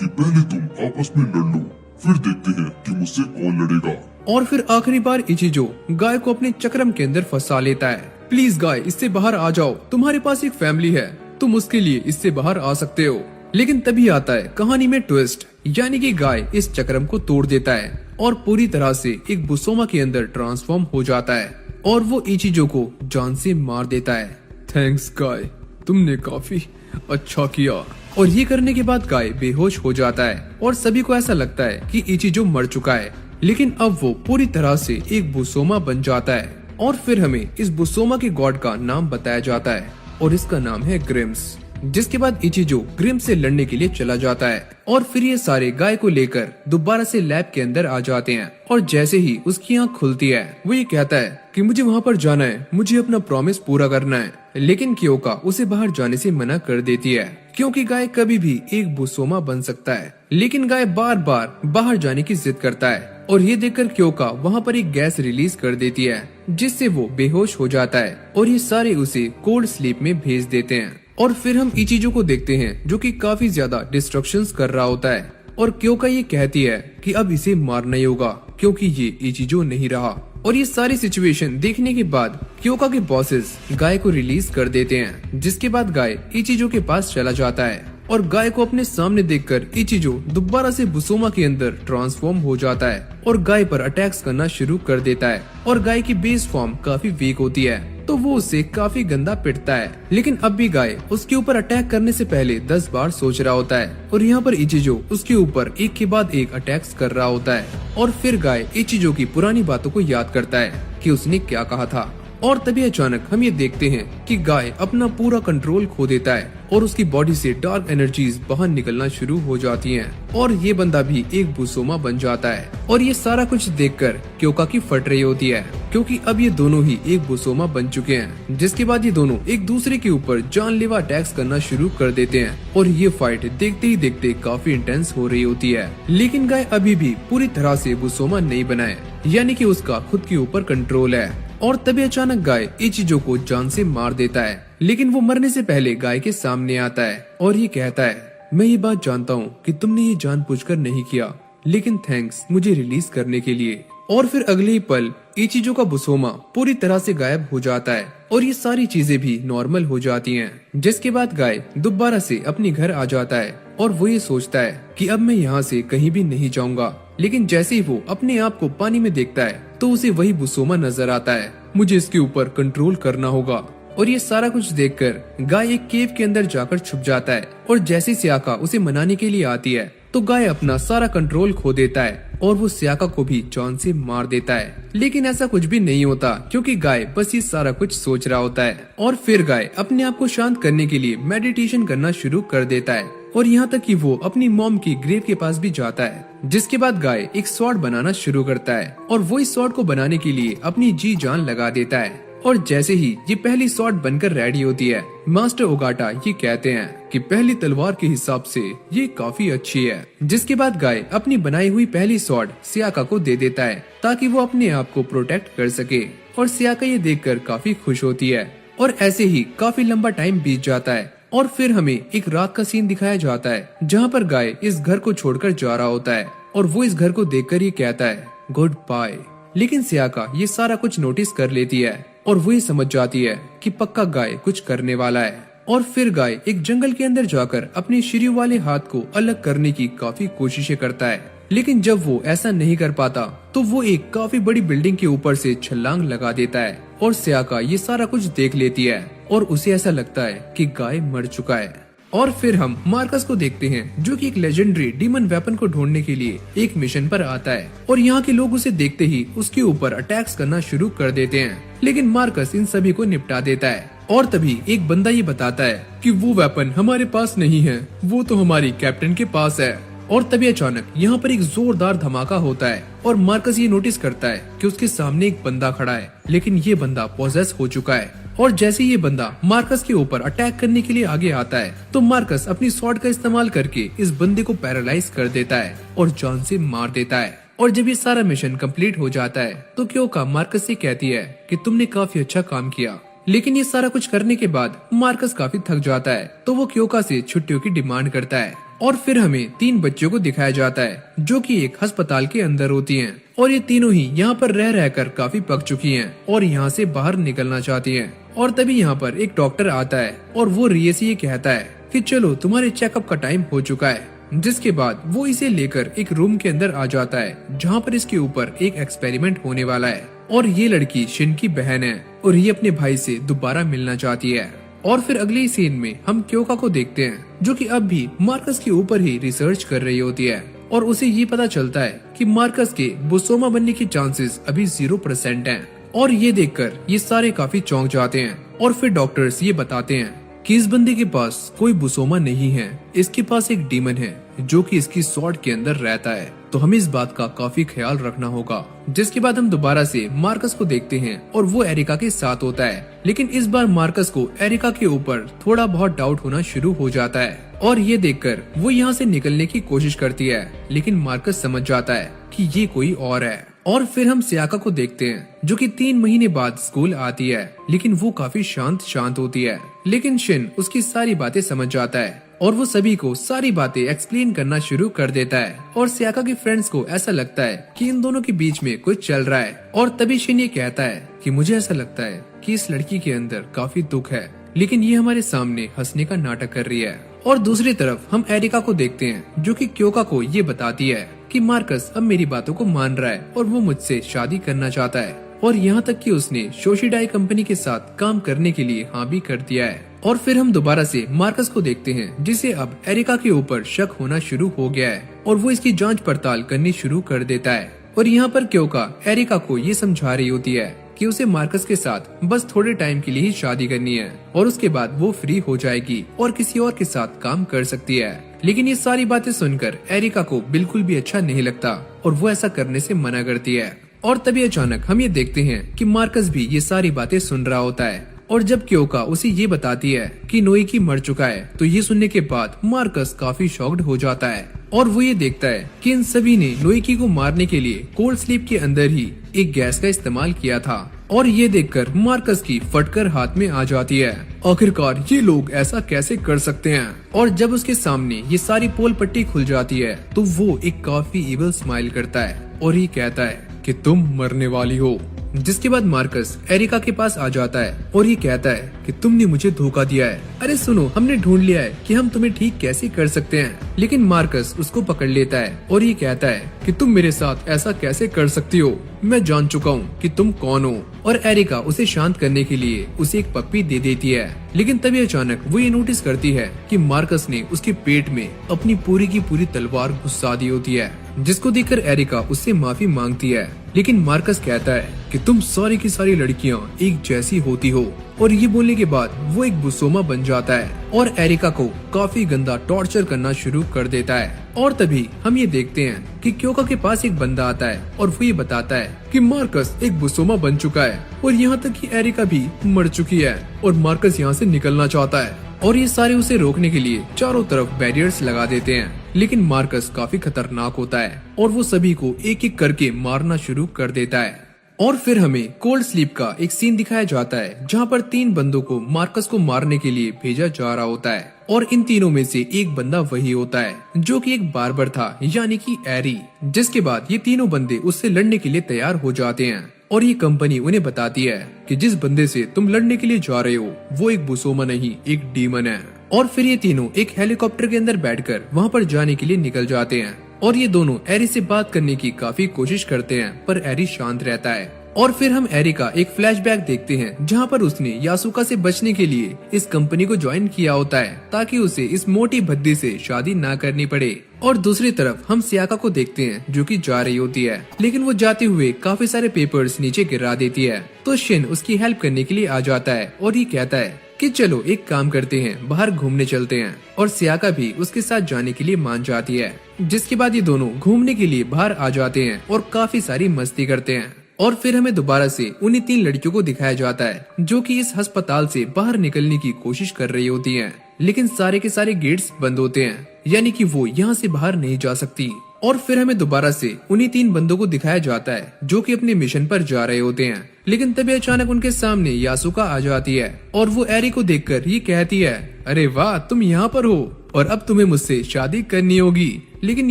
कि पहले तुम आपस में लड़ लो, फिर देखते हैं कि मुझसे कौन लड़ेगा। और फिर आखिरी बार इचिजो गाय को अपने चक्रम के अंदर फंसा लेता है। प्लीज गाय, इससे बाहर आ जाओ, तुम्हारे पास एक फैमिली है, तुम उसके लिए इससे बाहर आ सकते हो। लेकिन तभी आता है कहानी में ट्विस्ट, यानी कि गाय इस चक्रम को तोड़ देता है और पूरी तरह से एक बुसोमा के अंदर ट्रांसफॉर्म हो जाता है और वो इचिजो को जान से मार देता है। थैंक्स गाय, तुमने काफी अच्छा किया। और ये करने के बाद गाय बेहोश हो जाता है और सभी को ऐसा लगता है कि इचिजो मर चुका है, लेकिन अब वो पूरी तरह से एक बुसोमा बन जाता है। और फिर हमें इस बुसोमा के गॉड का नाम बताया जाता है और इसका नाम है ग्रिम्स। जिसके बाद इचिजो ग्रिम्स से लड़ने के लिए चला जाता है और फिर ये सारे गाय को लेकर दोबारा से लैब के अंदर आ जाते हैं। और जैसे ही उसकी आँख खुलती है वो ये कहता है कि मुझे वहाँ पर जाना है, मुझे अपना प्रॉमिस पूरा करना है। लेकिन क्योका उसे बाहर जाने से मना कर देती है, क्योंकि गाय कभी भी एक बुसोमा बन सकता है। लेकिन गाय बार बार बाहर जाने की जिद करता है और ये देखकर क्योका वहाँ पर एक गैस रिलीज कर देती है, जिससे वो बेहोश हो जाता है और ये सारे उसे कोल्ड स्लीप में भेज देते हैं। और फिर हम इचिजो को देखते हैं जो कि काफी ज्यादा डिस्ट्रक्शंस कर रहा होता है और क्योका ये कहती है कि अब इसे मारना ही होगा क्योंकि ये इचिजो नहीं रहा। और ये सारी सिचुएशन देखने के बाद क्योका के बॉसेस गाय को रिलीज कर देते हैं, जिसके बाद गाय इचिजो के पास चला जाता है और गाय को अपने सामने देखकर इचिजो दोबारा से बुसोमा के अंदर ट्रांसफॉर्म हो जाता है और गाय पर अटैक्स करना शुरू कर देता है। और गाय की बेस फॉर्म काफी वीक होती है तो वो उसे काफी गंदा पिटता है, लेकिन अब भी गाय उसके ऊपर अटैक करने से पहले 10 बार सोच रहा होता है। और यहाँ पर इचिजो उसके ऊपर एक के बाद एक अटैक्स कर रहा होता है और फिर गाय इचिजो की पुरानी बातों को याद करता है कि उसने क्या कहा था। और तभी अचानक हम ये देखते हैं कि गाय अपना पूरा कंट्रोल खो देता है और उसकी बॉडी से डार्क एनर्जीज बाहर निकलना शुरू हो जाती हैं और ये बंदा भी एक बुसोमा बन जाता है। और ये सारा कुछ देखकर क्योका की फट रही होती है, क्योंकि अब ये दोनों ही एक बुसोमा बन चुके हैं। जिसके बाद ये दोनों एक दूसरे के ऊपर जानलेवा अटैक्स करना शुरू कर देते हैं और ये फाइट देखते ही देखते काफी इंटेंस हो रही होती है। लेकिन गाय अभी भी पूरी तरह से बुसोमा नहीं बना है, यानी कि उसका खुद के ऊपर कंट्रोल है। और तभी अचानक गाय इचिजो को जान से मार देता है। लेकिन वो मरने से पहले गाय के सामने आता है और ये कहता है, मैं ये बात जानता हूँ कि तुमने ये जानबूझकर नहीं किया, लेकिन थैंक्स मुझे रिलीज करने के लिए। और फिर अगले ही पल इचिजो का बुसोमा पूरी तरह से गायब हो जाता है और ये सारी चीजें भी नॉर्मल हो जाती हैं। जिसके बाद गाय दोबारा से अपने घर आ जाता है और वो ये सोचता है कि अब मैं यहाँ से कहीं भी नहीं जाऊंगा। लेकिन जैसे ही वो अपने आप को पानी में देखता है तो उसे वही बुसोमा नजर आता है। मुझे इसके ऊपर कंट्रोल करना होगा। और ये सारा कुछ देखकर गाय एक केव के अंदर जाकर छुप जाता है और जैसे सियाका उसे मनाने के लिए आती है तो गाय अपना सारा कंट्रोल खो देता है और वो सियाका को भी जान से मार देता है। लेकिन ऐसा कुछ भी नहीं होता क्योंकि गाय बस ये सारा कुछ सोच रहा होता है। और फिर गाय अपने आप को शांत करने के लिए मेडिटेशन करना शुरू कर देता है और यहाँ तक कि वो अपनी मॉम की ग्रेव के पास भी जाता है। जिसके बाद गाय एक स्वॉर्ड बनाना शुरू करता है और वो इस स्वॉर्ड को बनाने के लिए अपनी जी जान लगा देता है। और जैसे ही ये पहली स्वॉर्ड बनकर रेडी होती है, मास्टर ओगाटा ये कहते हैं कि पहली तलवार के हिसाब से ये काफी अच्छी है। जिसके बाद गाय अपनी बनाई हुई पहली स्वॉर्ड सियाका को दे देता है ताकि वो अपने आप को प्रोटेक्ट कर सके। और सियाका ये देखकर काफी खुश होती है। और ऐसे ही काफी लंबा टाइम बीत जाता है और फिर हमें एक रात का सीन दिखाया जाता है जहाँ पर गाय इस घर को छोड़कर जा रहा होता है और वो इस घर को देखकर ये कहता है गुड बाय। लेकिन सियाका ये सारा कुछ नोटिस कर लेती है और वो ये समझ जाती है कि पक्का गाय कुछ करने वाला है। और फिर गाय एक जंगल के अंदर जाकर अपने शिर्यू वाले हाथ को अलग करने की काफी कोशिशें करता है। लेकिन जब वो ऐसा नहीं कर पाता तो वो एक काफी बड़ी बिल्डिंग के ऊपर से छलांग लगा देता है और सियाका ये सारा कुछ देख लेती है और उसे ऐसा लगता है कि गाय मर चुका है। और फिर हम मार्कस को देखते हैं जो कि एक लेजेंडरी डीमन वेपन को ढूंढने के लिए एक मिशन पर आता है और यहाँ के लोग उसे देखते ही उसके ऊपर अटैक्स करना शुरू कर देते हैं। लेकिन मार्कस इन सभी को निपटा देता है। और तभी एक बंदा ये बताता है कि वो वेपन हमारे पास नहीं है, वो तो हमारी कैप्टन के पास है। और तभी अचानक यहाँ पर एक जोरदार धमाका होता है और मार्कस ये नोटिस करता है कि उसके सामने एक बंदा खड़ा है, लेकिन ये बंदा पॉसेस हो चुका है। और जैसे ये बंदा मार्कस के ऊपर अटैक करने के लिए आगे आता है तो मार्कस अपनी स्वॉर्ड का इस्तेमाल करके इस बंदे को पैरालाइज कर देता है और जान से मार देता है। और जब ये सारा मिशन कंप्लीट हो जाता है तो क्योका मार्कस से कहती है कि तुमने काफी अच्छा काम किया। लेकिन ये सारा कुछ करने के बाद मार्कस काफी थक जाता है तो वो क्योका से छुट्टियों की डिमांड करता है। और फिर हमें 3 बच्चों को दिखाया जाता है जो कि एक अस्पताल के अंदर होती हैं और ये तीनों ही यहाँ पर रह रहकर काफी पक चुकी हैं और यहाँ से बाहर निकलना चाहती हैं। और तभी यहाँ पर एक डॉक्टर आता है और वो रिया से ये कहता है कि चलो तुम्हारे चेकअप का टाइम हो चुका है। जिसके बाद वो इसे लेकर एक रूम के अंदर आ जाता है जहाँ पर इसके ऊपर एक एक्सपेरिमेंट होने वाला है। और ये लड़की शिन की बहन है और ये अपने भाई से दोबारा मिलना चाहती है। और फिर अगले सीन में हम क्योका को देखते हैं जो कि अब भी मार्कस के ऊपर ही रिसर्च कर रही होती है और उसे ये पता चलता है कि मार्कस के बुसोमा बनने की चांसेस अभी 0% हैं। और ये देखकर ये सारे काफी चौंक जाते हैं। और फिर डॉक्टर्स ये बताते हैं कि इस बंदे के पास कोई बुसोमा नहीं है, इसके पास एक डीमन है जो कि इसकी स्वॉर्ड के अंदर रहता है, तो हमें इस बात का काफी ख्याल रखना होगा। जिसके बाद हम दोबारा से मार्कस को देखते हैं और वो एरिका के साथ होता है। लेकिन इस बार मार्कस को एरिका के ऊपर थोड़ा बहुत डाउट होना शुरू हो जाता है और ये देखकर वो यहाँ से निकलने की कोशिश करती है। लेकिन मार्कस समझ जाता है कि ये कोई और है। और फिर हम सियाका को देखते हैं जो कि 3 महीने बाद स्कूल आती है, लेकिन वो काफी शांत होती है। लेकिन शिन उसकी सारी बातें समझ जाता है और वो सभी को सारी बातें एक्सप्लेन करना शुरू कर देता है। और सियाका के फ्रेंड्स को ऐसा लगता है कि इन दोनों के बीच में कुछ चल रहा है। और तभी शिन ये कहता है कि मुझे ऐसा लगता है कि इस लड़की के अंदर काफी दुख है, लेकिन ये हमारे सामने हंसने का नाटक कर रही है। और दूसरी तरफ हम एरिका को देखते हैं जो कि क्योका को ये बताती है कि मार्कस अब मेरी बातों को मान रहा है और वो मुझसे शादी करना चाहता है। और यहाँ तक कि उसने शोशिडाई कंपनी के साथ काम करने के लिए हाँ भी कर दिया है। और फिर हम दोबारा से मार्कस को देखते हैं जिसे अब एरिका के ऊपर शक होना शुरू हो गया है और वो इसकी जांच पड़ताल करनी शुरू कर देता है। और यहाँ पर क्योका एरिका को ये समझा रही होती है कि उसे मार्कस के साथ बस थोड़े टाइम के लिए ही शादी करनी है और उसके बाद वो फ्री हो जाएगी और किसी और के साथ काम कर सकती है। लेकिन ये सारी बातें सुनकर एरिका को बिल्कुल भी अच्छा नहीं लगता और वो ऐसा करने से मना करती है। और तभी अचानक हम ये देखते हैं कि मार्कस भी ये सारी बातें सुन रहा होता है। और जब क्योका उसे ये बताती है कि नोइकी मर चुका है तो ये सुनने के बाद मार्कस काफी शॉक्ड हो जाता है और वो ये देखता है कि इन सभी ने नोइकी को मारने के लिए कोल्ड स्लीप के अंदर ही एक गैस का इस्तेमाल किया था और ये देखकर मार्कस की फटकर हाथ में आ जाती है। आखिरकार ये लोग ऐसा कैसे कर सकते हैं। और जब उसके सामने ये सारी पोल पट्टी खुल जाती है तो वो एक काफी इविल स्माइल करता है और ये कहता है कि तुम मरने वाली हो। जिसके बाद मार्कस एरिका के पास आ जाता है और ये कहता है कि तुमने मुझे धोखा दिया है। अरे सुनो, हमने ढूंढ लिया है कि हम तुम्हें ठीक कैसे कर सकते हैं। लेकिन मार्कस उसको पकड़ लेता है और ये कहता है कि तुम मेरे साथ ऐसा कैसे कर सकती हो, मैं जान चुका हूँ कि तुम कौन हो। और एरिका उसे शांत करने के लिए उसे एक पप्पी दे देती है। लेकिन तभी अचानक वो ये नोटिस करती है कि मार्कस ने उसके पेट में अपनी पूरी की पूरी तलवार घुसा दी होती है, जिसको देखकर एरिका उससे माफी मांगती है। लेकिन मार्कस कहता है कि तुम सारी की सारी लड़कियां एक जैसी होती हो। और ये बोलने के बाद वो एक बुसोमा बन जाता है और एरिका को काफी गंदा टॉर्चर करना शुरू कर देता है। और तभी हम ये देखते हैं कि क्योका के पास एक बंदा आता है और वो ये बताता है कि मार्कस एक बुसोमा बन चुका है और यहाँ तक कि एरिका भी मर चुकी है और मार्कस यहाँ से निकलना चाहता है। और ये सारे उसे रोकने के लिए चारों तरफ बैरियर्स लगा देते हैं। लेकिन मार्कस काफी खतरनाक होता है और वो सभी को एक एक करके मारना शुरू कर देता है। और फिर हमें कोल्ड स्लीप का एक सीन दिखाया जाता है जहाँ पर 3 बंदों को मार्कस को मारने के लिए भेजा जा रहा होता है। और इन तीनों में से एक बंदा वही होता है जो कि एक बार्बर था, यानी कि एरी। जिसके बाद ये तीनों बंदे उससे लड़ने के लिए तैयार हो जाते हैं और ये कंपनी उन्हें बताती है कि जिस बंदे से तुम लड़ने के लिए जा रहे हो वो एक बुसोमा नहीं, एक डीमन है। और फिर ये तीनों एक हेलीकॉप्टर के अंदर बैठकर वहाँ पर जाने के लिए निकल जाते हैं। और ये दोनों एरी से बात करने की काफी कोशिश करते हैं पर एरी शांत रहता है। और फिर हम एरी का एक फ्लैशबैक देखते हैं जहाँ पर उसने यासुका से बचने के लिए इस कंपनी को ज्वाइन किया होता है ताकि उसे इस मोटी भद्दी से शादी ना करनी पड़े। और दूसरी तरफ हम सियाका को देखते हैं जो कि जा रही होती है, लेकिन वो जाते हुए काफी सारे पेपर्स नीचे गिरा देती है। तो शिन उसकी हेल्प करने के लिए आ जाता है और ये कहता है कि चलो एक काम करते हैं, बाहर घूमने चलते हैं। और सियाका भी उसके साथ जाने के लिए मान जाती है। जिसके बाद ये दोनों घूमने के लिए बाहर आ जाते हैं और काफी सारी मस्ती करते हैं। और फिर हमें दोबारा से उन्हीं 3 लड़कियों को दिखाया जाता है जो कि इस अस्पताल से बाहर निकलने की कोशिश कर रही होती हैं। लेकिन सारे के सारे गेट्स बंद होते हैं, यानी कि वो यहाँ से बाहर नहीं जा सकती। और फिर हमें दोबारा से उन्हीं 3 बंदों को दिखाया जाता है जो कि अपने मिशन पर जा रहे होते हैं। लेकिन तभी अचानक उनके सामने यासुका आ जाती है और वो एरी को देखकर ये कहती है, अरे वाह, तुम यहाँ पर हो और अब तुम्हें मुझसे शादी करनी होगी। लेकिन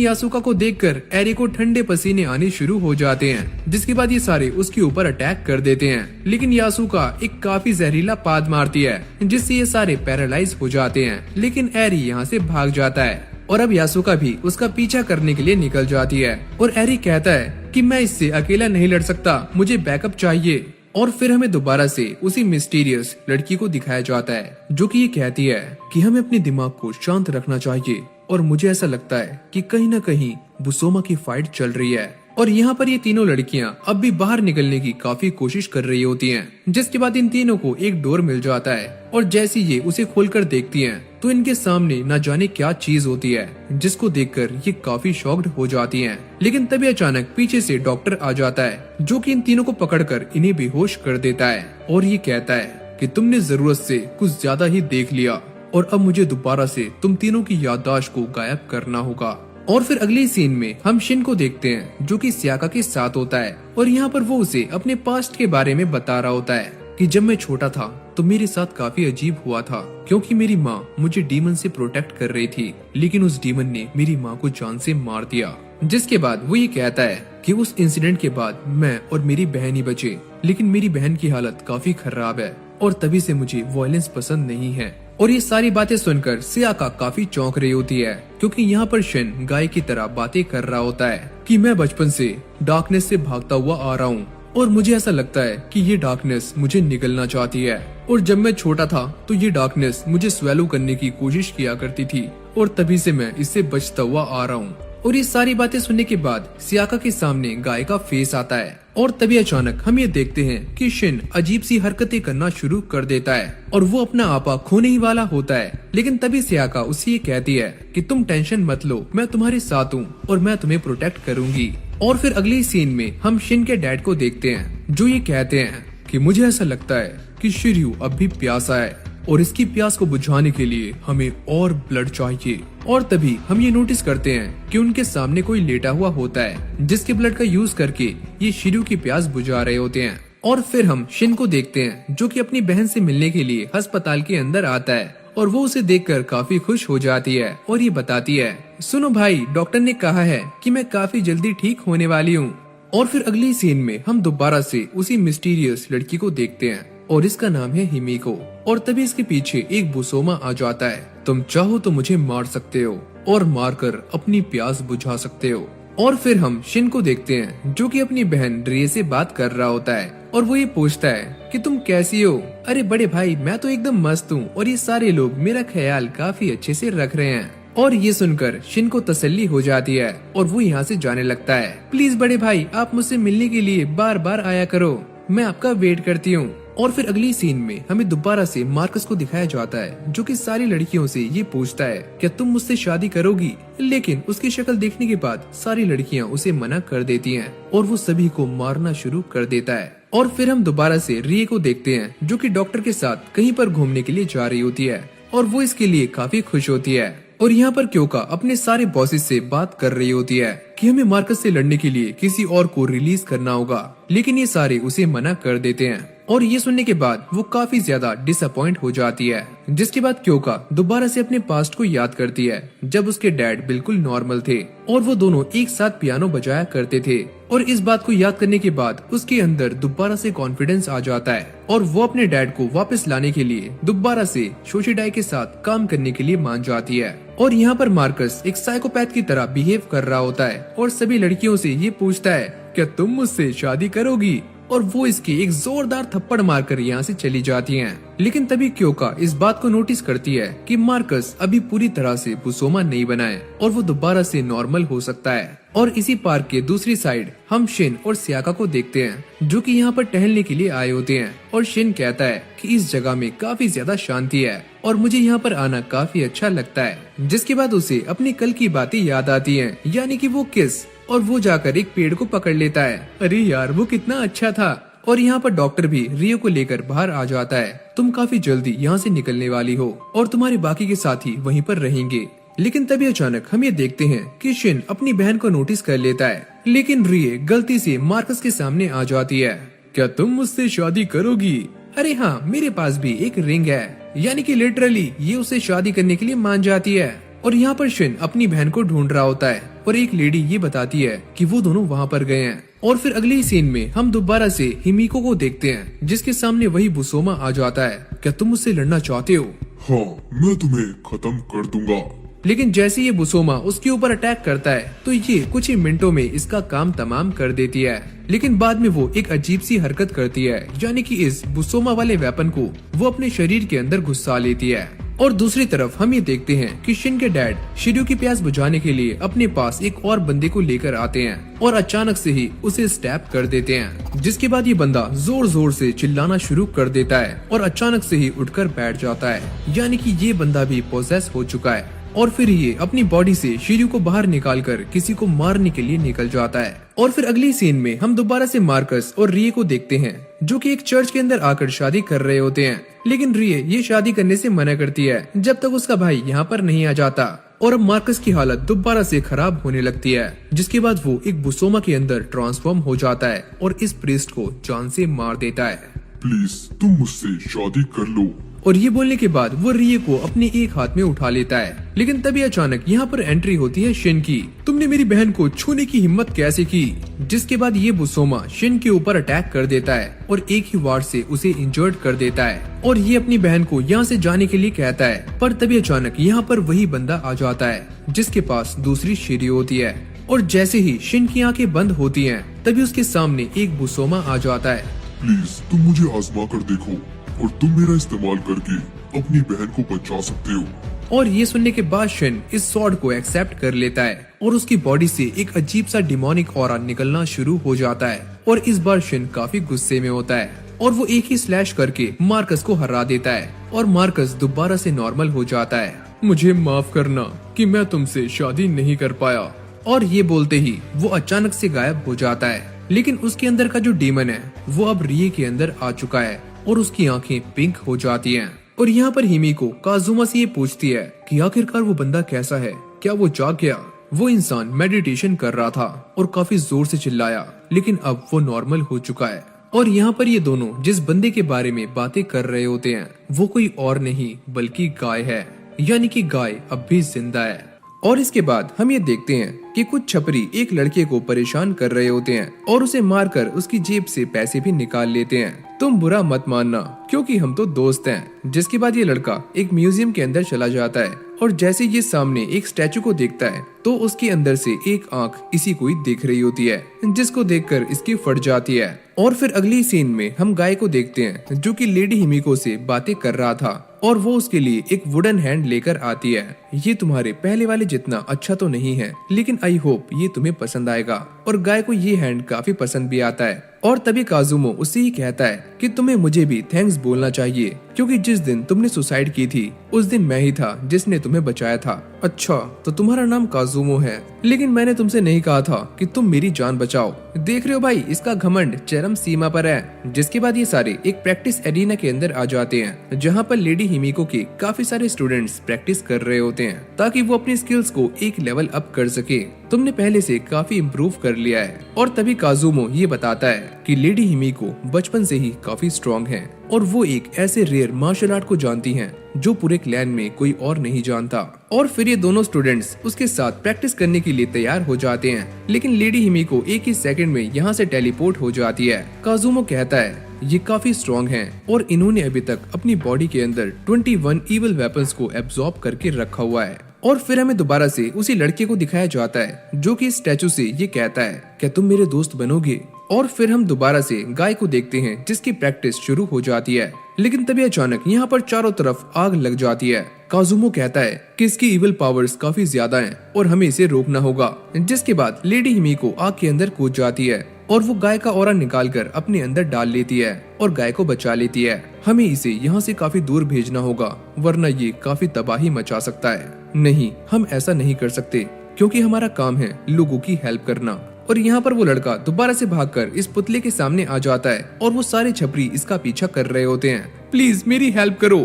यासुका को देखकर एरी को ठंडे पसीने आने शुरू हो जाते हैं। जिसके बाद ये सारे उसके ऊपर अटैक कर देते हैं। लेकिन यासुका एक काफी जहरीला पाद मारती है जिससे ये सारे पैरालाइज हो जाते हैं। लेकिन एरी यहाँ से भाग जाता है और अब यासुका भी उसका पीछा करने के लिए निकल जाती है। और एरी कहता है कि मैं इससे अकेला नहीं लड़ सकता, मुझे बैकअप चाहिए। और फिर हमें दोबारा से उसी मिस्टीरियस लड़की को दिखाया जाता है जो कि ये कहती है कि हमें अपने दिमाग को शांत रखना चाहिए। और मुझे ऐसा लगता है कि कहीं न कहीं बुसोमा की फाइट चल रही है। और यहाँ पर ये तीनों लड़कियां अब भी बाहर निकलने की काफी कोशिश कर रही होती हैं। जिसके बाद इन तीनों को एक डोर मिल जाता है और जैसे ये उसे खोलकर देखती हैं तो इनके सामने न जाने क्या चीज होती है, जिसको देखकर ये काफी शॉक्ड हो जाती हैं। लेकिन तभी अचानक पीछे से डॉक्टर आ जाता है जो कि इन तीनों को पकड़कर इन्हें बेहोश कर देता है और ये कहता है कि तुमने जरूरत से कुछ ज्यादा ही देख लिया और अब मुझे दोबारा से तुम तीनों की याददाश्त को गायब करना होगा। और फिर अगले सीन में हम शिन को देखते हैं जो कि सियाका के साथ होता है और यहाँ पर वो उसे अपने पास्ट के बारे में बता रहा होता है कि जब मैं छोटा था तो मेरे साथ काफी अजीब हुआ था क्योंकि मेरी माँ मुझे डीमन से प्रोटेक्ट कर रही थी, लेकिन उस डीमन ने मेरी माँ को जान से मार दिया। जिसके बाद वो ये कहता है कि उस इंसिडेंट के बाद मैं और मेरी बहन ही बचे, लेकिन मेरी बहन की हालत काफी खराब है और तभी से मुझे वायलेंस पसंद नहीं है। और ये सारी बातें सुनकर सियाका काफी चौंक रही होती है क्योंकि यहाँ पर शिन गाय की तरह बातें कर रहा होता है कि मैं बचपन से डार्कनेस से भागता हुआ आ रहा हूँ और मुझे ऐसा लगता है कि ये डार्कनेस मुझे निगलना चाहती है। और जब मैं छोटा था तो ये डार्कनेस मुझे स्वेलो करने की कोशिश किया करती थी और तभी से मैं इससे बचता हुआ आ रहा हूँ। और ये सारी बातें सुनने के बाद सियाका के सामने गाय का फेस आता है और तभी अचानक हम ये देखते हैं कि शिन अजीब सी हरकतें करना शुरू कर देता है और वो अपना आपा खोने ही वाला होता है। लेकिन तभी सियाका उसे ये कहती है कि तुम टेंशन मत लो, मैं तुम्हारे साथ हूँ और मैं तुम्हें प्रोटेक्ट करूंगी। और फिर अगली सीन में हम शिन के डैड को देखते हैं जो ये कहते हैं कि मुझे ऐसा लगता है कि शिर्यू अब भी प्यासा है और इसकी प्यास को बुझाने के लिए हमें और ब्लड चाहिए। और तभी हम ये नोटिस करते हैं कि उनके सामने कोई लेटा हुआ होता है जिसके ब्लड का यूज करके ये शिर्यू की प्यास बुझा रहे होते हैं। और फिर हम शिन को देखते हैं जो कि अपनी बहन से मिलने के लिए अस्पताल के अंदर आता है और वो उसे देखकर काफी खुश हो जाती है और ये बताती है, सुनो भाई, डॉक्टर ने कहा है कि मैं काफी जल्दी ठीक होने वाली हूँ। और फिर अगली सीन में हम दोबारा से उसी मिस्टीरियस लड़की को देखते हैं और इसका नाम है हिमिको। और तभी इसके पीछे एक बुसोमा आ जाता है। तुम चाहो तो मुझे मार सकते हो और मारकर अपनी प्यास बुझा सकते हो। और फिर हम शिन को देखते हैं जो कि अपनी बहन रिए से बात कर रहा होता है और वो ये पूछता है कि तुम कैसी हो। अरे बड़े भाई, मैं तो एकदम मस्त हूँ और ये सारे लोग मेरा ख्याल काफी अच्छे से रख रहे हैं। और ये सुनकर शिन को तसल्ली हो जाती है और वो यहाँ से जाने लगता है। प्लीज बड़े भाई, आप मुझसे मिलने के लिए बार बार आया करो, मैं आपका वेट करती हूँ। और फिर अगली सीन में हमें दोबारा से मार्कस को दिखाया जाता है जो कि सारी लड़कियों से ये पूछता है, क्या तुम मुझसे शादी करोगी? लेकिन उसकी शक्ल देखने के बाद सारी लड़कियां उसे मना कर देती हैं और वो सभी को मारना शुरू कर देता है। और फिर हम दोबारा से रिए को देखते हैं जो कि डॉक्टर के साथ कहीं पर घूमने के लिए जा रही होती है और वो इसके लिए काफी खुश होती है। और यहाँ पर क्योका अपने सारे बॉसेस से बात कर रही होती है कि हमें मार्कस से लड़ने के लिए किसी और को रिलीज करना होगा, लेकिन ये सारे उसे मना कर देते हैं। और ये सुनने के बाद वो काफी ज्यादा डिसअपॉइंट हो जाती है, जिसके बाद क्योका दोबारा से अपने पास्ट को याद करती है जब उसके डैड बिल्कुल नॉर्मल थे और वो दोनों एक साथ पियानो बजाया करते थे। और इस बात को याद करने के बाद उसके अंदर दोबारा से कॉन्फिडेंस आ जाता है और वो अपने डैड को वापस लाने के लिए दोबारा से शोशिडाई के साथ काम करने के लिए मान जाती है। और यहाँ पर मार्कस एक साइकोपैथ की तरह बिहेव कर रहा होता है और सभी लड़कियों से ये पूछता है, क्या तुम मुझसे शादी करोगी? और वो इसकी एक जोरदार थप्पड़ मारकर यहाँ से चली जाती हैं। लेकिन तभी क्योका इस बात को नोटिस करती है कि मार्कस अभी पूरी तरह से बुसोमा नहीं बना है और वो दोबारा से नॉर्मल हो सकता है। और इसी पार्क के दूसरी साइड हम शिन और सियाका को देखते हैं जो कि यहाँ पर टहलने के लिए आए होते हैं। और शिन कहता है कि इस जगह में काफी ज्यादा शांति है और मुझे यहाँ पर आना काफी अच्छा लगता है, जिसके बाद उसे अपनी कल की बातें याद आती हैं, यानी कि वो किस। और वो जाकर एक पेड़ को पकड़ लेता है। अरे यार, वो कितना अच्छा था। और यहाँ पर डॉक्टर भी रियो को लेकर बाहर आ जाता है। तुम काफी जल्दी यहाँ से निकलने वाली हो और तुम्हारे बाकी के साथी वहीं पर रहेंगे। लेकिन तभी अचानक हम ये देखते हैं कि शिन अपनी बहन को नोटिस कर लेता है, लेकिन रिये गलती से मार्कस के सामने आ जाती है। क्या तुम मुझसे शादी करोगी? अरे हाँ, मेरे पास भी एक रिंग है। यानी कि लिटरली ये उसे शादी करने के लिए मान जाती है। और यहाँ पर शिन अपनी बहन को ढूंढ रहा होता है और एक लेडी ये बताती है कि वो दोनों वहाँ पर गए हैं। और फिर अगली सीन में हम दोबारा से हिमिको को देखते हैं जिसके सामने वही बुसोमा आ जाता है। क्या तुम मुझसे लड़ना चाहते हो? हाँ, मैं तुम्हें खत्म कर दूंगा। लेकिन जैसे ये बुसोमा उसके ऊपर अटैक करता है तो ये कुछ ही मिनटों में इसका काम तमाम कर देती है। लेकिन बाद में वो एक अजीब सी हरकत करती है, यानी कि इस बुसोमा वाले वेपन को वो अपने शरीर के अंदर घुसा लेती है। और दूसरी तरफ हम ये देखते हैं कि शिन के डैड शिर्यू की प्यास बुझाने के लिए अपने पास एक और बंदे को लेकर आते हैं और अचानक से ही उसे स्टैप कर देते हैं, जिसके बाद ये बंदा जोर जोर से चिल्लाना शुरू कर देता है और अचानक से ही उठकर बैठ जाता है, यानी कि ये बंदा भी पोसेस हो चुका है। और फिर ये अपनी बॉडी से शिर्यू को बाहर निकालकर किसी को मारने के लिए निकल जाता है। और फिर अगली सीन में हम दोबारा से मार्कस और रिये को देखते हैं जो कि एक चर्च के अंदर आकर शादी कर रहे होते हैं। लेकिन रिये ये शादी करने से मना करती है जब तक उसका भाई यहाँ पर नहीं आ जाता। और अब मार्कस की हालत दोबारा से खराब होने लगती है, जिसके बाद वो एक बुसोमा के अंदर ट्रांसफॉर्म हो जाता है और इस प्रीस्ट को जान से मार देता है। प्लीज तुम मुझसे शादी कर लो। और ये बोलने के बाद वो रिये को अपने एक हाथ में उठा लेता है। लेकिन तभी अचानक यहाँ पर एंट्री होती है शिन की। तुमने मेरी बहन को छूने की हिम्मत कैसे की? जिसके बाद ये बुसोमा शिन के ऊपर अटैक कर देता है और एक ही वार से उसे इंजर्ड कर देता है। और ये अपनी बहन को यहाँ से जाने के लिए कहता है, पर तभी अचानक यहाँ पर वही बंदा आ जाता है जिसके पास दूसरी शिर्यू होती है। और जैसे ही शिन की आंखें बंद होती हैं, तभी उसके सामने एक बुसोमा आ जाता है। प्लीज तुम मुझे आजमा कर देखो और तुम मेरा इस्तेमाल करके अपनी बहन को बचा सकते हो। और ये सुनने के बाद शिन इस स्वॉर्ड को एक्सेप्ट कर लेता है और उसकी बॉडी से एक अजीब सा डिमोनिक ऑरा निकलना शुरू हो जाता है। और इस बार शिन काफी गुस्से में होता है और वो एक ही स्लैश करके मार्कस को हरा देता है और मार्कस दोबारा से नॉर्मल हो जाता है। मुझे माफ करना कि मैं तुमसे शादी नहीं कर पाया। और ये बोलते ही वो अचानक से गायब हो जाता है। लेकिन उसके अंदर का जो डीमन है वो अब रिये के अंदर आ चुका है और उसकी आंखें पिंक हो जाती हैं। और यहाँ पर हिमिको काजुमा से ये पूछती है कि आखिरकार वो बंदा कैसा है, क्या वो जाग गया? वो इंसान मेडिटेशन कर रहा था और काफी जोर से चिल्लाया, लेकिन अब वो नॉर्मल हो चुका है। और यहाँ पर ये दोनों जिस बंदे के बारे में बातें कर रहे होते हैं वो कोई और नहीं बल्कि गाय है, यानी कि गाय अब भी जिंदा है। और इसके बाद हम ये देखते हैं कि कुछ छपरी एक लड़के को परेशान कर रहे होते हैं और उसे मारकर उसकी जेब से पैसे भी निकाल लेते हैं। तुम बुरा मत मानना क्योंकि हम तो दोस्त हैं। जिसके बाद ये लड़का एक म्यूजियम के अंदर चला जाता है और जैसे ये सामने एक स्टैचू को देखता है तो उसके अंदर से एक आंख इसी को ही देख रही होती है, जिसको देखकर इसकी फट जाती है। और फिर अगली सीन में हम गाय को देखते हैं जो कि लेडी हिमिको से बातें कर रहा था और वो उसके लिए एक वुडन हैंड लेकर आती है। ये तुम्हारे पहले वाले जितना अच्छा तो नहीं है लेकिन आई होप ये तुम्हें पसंद आएगा। और गाय को ये हैंड काफी पसंद भी आता है। और तभी काजुमो उससे ही कहता है कि तुम्हें मुझे भी थैंक्स बोलना चाहिए क्योंकि जिस दिन तुमने सुसाइड की थी उस दिन मैं ही था जिसने तुम्हें बचाया था। अच्छा तो तुम्हारा नाम काजुमो है, लेकिन मैंने तुमसे नहीं कहा था कि तुम मेरी जान बचाओ। देख रहे हो भाई, इसका घमंड चरम सीमा पर है। जिसके बाद ये सारे एक प्रैक्टिस एरिना के अंदर आ जाते हैं जहाँ पर लेडी हिमिको के काफी सारे स्टूडेंट्स प्रैक्टिस कर रहे होते हैं ताकि वो अपनी स्किल्स को एक लेवल अप कर सके। तुमने पहले से काफी इम्प्रूव कर लिया है। और तभी काजुमो ये बताता है कि लेडी हिमिको बचपन से ही काफी स्ट्रॉन्ग है और वो एक ऐसे रेयर मार्शल आर्ट को जानती हैं जो पूरे क्लैन में कोई और नहीं जानता। और फिर ये दोनों स्टूडेंट्स उसके साथ प्रैक्टिस करने के लिए तैयार हो जाते हैं, लेकिन लेडी हिमिको एक ही सेकंड में यहाँ से टेलीपोर्ट हो जाती है। काजुमो कहता है ये काफी स्ट्रॉन्ग हैं और इन्होंने अभी तक अपनी बॉडी के अंदर 21 इविल वेपन्स को एब्जॉर्ब करके रखा हुआ है। और फिर हमें दोबारा से उसी लड़के को दिखाया जाता है जो कि स्टैचू से ये कहता है क्या तुम मेरे दोस्त बनोगे। और फिर हम दोबारा से गाय को देखते हैं जिसकी प्रैक्टिस शुरू हो जाती है, लेकिन तभी अचानक यहाँ पर चारों तरफ आग लग जाती है। काजुमो कहता है कि इसकी इविल पावर्स काफी ज्यादा हैं और हमें इसे रोकना होगा। जिसके बाद लेडी हिमिको आग के अंदर कूद जाती है और वो गाय का ऑरा निकालकर अपने अंदर डाल लेती है और गाय को बचा लेती है। हमें इसे यहाँ से काफी दूर भेजना होगा वरना ये काफी तबाही मचा सकता है। नहीं, हम ऐसा नहीं कर सकते क्योंकि हमारा काम है लोगों की हेल्प करना। और यहाँ पर वो लड़का दोबारा से भागकर इस पुतले के सामने आ जाता है और वो सारे छपरी इसका पीछा कर रहे होते हैं। प्लीज मेरी हेल्प करो।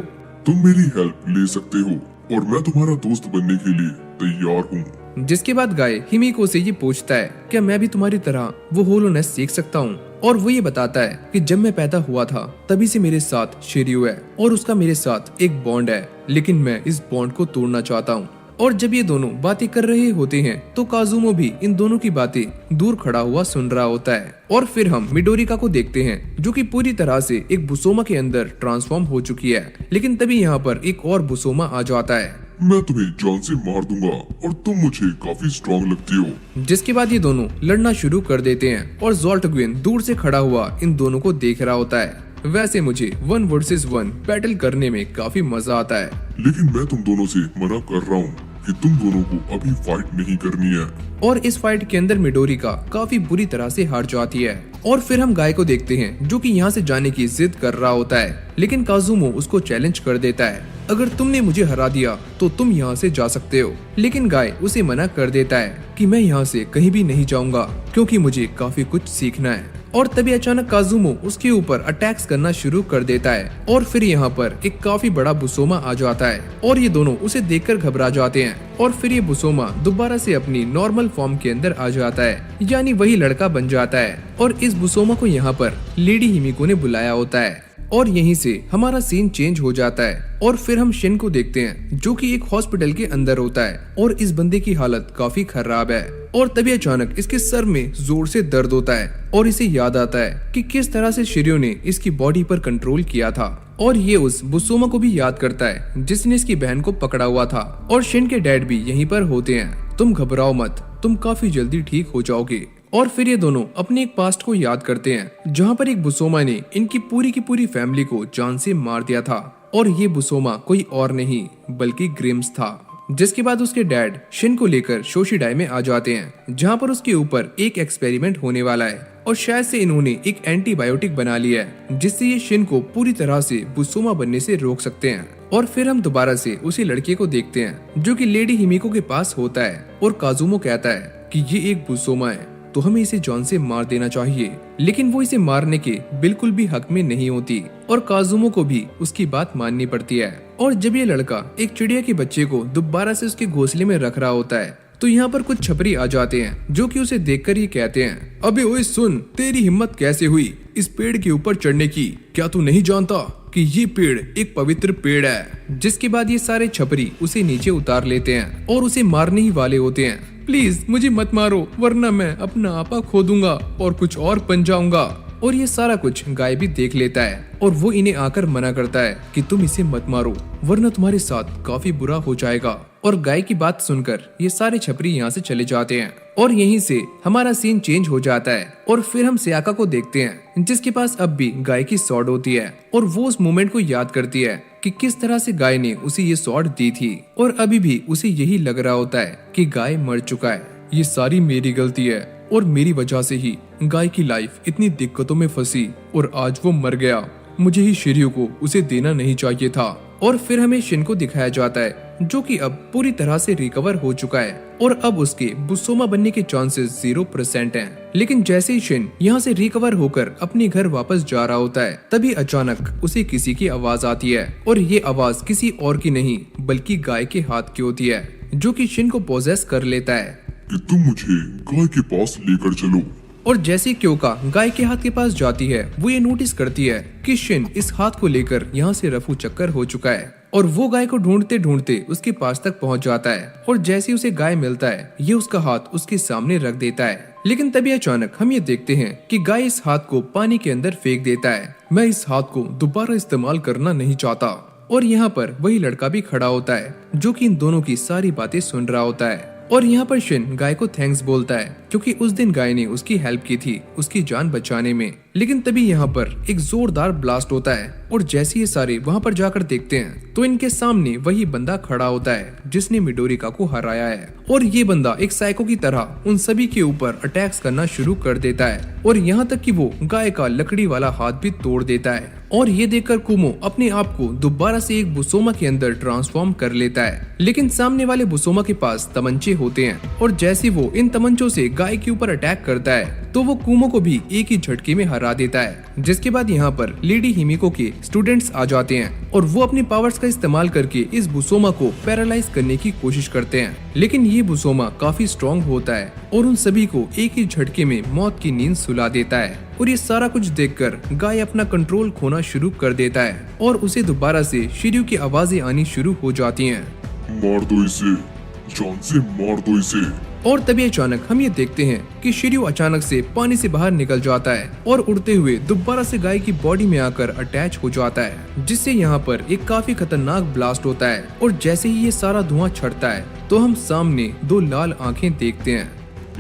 तुम मेरी हेल्प ले सकते हो और मैं तुम्हारा दोस्त बनने के लिए तैयार हूँ। जिसके बाद गाय हिमिको से ये पूछता है क्या मैं भी तुम्हारी तरह वो होलोनेस सीख सकता हूँ। और वो ये बताता है कि जब मैं पैदा हुआ था तभी से मेरे साथ शिर्यू है और उसका मेरे साथ एक बॉन्ड है, लेकिन मैं इस बॉन्ड को तोड़ना चाहता हूँ। और जब ये दोनों बातें कर रहे होते हैं तो काजुमो भी इन दोनों की बातें दूर खड़ा हुआ सुन रहा होता है। और फिर हम मिडोरिका को देखते हैं जो कि पूरी तरह से एक बुसोमा के अंदर ट्रांसफॉर्म हो चुकी है, लेकिन तभी यहाँ पर एक और बुसोमा आ जाता है। मैं तुम्हें जान से मार दूंगा और तुम मुझे काफी स्ट्रॉन्ग लगती हो। जिसके बाद ये दोनों लड़ना शुरू कर देते हैं और ज़ोल्टग्विन दूर से खड़ा हुआ इन दोनों को देख रहा होता है। वैसे मुझे 1 वर्सेस 1 बैटल करने में काफी मजा आता है, लेकिन मैं तुम दोनों से मना कर रहा हूँ कि तुम दोनों को अभी फाइट नहीं करनी है। और इस फाइट के अंदर मिडोरिका काफी बुरी तरह से हार जाती है। और फिर हम गाय को देखते हैं जो कि यहाँ से जाने की जिद कर रहा होता है, लेकिन काजुमो उसको चैलेंज कर देता है अगर तुमने मुझे हरा दिया तो तुम यहाँ से जा सकते हो। लेकिन गाय उसे मना कर देता है कि मैं यहाँ से कहीं भी नहीं जाऊंगा क्योंकि मुझे काफी कुछ सीखना है। और तभी अचानक काजुमो उसके ऊपर अटैक्स करना शुरू कर देता है और फिर यहाँ पर एक काफी बड़ा बुसोमा आ जाता है और ये दोनों उसे देखकर घबरा जाते हैं। और फिर ये बुसोमा दोबारा से अपनी नॉर्मल फॉर्म के अंदर आ जाता है, यानी वही लड़का बन जाता है। और इस बुसोमा को यहाँ पर लेडी हिमिको ने बुलाया होता है और यहीं से हमारा सीन चेंज हो जाता है। और फिर हम शिन को देखते हैं जो कि एक हॉस्पिटल के अंदर होता है और इस बंदे की हालत काफी खराब है। और तभी अचानक इसके सर में जोर से दर्द होता है और इसे याद आता है कि किस तरह से शिर्यो ने इसकी बॉडी पर कंट्रोल किया था। और ये उस बुसोमा को भी याद करता है जिसने इसकी बहन को पकड़ा हुआ था। और शिन के डैड भी यहीं पर होते हैं। तुम घबराओ मत, तुम काफी जल्दी ठीक हो जाओगे। और फिर ये दोनों अपने एक पास्ट को याद करते हैं जहाँ पर एक बुसोमा ने इनकी पूरी की पूरी फैमिली को जान से मार दिया था। और ये बुसोमा कोई और नहीं बल्कि ग्रिम्स था। जिसके बाद उसके डैड शिन को लेकर शोशिडाई में आ जाते हैं जहाँ पर उसके ऊपर एक एक्सपेरिमेंट होने वाला है और शायद से इन्होंने एक एंटीबायोटिक बना लिया है जिससे ये शिन को पूरी तरह से बुसोमा बनने से रोक सकते हैं। और फिर हम दोबारा से उसी लड़के को देखते हैं जो कि लेडी हिमिको के पास होता है और काजुमो कहता है कि ये एक बुसोमा है तो हमें इसे जान से मार देना चाहिए, लेकिन वो इसे मारने के बिल्कुल भी हक में नहीं होती और काजुमो को भी उसकी बात माननी पड़ती है। और जब ये लड़का एक चिड़िया के बच्चे को दोबारा से उसके घोंसले में रख रहा होता है तो तो यहाँ पर कुछ छपरी आ जाते हैं जो कि उसे देखकर ये कहते हैं, अबे ओए सुन, तेरी हिम्मत कैसे हुई इस पेड़ के ऊपर चढ़ने की? क्या तू नहीं जानता कि ये पेड़ एक पवित्र पेड़ है? जिसके बाद ये सारे छपरी उसे नीचे उतार लेते हैं और उसे मारने ही वाले होते हैं। प्लीज मुझे मत मारो, वरना मैं अपना आपा खो दूंगा और कुछ और बन जाऊंगा। और ये सारा कुछ गाय भी देख लेता है और वो इन्हें आकर मना करता है कि तुम इसे मत मारो, वरना तुम्हारे साथ काफी बुरा हो जाएगा। और गाय की बात सुनकर ये सारे छपरी यहाँ से चले जाते हैं और यहीं से हमारा सीन चेंज हो जाता है और फिर हम सियाका को देखते हैं जिसके पास अब भी गाय की सॉर्ड होती है और वो उस मोमेंट को याद करती है कि किस तरह से गाय ने उसे ये सॉर्ड दी थी और अभी भी उसे यही लग रहा होता है कि गाय मर चुका है। ये सारी मेरी गलती है और मेरी वजह से ही गाय की लाइफ इतनी दिक्कतों में फंसी और आज वो मर गया। मुझे ही शिर्यू को उसे देना नहीं चाहिए था। और फिर हमें शिन को दिखाया जाता है जो कि अब पूरी तरह से रिकवर हो चुका है और अब उसके बुसोमा बनने के चांसेस 0% हैं। लेकिन जैसे ही शिन यहाँ से रिकवर होकर अपने घर वापस जा रहा होता है तभी अचानक उसे किसी की आवाज आती है और ये आवाज किसी और की नहीं बल्कि गाय के हाथ की होती है जो कि शिन को पोजेस कर लेता है कि तुम मुझे गाय के पास लेकर चलो। और जैसे क्योका गाय के हाथ के पास जाती है वो ये नोटिस करती है कि शिन इस हाथ को लेकर यहाँ से रफू चक्कर हो चुका है और वो गाय को ढूंढते ढूंढते उसके पास तक पहुँच जाता है और जैसे उसे गाय मिलता है ये उसका हाथ उसके सामने रख देता है। लेकिन तभी अचानक हम ये देखते हैं कि गाय इस हाथ को पानी के अंदर फेंक देता है। मैं इस हाथ को दोबारा इस्तेमाल करना नहीं चाहता। और यहाँ पर वही लड़का भी खड़ा होता है जो कि इन दोनों की सारी बातें सुन रहा होता है और यहाँ पर शिन गाय को थैंक्स बोलता है क्योंकि उस दिन गाय ने उसकी हेल्प की थी उसकी जान बचाने में। लेकिन तभी यहाँ पर एक जोरदार ब्लास्ट होता है और जैसे ये सारे वहाँ पर जाकर देखते हैं तो इनके सामने वही बंदा खड़ा होता है जिसने मिडोरिका को हराया है और ये बंदा एक साइको की तरह उन सभी के ऊपर अटैक्स करना शुरू कर देता है और यहाँ तक कि वो गाय का लकड़ी वाला हाथ भी तोड़ देता है। और ये देखकर कुमो अपने आप को दोबारा से एक बुसोमा के अंदर ट्रांसफॉर्म कर लेता है। लेकिन सामने वाले बुसोमा के पास तमंचे होते हैं और जैसे वो इन तमंचों से गाय के ऊपर अटैक करता है तो वो कुमो को भी एक ही झटके में हरा देता है। जिसके बाद यहाँ पर लेडी हिमिको के स्टूडेंट्स आ जाते हैं और वो अपने पावर्स का इस्तेमाल करके इस बुसोमा को पैरालाइज करने की कोशिश करते हैं। लेकिन ये बुसोमा काफी स्ट्रॉन्ग होता है और उन सभी को एक ही झटके में मौत की नींद सुला देता है। और ये सारा कुछ देखकर गाय अपना कंट्रोल खोना शुरू कर देता है और उसे दोबारा से शिर्यू की आवाजें आनी शुरू हो जाती हैं। मार दो इसे, जान से मार दो इसे। और तभी अचानक हम ये देखते हैं कि शिर्यू अचानक से पानी से बाहर निकल जाता है और उड़ते हुए दोबारा से गाय की बॉडी में आकर अटैच हो जाता है जिससे यहाँ पर एक काफी खतरनाक ब्लास्ट होता है। और जैसे ही ये सारा धुआं छड़ता है तो हम सामने दो लाल आंखें देखते हैं।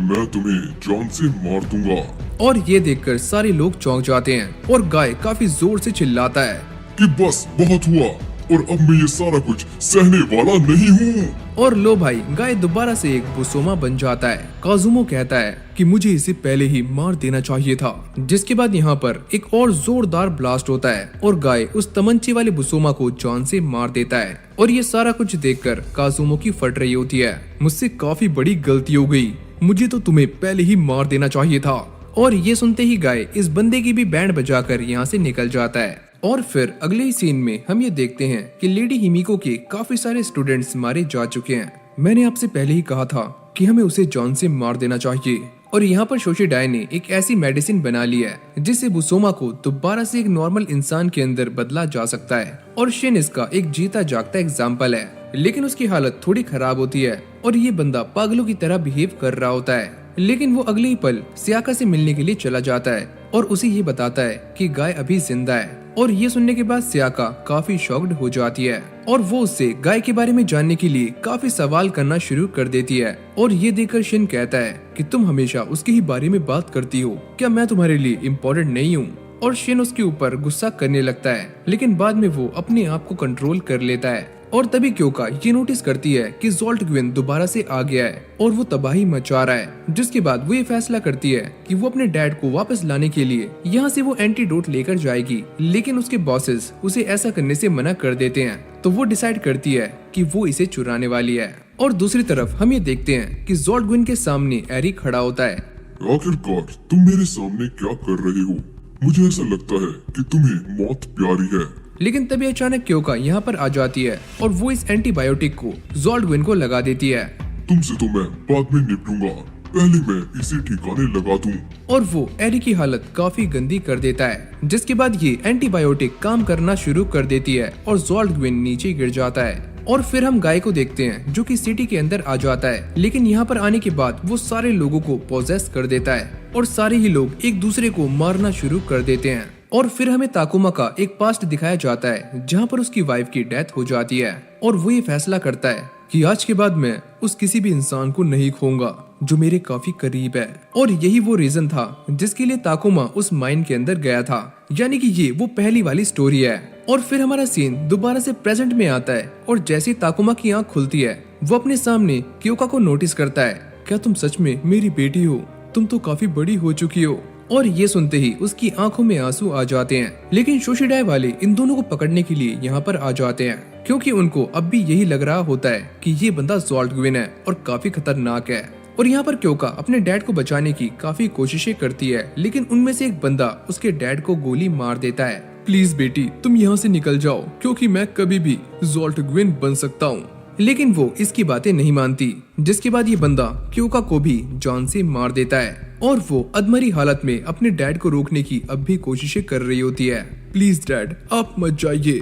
मैं तुम्हें जान से मार दूंगा। और ये देखकर सारे लोग चौंक जाते हैं और गाय काफी जोर से चिल्लाता है कि बस बहुत हुआ और अब मैं ये सारा कुछ सहने वाला नहीं हूँ। और लो भाई, गाय दोबारा से एक बुसोमा बन जाता है। काजुमो कहता है कि मुझे इसे पहले ही मार देना चाहिए था। जिसके बाद यहाँ पर एक और जोरदार ब्लास्ट होता है और गाय उस तमंचे वाले बुसोमा को जान से मार देता है। और ये सारा कुछ देखकर काजुमो की फट रही होती है, मुझसे काफी बड़ी गलती हो गई, मुझे तो तुम्हें पहले ही मार देना चाहिए था। और ये सुनते ही गाय इस बंदे की भी बैंड बजाकर यहाँ से निकल जाता है। और फिर अगले ही सीन में हम ये देखते हैं कि लेडी हिमिको के काफी सारे स्टूडेंट्स मारे जा चुके हैं। मैंने आपसे पहले ही कहा था कि हमें उसे जान से मार देना चाहिए। और यहाँ पर शोशिडाई ने एक ऐसी मेडिसिन बना ली है जिससे बुसोमा को दोबारा से एक नॉर्मल इंसान के अंदर बदला जा सकता है। और शिन इसका एक जीता जागता एग्जाम्पल है। लेकिन उसकी हालत थोड़ी खराब होती है और ये बंदा पागलों की तरह बिहेव कर रहा होता है। लेकिन वो अगले ही पल सियाका से मिलने के लिए चला जाता है और उसे ये बताता है कि गाय अभी जिंदा है। और ये सुनने के बाद सियाका काफी शॉक्ड हो जाती है और वो उससे गाय के बारे में जानने के लिए काफी सवाल करना शुरू कर देती है। और ये देखकर शिन कहता है कि तुम हमेशा उसके ही बारे में बात करती हो, क्या मैं तुम्हारे लिए इम्पोर्टेंट नहीं हूँ? और शिन उसके ऊपर गुस्सा करने लगता है, लेकिन बाद में वो अपने आप को कंट्रोल कर लेता है। और तभी क्योका ये नोटिस करती है कि जोल्ट ग्विन दोबारा से आ गया है और वो तबाही मचा रहा है। जिसके बाद वो ये फैसला करती है कि वो अपने डैड को वापस लाने के लिए यहाँ से वो एंटीडोट लेकर जाएगी। लेकिन उसके बॉसेस उसे ऐसा करने से मना कर देते हैं, तो वो डिसाइड करती है कि वो इसे चुराने वाली है। और दूसरी तरफ हम ये देखते हैं कि जोल्ट ग्विन के सामने एरी खड़ा होता है। आखिरकार तुम मेरे सामने क्या कर रहे हो? मुझे ऐसा लगता है कि तुम्हें मौत प्यारी है। लेकिन तभी अचानक क्योका यहाँ पर आ जाती है और वो इस एंटीबायोटिक को जोल्ट ग्विन को लगा देती है। तुमसे तो मैं बाद में निपटूंगा, पहले मैं इसे ठिकाने लगा दूं। और वो एरी की हालत काफी गंदी कर देता है, जिसके बाद ये एंटीबायोटिक काम करना शुरू कर देती है और ज़ोल्टग्विन नीचे गिर जाता है। और फिर हम गाय को देखते हैं जो कि सिटी के अंदर आ जाता है, लेकिन यहाँ पर आने के बाद वो सारे लोगों को पोजेस कर देता है और सारे ही लोग एक दूसरे को मारना शुरू कर देते हैं। और फिर हमें ताकुमा का एक पास्ट दिखाया जाता है जहाँ पर उसकी वाइफ की डेथ हो जाती है और वो ये फैसला करता है कि आज के बाद मैं उस किसी भी इंसान को नहीं खोऊंगा जो मेरे काफी करीब है। और यही वो रीजन था जिसके लिए ताकुमा उस माइन के अंदर गया था, यानी कि ये वो पहली वाली स्टोरी है। और फिर हमारा सीन दोबारा से प्रेजेंट में आता है और जैसे ताकुमा की आंख खुलती है वो अपने सामने क्योका को नोटिस करता है। क्या तुम सच में मेरी बेटी हो? तुम तो काफी बड़ी हो चुकी हो। और ये सुनते ही उसकी आंखों में आंसू आ जाते हैं, लेकिन शोशिडाई वाले इन दोनों को पकड़ने के लिए यहाँ पर आ जाते हैं क्योंकि उनको अब भी यही लग रहा होता है कि ये बंदा ज़ोल्टग्विन है और काफी खतरनाक है। और यहाँ पर क्योका अपने डैड को बचाने की काफी कोशिशें करती है, लेकिन उनमें से एक बंदा उसके डैड को गोली मार देता है। प्लीज बेटी तुम यहाँ से निकल जाओ क्योंकि मैं कभी भी ज़ोल्टग्विन बन सकता हूँ। लेकिन वो इसकी बातें नहीं मानती, जिसके बाद ये बंदा क्योका को भी जान से मार देता है और वो अधमरी हालत में अपने डैड को रोकने की अब भी कोशिशें कर रही होती है। प्लीज डैड आप मत जाइए।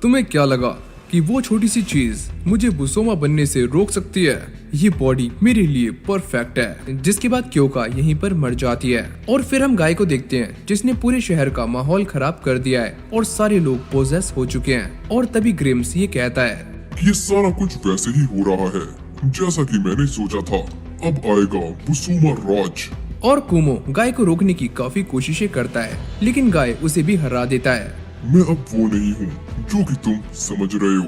तुम्हें क्या लगा कि वो छोटी सी चीज मुझे बुसोमा बनने से रोक सकती है? ये बॉडी मेरे लिए परफेक्ट है। जिसके बाद क्योका यहीं पर मर जाती है। और फिर हम गाय को देखते हैं जिसने पूरे शहर का माहौल खराब कर दिया है और सारे लोग पोजेस हो चुके हैं। और तभी ग्रिम्स ये कहता है ये सारा कुछ वैसे ही हो रहा है जैसा कि मैंने सोचा था। अब आएगा बुसोमा राज। और कुमो गाय को रोकने की काफी कोशिशें करता है, लेकिन गाय उसे भी हरा देता है। मैं अब वो नहीं हूँ जो कि तुम समझ रहे हो।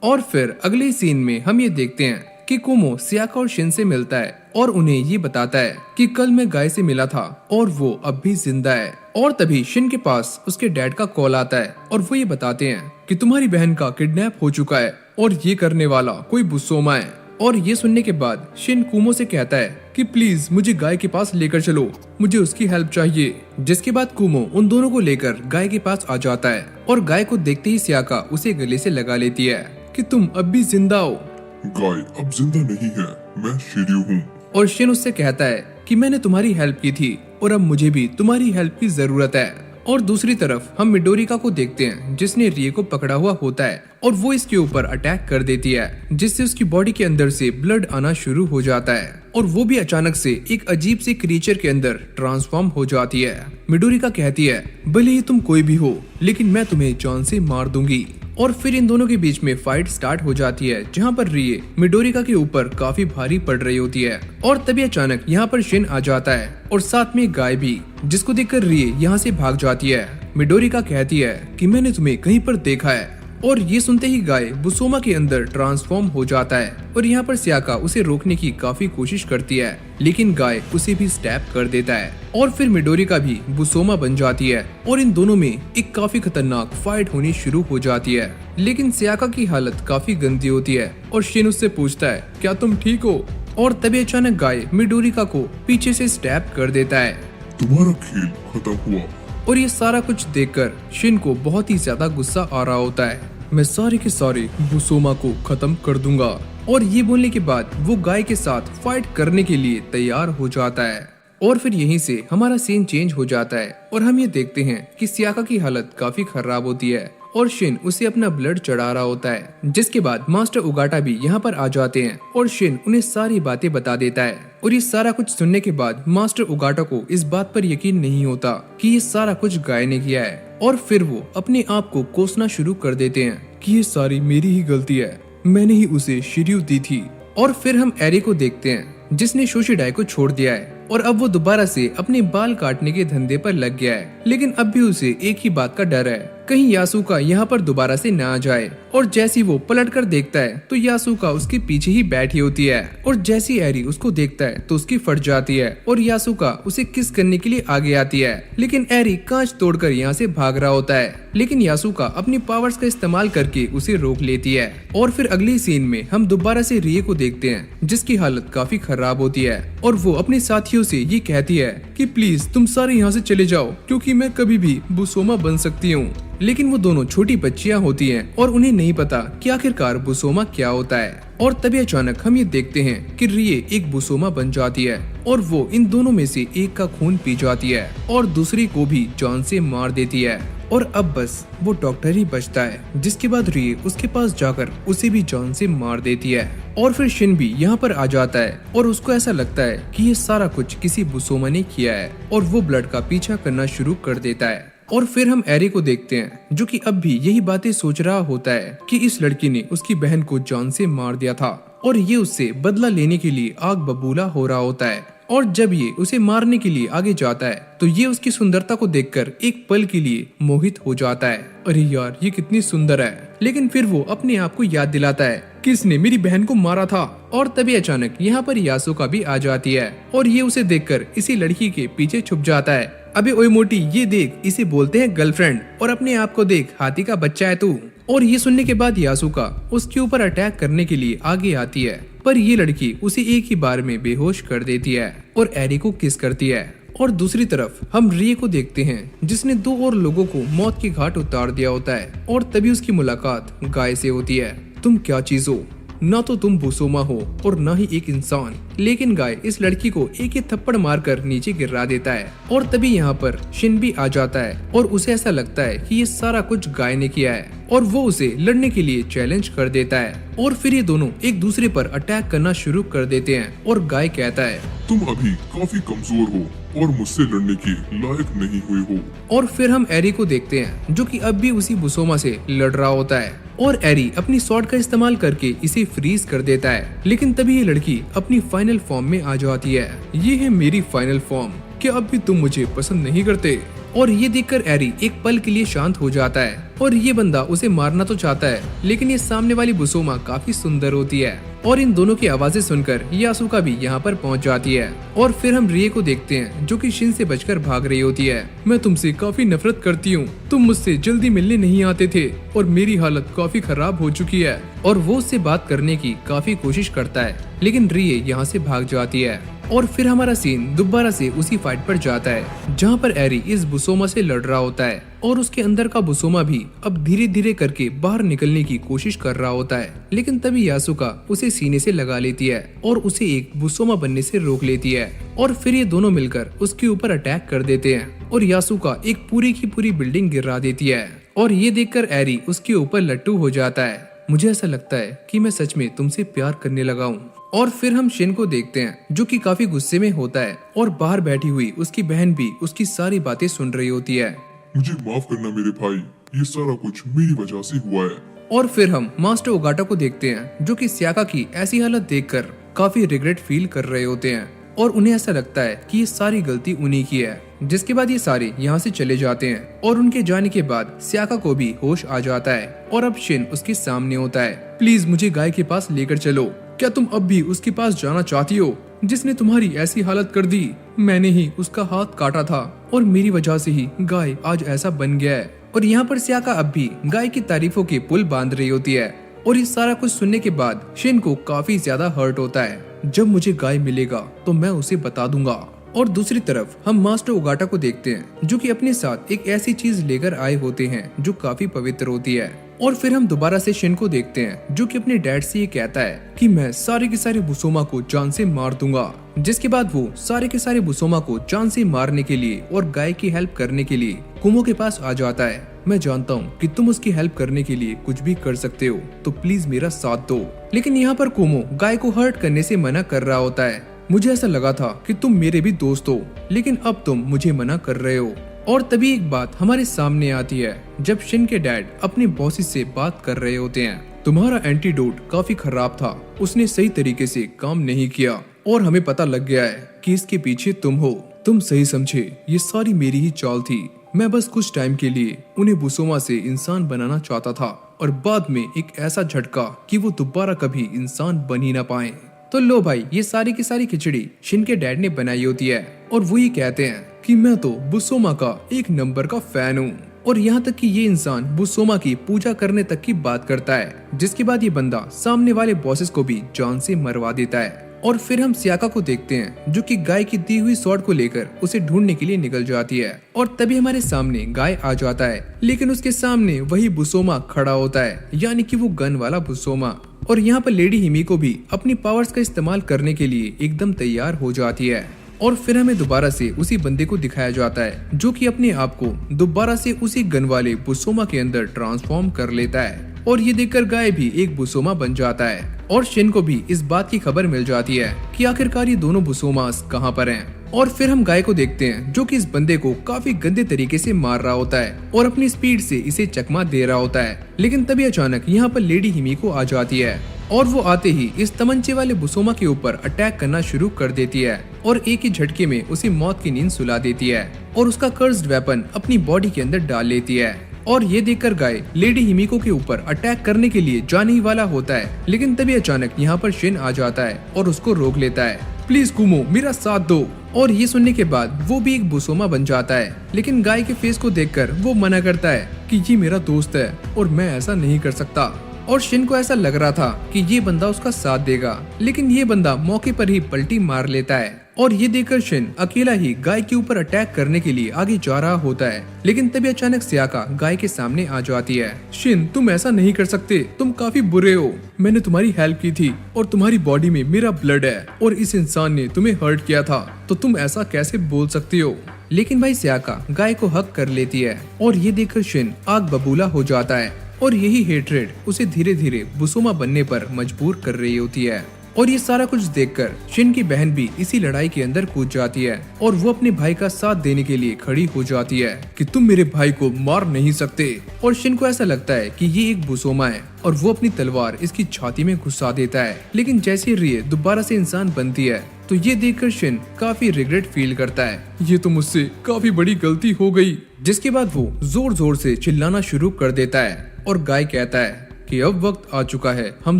और फिर अगले सीन में हम ये देखते हैं कि कुमो सियाका और शिन से मिलता है और उन्हें ये बताता है कि कल मैं गाय से मिला था और वो अब भी जिंदा है। और तभी शिन के पास उसके डैड का कॉल आता है और वो ये बताते हैं कि तुम्हारी बहन का किडनैप हो चुका है और ये करने वाला कोई बुसोमा है। और ये सुनने के बाद शिन कुमो से कहता है कि प्लीज मुझे गाय के पास लेकर चलो, मुझे उसकी हेल्प चाहिए। जिसके बाद कुमो उन दोनों को लेकर गाय के पास आ जाता है और गाय को देखते ही सियाका उसे गले से लगा लेती है कि तुम अब भी जिंदा हो। गाय अब जिंदा नहीं है, मैं शिर्यू हूँ। और शिन उससे कहता है कि मैंने तुम्हारी हेल्प की थी और अब मुझे भी तुम्हारी हेल्प की जरूरत है। और दूसरी तरफ हम मिडोरिका को देखते हैं जिसने रिए को पकड़ा हुआ होता है और वो इसके ऊपर अटैक कर देती है, जिससे उसकी बॉडी के अंदर से ब्लड आना शुरू हो जाता है और वो भी अचानक से एक अजीब से क्रीचर के अंदर ट्रांसफॉर्म हो जाती है। मिडोरिका कहती है भले ही तुम कोई भी हो लेकिन मैं तुम्हें जान से मार दूंगी। और फिर इन दोनों के बीच में फाइट स्टार्ट हो जाती है जहाँ पर रिए मिडोरिका के ऊपर काफी भारी पड़ रही होती है। और तभी अचानक यहाँ पर शिन आ जाता है और साथ में गाय भी, जिसको देखकर रिए यहाँ से भाग जाती है। मिडोरिका कहती है कि मैंने तुम्हें कहीं पर देखा है। और ये सुनते ही गाय बुसोमा के अंदर ट्रांसफॉर्म हो जाता है और यहाँ पर सियाका उसे रोकने की काफी कोशिश करती है, लेकिन गाय उसे भी स्टैप कर देता है। और फिर मिडोरिका भी बुसोमा बन जाती है और इन दोनों में एक काफी खतरनाक फाइट होनी शुरू हो जाती है। लेकिन सियाका की हालत काफी गंदी होती है और शिन उससे पूछता है क्या तुम ठीक हो? और तभी अचानक गाय मिडोरिका को पीछे से स्टैप कर देता है। तुम्हारा खेल खत्म हुआ। और ये सारा कुछ देखकर शिन को बहुत ही ज्यादा गुस्सा आ रहा होता है। मैं सारे के सारे बुसोमा को खत्म कर दूंगा। और ये बोलने के बाद वो गाय के साथ फाइट करने के लिए तैयार हो जाता है। और फिर यहीं से हमारा सीन चेंज हो जाता है और हम ये देखते हैं कि सियाका की हालत काफी खराब होती है और शिन उसे अपना ब्लड चढ़ा रहा होता है। जिसके बाद मास्टर उगाटा भी यहाँ पर आ जाते हैं और शिन उन्हें सारी बातें बता देता है। और ये सारा कुछ सुनने के बाद मास्टर उगाटा को इस बात पर यकीन नहीं होता कि ये सारा कुछ गाय ने किया है और फिर वो अपने आप को कोसना शुरू कर देते हैं कि ये सारी मेरी ही गलती है, मैंने ही उसे शिर्यू दी थी। और फिर हम एरी को देखते हैं जिसने शोशिडाई को छोड़ दिया है और अब वो दोबारा से अपने बाल काटने के धंधे पर लग गया है। लेकिन अब भी उसे एक ही बात का डर है कहीं यासुका यहाँ पर दोबारा से ना आ जाए। और जैसी वो पलट कर देखता है तो यासुका उसके पीछे ही बैठी होती है और जैसी एरी उसको देखता है तो उसकी फट जाती है और यासुका उसे किस करने के लिए आगे आती है। लेकिन एरी कांच तोड़कर यहाँ से भाग रहा होता है, लेकिन यासुका अपनी पावर्स का इस्तेमाल करके उसे रोक लेती है। और फिर अगले सीन में हम दोबारा से रिए को देखते हैं जिसकी हालत काफी खराब होती है और वो अपने साथियों से ये कहती है कि प्लीज तुम सारे यहाँ से चले जाओ क्योंकि मैं कभी भी बुसोमा बन सकती हूँ। लेकिन वो दोनों छोटी बच्चियां होती हैं और उन्हें नहीं पता कि आखिरकार बुसोमा क्या होता है। और तभी अचानक हम ये देखते हैं कि रिये एक बुसोमा बन जाती है और वो इन दोनों में से एक का खून पी जाती है और दूसरी को भी जान से मार देती है। और अब बस वो डॉक्टर ही बचता है, जिसके बाद रिये उसके पास जाकर उसे भी जान से मार देती है। और फिर शिन भी यहाँ पर आ जाता है और उसको ऐसा लगता है कि ये सारा कुछ किसी बुसोमा ने किया है और वो ब्लड का पीछा करना शुरू कर देता है। और फिर हम एरी को देखते हैं, जो कि अब भी यही बातें सोच रहा होता है कि इस लड़की ने उसकी बहन को जान से मार दिया था और ये उससे बदला लेने के लिए आग बबूला हो रहा होता है। और जब ये उसे मारने के लिए आगे जाता है तो ये उसकी सुंदरता को देखकर एक पल के लिए मोहित हो जाता है। अरे यार, ये कितनी सुंदर है। लेकिन फिर वो अपने आप को याद दिलाता है किसने मेरी बहन को मारा था। और तभी अचानक यहाँ पर यासुका भी आ जाती है और ये उसे देखकर इसी लड़की के पीछे छुप जाता है। अबे ओए मोटी, ये देख, इसे बोलते हैं गर्लफ्रेंड और अपने आप को देख, हाथी का बच्चा है तू। और ये सुनने के बाद यासुका उसके ऊपर अटैक करने के लिए आगे आती है, पर ये लड़की उसे एक ही बार में बेहोश कर देती है और एरी को किस करती है। और दूसरी तरफ हम रिये को देखते हैं, जिसने 2 और लोगों को मौत के घाट उतार दिया होता है। और तभी उसकी मुलाकात गाय से होती है। तुम क्या चीज हो? ना तो तुम बुसोमा हो और ना ही एक इंसान। लेकिन गाय इस लड़की को एक ही थप्पड़ मारकर नीचे गिरा देता है। और तभी यहाँ पर शिन भी आ जाता है और उसे ऐसा लगता है कि ये सारा कुछ गाय ने किया है और वो उसे लड़ने के लिए चैलेंज कर देता है। और फिर ये दोनों एक दूसरे पर अटैक करना शुरू कर देते हैं और गाय कहता है, तुम अभी काफी कमजोर हो और मुझसे लड़ने के लायक नहीं हुए हो। और फिर हम एरी को देखते हैं, जो कि अब भी उसी बुसोमा से लड़ रहा होता है। और एरी अपनी स्वॉर्ड का इस्तेमाल करके इसे फ्रीज कर देता है। लेकिन तभी ये लड़की अपनी फाइनल फॉर्म में आ जाती है। ये है मेरी फाइनल फॉर्म, क्या अब भी तुम मुझे पसंद नहीं करते? और ये देखकर एरी एक पल के लिए शांत हो जाता है और ये बंदा उसे मारना तो चाहता है, लेकिन ये सामने वाली बुसोमा काफी सुंदर होती है। और इन दोनों की आवाजें सुनकर यासुका भी यहाँ पर पहुँच जाती है। और फिर हम रिये को देखते हैं, जो कि शिन से बचकर भाग रही होती है। मैं तुमसे काफी नफरत करती हूँ, तुम मुझसे जल्दी मिलने नहीं आते थे और मेरी हालत काफी खराब हो चुकी है। और वो उससे बात करने की काफी कोशिश करता है, लेकिन रिये यहाँ से भाग जाती है। और फिर हमारा सीन दोबारा से उसी फाइट पर जाता है, जहाँ पर एरी इस बुसोमा से लड़ रहा होता है और उसके अंदर का बुसोमा भी अब धीरे धीरे करके बाहर निकलने की कोशिश कर रहा होता है। लेकिन तभी यासुका उसे सीने से लगा लेती है और उसे एक बुसोमा बनने से रोक लेती है। और फिर ये दोनों मिलकर उसके ऊपर अटैक कर देते हैं और यासुका एक पूरी की पूरी बिल्डिंग गिरा देती है। और ये देखकर एरी उसके ऊपर लट्टू हो जाता है। मुझे ऐसा लगता है कि मैं सच में तुमसे प्यार करने लगा हूँ। और फिर हम शिन को देखते हैं, जो कि काफी गुस्से में होता है और बाहर बैठी हुई उसकी बहन भी उसकी सारी बातें सुन रही होती है। मुझे माफ करना मेरे भाई, ये सारा कुछ मेरी वजह से हुआ है। और फिर हम मास्टर ओगाटा को देखते हैं, जो कि स्याका की ऐसी हालत देखकर काफी रिग्रेट फील कर रहे होते हैं और उन्हें ऐसा लगता है कि ये सारी गलती उन्हीं की है। जिसके बाद ये सारे यहाँ से चले जाते हैं और उनके जाने के बाद स्याका को भी होश आ जाता है और अब शिन उसके सामने होता है। प्लीज मुझे गाय के पास लेकर चलो। क्या तुम अब भी उसके पास जाना चाहती हो, जिसने तुम्हारी ऐसी हालत कर दी? मैंने ही उसका हाथ काटा था और मेरी वजह से ही गाय आज ऐसा बन गया है। और यहाँ पर स्याका अब भी गाय की तारीफों के पुल बांध रही होती है। और ये सारा कुछ सुनने के बाद शिन को काफी ज्यादा हर्ट होता है। जब मुझे गाय मिलेगा तो मैं उसे बता दूंगा। और दूसरी तरफ हम मास्टर ओगाटा को देखते हैं, जो कि अपने साथ एक ऐसी चीज लेकर आए होते हैं जो काफी पवित्र होती है। और फिर हम दोबारा से शिन को देखते हैं, जो कि अपने डैड से ये कहता है कि मैं सारे के सारे बुसोमा को जान से मार दूंगा। जिसके बाद वो सारे के सारे बुसोमा को जान से मारने के लिए और गाय की हेल्प करने के लिए कुमो के पास आ जाता है। मैं जानता हूँ कि तुम उसकी हेल्प करने के लिए कुछ भी कर सकते हो, तो प्लीज मेरा साथ दो। लेकिन यहाँ पर कुमो गाय को हर्ट करने से मना कर रहा होता है। मुझे ऐसा लगा था कि तुम मेरे भी दोस्त हो, लेकिन अब तुम मुझे मना कर रहे हो। और तभी एक बात हमारे सामने आती है, जब शिन के डैड अपने बॉसेस से बात कर रहे होते हैं। तुम्हारा एंटीडोट काफी खराब था, उसने सही तरीके से काम नहीं किया और हमें पता लग गया है कि इसके पीछे तुम हो। तुम सही समझे, ये सारी मेरी ही चाल थी। मैं बस कुछ टाइम के लिए उन्हें बुसोमा से इंसान बनाना चाहता था और बाद में एक ऐसा झटका कि वो दोबारा कभी इंसान बन ही ना पाए। तो लो भाई, ये सारी की सारी खिचड़ी शिन के डैड ने बनाई होती है और वो ये कहते हैं कि मैं तो बुसोमा का 1 नंबर का फैन हूँ। और यहाँ तक कि ये इंसान बुसोमा की पूजा करने तक की बात करता है। जिसके बाद ये बंदा सामने वाले बॉसेस को भी जान से मरवा देता है। और फिर हम सियाका को देखते हैं जो कि गाय की दी हुई स्वॉर्ड को लेकर उसे ढूंढने के लिए निकल जाती है। और तभी हमारे सामने गाय आ जाता है, लेकिन उसके सामने वही बुसोमा खड़ा होता है, यानी कि वो गन वाला बुसोमा। और यहाँ पर लेडी हिमिको भी अपनी पावर्स का इस्तेमाल करने के लिए एकदम तैयार हो जाती है। और फिर हमें दोबारा से उसी बंदे को दिखाया जाता है जो कि अपने आप को दोबारा से उसी गन वाले बुसोमा के अंदर ट्रांसफॉर्म कर लेता है। और ये देखकर गाय भी एक बुसोमा बन जाता है। और शिन को भी इस बात की खबर मिल जाती है कि आखिरकार ये दोनों बुसोमास कहाँ पर हैं। और फिर हम गाय को देखते हैं जो कि इस बंदे को काफी गंदे तरीके से मार रहा होता है और अपनी स्पीड से इसे चकमा दे रहा होता है। लेकिन तभी अचानक यहाँ पर लेडी हिमिको आ जाती है और वो आते ही इस तमंचे वाले बुसोमा के ऊपर अटैक करना शुरू कर देती है और एक ही झटके में उसे मौत की नींद सुला देती है और उसका कर्स्ड वेपन अपनी बॉडी के अंदर डाल लेती है। और ये देखकर गाय लेडी हिमिको के ऊपर अटैक करने के लिए जाने ही वाला होता है, लेकिन तभी अचानक यहाँ पर शिन आ जाता है और उसको रोक लेता है। प्लीज कुमो, मेरा साथ दो। और ये सुनने के बाद वो भी एक बुसोमा बन जाता है, लेकिन गाय के फेस को देखकर वो मना करता है कि ये मेरा दोस्त है और मैं ऐसा नहीं कर सकता। और शिन को ऐसा लग रहा था कि ये बंदा उसका साथ देगा, लेकिन ये बंदा मौके पर ही पलटी मार लेता है। और ये देखकर शिन अकेला ही गाय के ऊपर अटैक करने के लिए आगे जा रहा होता है, लेकिन तभी अचानक सियाका गाय के सामने आ जाती है। शिन, तुम ऐसा नहीं कर सकते, तुम काफी बुरे हो। मैंने तुम्हारी हेल्प की थी और तुम्हारी बॉडी में मेरा ब्लड है और इस इंसान ने तुम्हें हर्ट किया था, तो तुम ऐसा कैसे बोल सकती हो। लेकिन भाई सियाका गाय को हक कर लेती है और ये देखकर शिन आग बबूला हो जाता है और यही हेट्रेड उसे धीरे धीरे बुसोमा बनने पर मजबूर कर रही होती है। और ये सारा कुछ देखकर शिन की बहन भी इसी लड़ाई के अंदर कूद जाती है और वो अपने भाई का साथ देने के लिए खड़ी हो जाती है कि तुम मेरे भाई को मार नहीं सकते। और शिन को ऐसा लगता है कि ये एक बुसोमा है और वो अपनी तलवार इसकी छाती में घुसा देता है, लेकिन जैसे रिये दोबारा से इंसान बनती है तो ये देखकर शिन काफी रिग्रेट फील करता है, ये तो मुझसे काफी बड़ी गलती हो गई। जिसके बाद वो जोर जोर से चिल्लाना शुरू कर देता है और गाय कहता है कि अब वक्त आ चुका है हम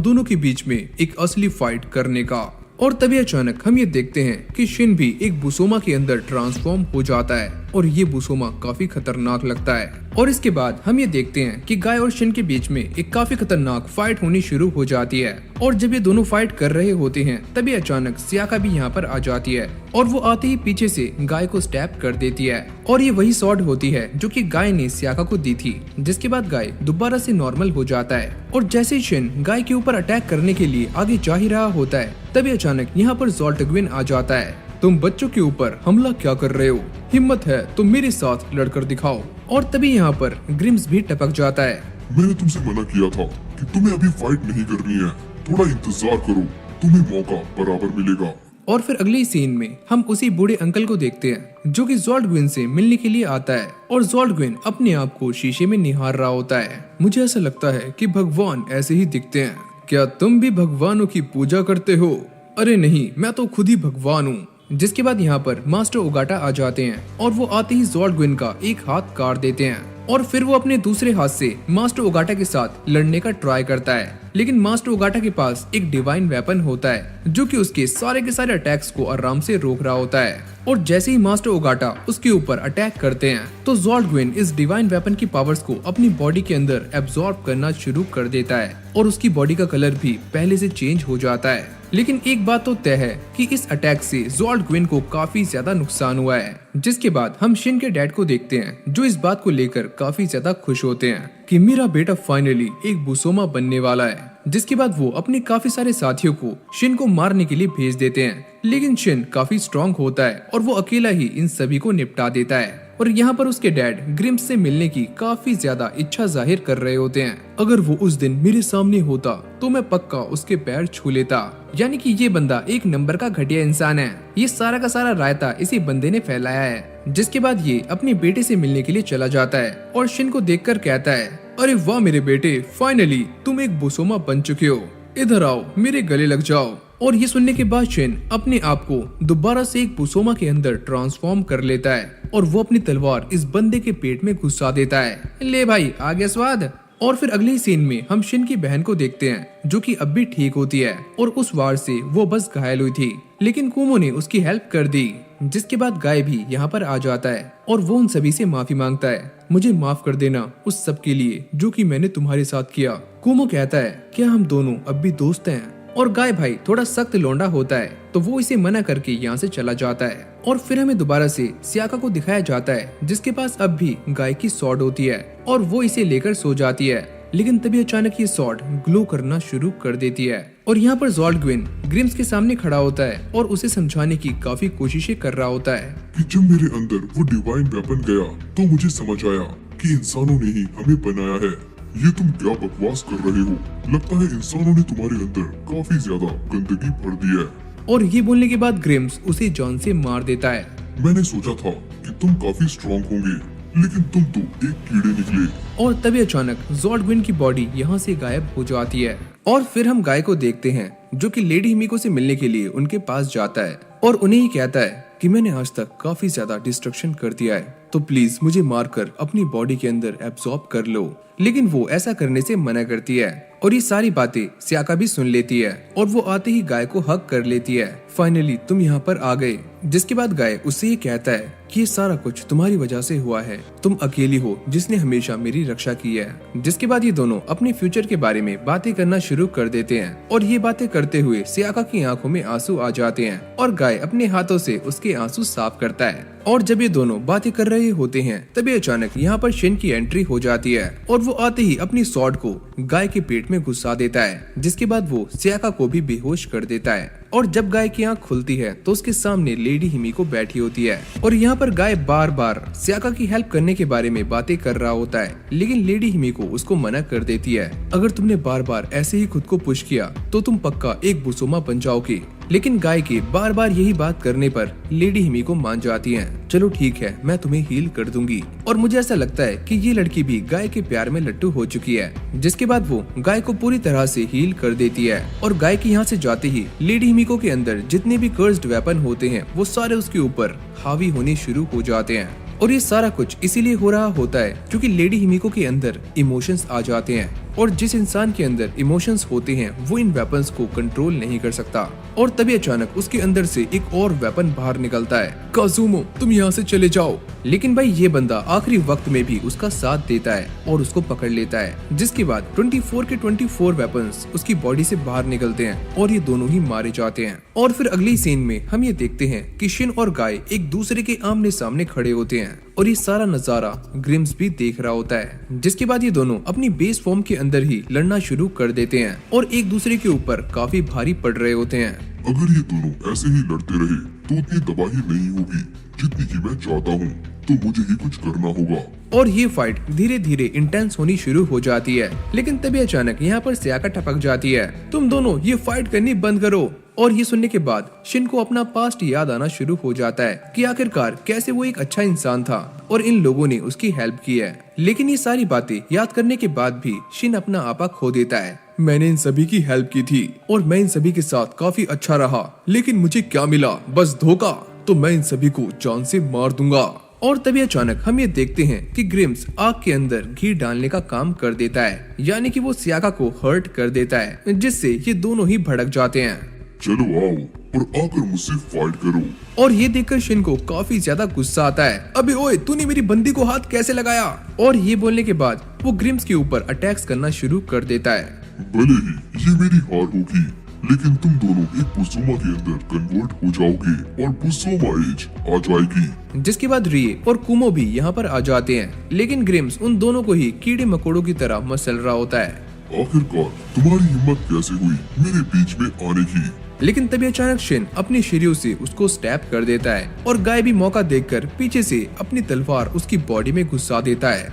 दोनों के बीच में एक असली फाइट करने का। और तभी अचानक हम ये देखते हैं कि शिन भी एक बुसोमा के अंदर ट्रांसफॉर्म हो जाता है और ये बुसोमा काफी खतरनाक लगता है। और इसके बाद हम ये देखते हैं कि गाय और शिन के बीच में एक काफी खतरनाक फाइट होनी शुरू हो जाती है। और जब ये दोनों फाइट कर रहे होते हैं तभी अचानक सियाका भी यहाँ पर आ जाती है और वो आते ही पीछे से गाय को स्टैप कर देती है। और ये वही स्वॉर्ड होती है जो कि गाय ने सियाका को दी थी, जिसके बाद गाय दोबारा से नॉर्मल हो जाता है। और जैसे ही शिन गाय के ऊपर अटैक करने के लिए आगे जा ही रहा होता है तभी अचानक यहाँ पर ज़ोल्टग्विन आ जाता है। तुम बच्चों के ऊपर हमला क्या कर रहे हो? हिम्मत है तो मेरे साथ लड़कर दिखाओ। और तभी यहाँ पर ग्रिम्स भी टपक जाता है। मैंने तुमसे मना किया था कि तुम्हें अभी फाइट नहीं करनी है, थोड़ा इंतजार करो, तुम्हें मौका बराबर मिलेगा। और फिर अगले सीन में हम उसी बूढ़े अंकल को देखते हैं जो कि ज़ोल्टग्विन से मिलने के लिए आता है और ज़ोल्टग्विन अपने आप को शीशे में निहार रहा होता है। मुझे ऐसा लगता है कि भगवान ऐसे ही दिखते हैं, क्या तुम भी भगवानों की पूजा करते हो? अरे नहीं, मैं तो खुद ही भगवान हूँ। जिसके बाद यहाँ पर मास्टर ओगाटा आ जाते हैं और वो आते ही ज़ोल्टग्विन का एक हाथ काट देते हैं और फिर वो अपने दूसरे हाथ से मास्टर ओगाटा के साथ लड़ने का ट्राई करता है, लेकिन मास्टर ओगाटा के पास एक डिवाइन वेपन होता है जो कि उसके सारे के सारे अटैक्स को आराम से रोक रहा होता है। और जैसे ही मास्टर ओगाटा उसके ऊपर अटैक करते हैं तो ज़ोल्टग्विन इस डिवाइन वेपन की पावर्स को अपनी बॉडी के अंदर एब्जॉर्ब करना शुरू कर देता है और उसकी बॉडी का कलर भी पहले से चेंज हो जाता है। लेकिन एक बात तो तय है कि इस अटैक से ज़ोल्टग्विन को काफी ज्यादा नुकसान हुआ है। जिसके बाद हम शिन के डैड को देखते हैं जो इस बात को लेकर काफी ज्यादा खुश होते हैं कि मेरा बेटा फाइनली एक बुसोमा बनने वाला है। जिसके बाद वो अपने काफी सारे साथियों को शिन को मारने के लिए भेज देते हैं, लेकिन शिन काफी स्ट्रॉन्ग होता है और वो अकेला ही इन सभी को निपटा देता है। और यहाँ पर उसके डैड ग्रिम्स से मिलने की काफी ज्यादा इच्छा जाहिर कर रहे होते हैं। अगर वो उस दिन मेरे सामने होता तो मैं पक्का उसके पैर छू लेता। यानी कि ये बंदा एक नंबर का घटिया इंसान है। ये सारा का सारा रायता इसी बंदे ने फैलाया है। जिसके बाद ये अपने बेटे से मिलने के लिए चला जाता है और शिन को देखकर कहता है, अरे वाह मेरे बेटे, फाइनली तुम एक बुसोमा बन चुके हो, इधर आओ मेरे गले लग जाओ। और ये सुनने के बाद शिन अपने आप को दोबारा से एक बुसोमा के अंदर ट्रांसफॉर्म कर लेता है और वो अपनी तलवार इस बंदे के पेट में घुसा देता है। ले भाई, आ गया स्वाद। और फिर अगले सीन में हम शिन की बहन को देखते हैं जो कि अब भी ठीक होती है और उस वार से वो बस घायल हुई थी, लेकिन कुमो ने उसकी हेल्प कर दी। जिसके बाद गाय भी यहाँ पर आ जाता है और वो उन सभी से माफी मांगता है, मुझे माफ कर देना उस सब के लिए जो कि मैंने तुम्हारे साथ किया। कुमो कहता है, क्या हम दोनों अब भी दोस्त हैं? और गाय भाई थोड़ा सख्त लौंडा होता है तो वो इसे मना करके यहाँ से चला जाता है। और फिर हमें दोबारा से सियाका को दिखाया जाता है जिसके पास अब भी गाय की सॉर्ड होती है और वो इसे लेकर सो जाती है। लेकिन तभी अचानक ये सॉर्ड ग्लो करना शुरू कर देती है और यहाँ पर ज़ॉल्डग्विन ग्रिम्स के सामने खड़ा होता है और उसे समझाने की काफी कोशिशें कर रहा होता है कि जब मेरे अंदर वो डिवाइन वेपन गया तो मुझे समझ आया कि इंसानों ने ही हमें बनाया है। ये तुम क्या बकवास कर रहे हो? लगता है इंसानों ने तुम्हारे अंदर काफी ज्यादा गंदगी भर दी है। और ये बोलने के बाद ग्रिम्स उसे जान से मार देता है। मैंने सोचा था कि तुम काफी स्ट्रॉन्ग होंगे, लेकिन तुम तो एक कीड़े निकले। और तभी अचानक ज़ॉल्डग्विन की बॉडी यहाँ से गायब हो जाती है और फिर हम गाय को देखते हैं जो कि लेडी हिमिको से मिलने के लिए उनके पास जाता है और उन्हें ही कहता है कि मैंने आज तक काफी ज्यादा डिस्ट्रक्शन कर दिया है, तो प्लीज मुझे मारकर अपनी बॉडी के अंदर एब्जॉर्ब कर लो। लेकिन वो ऐसा करने से मना करती है और ये सारी बातें सियाका भी सुन लेती है और वो आते ही गाय को हक कर लेती है। फाइनली तुम यहाँ पर आ गए। जिसके बाद गाय उससे ये कहता है कि ये सारा कुछ तुम्हारी वजह से हुआ है, तुम अकेली हो जिसने हमेशा मेरी रक्षा की है। जिसके बाद ये दोनों अपने फ्यूचर के बारे में बातें करना शुरू कर देते हैं और ये बातें करते हुए सियाका की आंखों में आंसू आ जाते हैं और गाय अपने हाथों से उसके आंसू साफ करता है। और जब ये दोनों बातें कर रहे होते हैं तभी अचानक यहाँ पर शिन की एंट्री हो जाती है और वो आते ही अपनी स्वॉर्ड को गाय के पेट में घुसा देता है। जिसके बाद वो सियाका को भी बेहोश कर देता है और जब गाय की आंख खुलती है तो उसके सामने लेडी हिमिको बैठी होती है और यहाँ पर गाय बार बार सियाका की हेल्प करने के बारे में बातें कर रहा होता है, लेकिन लेडी हिमिको उसको मना कर देती है। अगर तुमने बार बार ऐसे ही खुद को पुश किया तो तुम पक्का एक बुसोमा बन जाओगे। लेकिन गाय के बार बार यही बात करने पर लेडी हिमिको मान जाती हैं। चलो ठीक है, मैं तुम्हें हील कर दूंगी। और मुझे ऐसा लगता है कि ये लड़की भी गाय के प्यार में लट्टू हो चुकी है। जिसके बाद वो गाय को पूरी तरह से हील कर देती है और गाय के यहाँ से जाते ही लेडी हिमिको के अंदर जितने भी कर्स्ड वेपन होते हैं वो सारे उसके ऊपर हावी होने शुरू हो जाते हैं। और ये सारा कुछ इसीलिए हो रहा होता है क्योंकि लेडी हिमिको के अंदर इमोशंस आ जाते हैं और जिस इंसान के अंदर इमोशंस होते हैं वो इन वेपन्स को कंट्रोल नहीं कर सकता। और तभी अचानक उसके अंदर से एक और वेपन बाहर निकलता है। काजुमो, तुम यहाँ से चले जाओ। लेकिन भाई ये बंदा आखिरी वक्त में भी उसका साथ देता है और उसको पकड़ लेता है। जिसके बाद 24 के 24 वेपन्स उसकी बॉडी से बाहर निकलते हैं और ये दोनों ही मारे जाते हैं। और फिर अगली सीन में हम ये देखते हैं कि शिन और गाय एक दूसरे के आमने सामने खड़े होते हैं और ये सारा नजारा ग्रिम्स भी देख रहा होता है। जिसके बाद ये दोनों अपनी बेस फॉर्म के अंदर ही लड़ना शुरू कर देते हैं और एक दूसरे के ऊपर काफी भारी पड़ रहे होते हैं। अगर ये दोनों ऐसे ही लड़ते रहे तो उतनी तबाही नहीं होगी जितनी की मैं चाहता हूँ, तो मुझे ही कुछ करना होगा। और ये फाइट धीरे धीरे इंटेंस होनी शुरू हो जाती है। लेकिन तभी अचानक यहाँ पर सियाका टपक जाती है। तुम दोनों ये फाइट करनी बंद करो। और ये सुनने के बाद शिन को अपना पास्ट याद आना शुरू हो जाता है कि आखिरकार कैसे वो एक अच्छा इंसान था और इन लोगों ने उसकी हेल्प की है। लेकिन ये सारी बातें याद करने के बाद भी शिन अपना आपा खो देता है। मैंने इन सभी की हेल्प की थी और मैं इन सभी के साथ काफी अच्छा रहा, लेकिन मुझे क्या मिला? बस धोखा। तो मैं इन सभी को जान से मार दूंगा। और तभी अचानक हम ये देखते हैं कि ग्रिम्स आग के अंदर घी डालने का काम कर देता है, यानी कि वो सियाका को हर्ट कर देता है, जिससे ये दोनों ही भड़क जाते हैं। चलो आओ और आकर मुझसे फाइट करो। और ये देखकर शिन को काफी ज्यादा गुस्सा आता है। अबे ओए, तूने मेरी बंदी को हाथ कैसे लगाया? और ये बोलने के बाद वो ग्रिम्स के ऊपर अटैक्स करना शुरू कर देता है। भले ही ये मेरी हार होगी, लेकिन तुम दोनों एक बुसोमा के अंदर कन्वर्ट हो जाओगे और बुसोमा एज आ जाएगी। जिसके बाद रिए और कुमो भी यहाँ पर आ जाते हैं, लेकिन ग्रिम्स उन दोनों को ही कीड़े मकोड़ों की तरह मसल रहा होता है। आखिरकार तुम्हारी हिम्मत कैसे हुई मेरे बीच में आने की? लेकिन तभी अचानक शिन अपनी शिरियों से उसको स्टैप कर देता है और गाय भी मौका देखकर पीछे से अपनी तलवार उसकी बॉडी में घुसा देता है।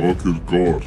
आखिरकार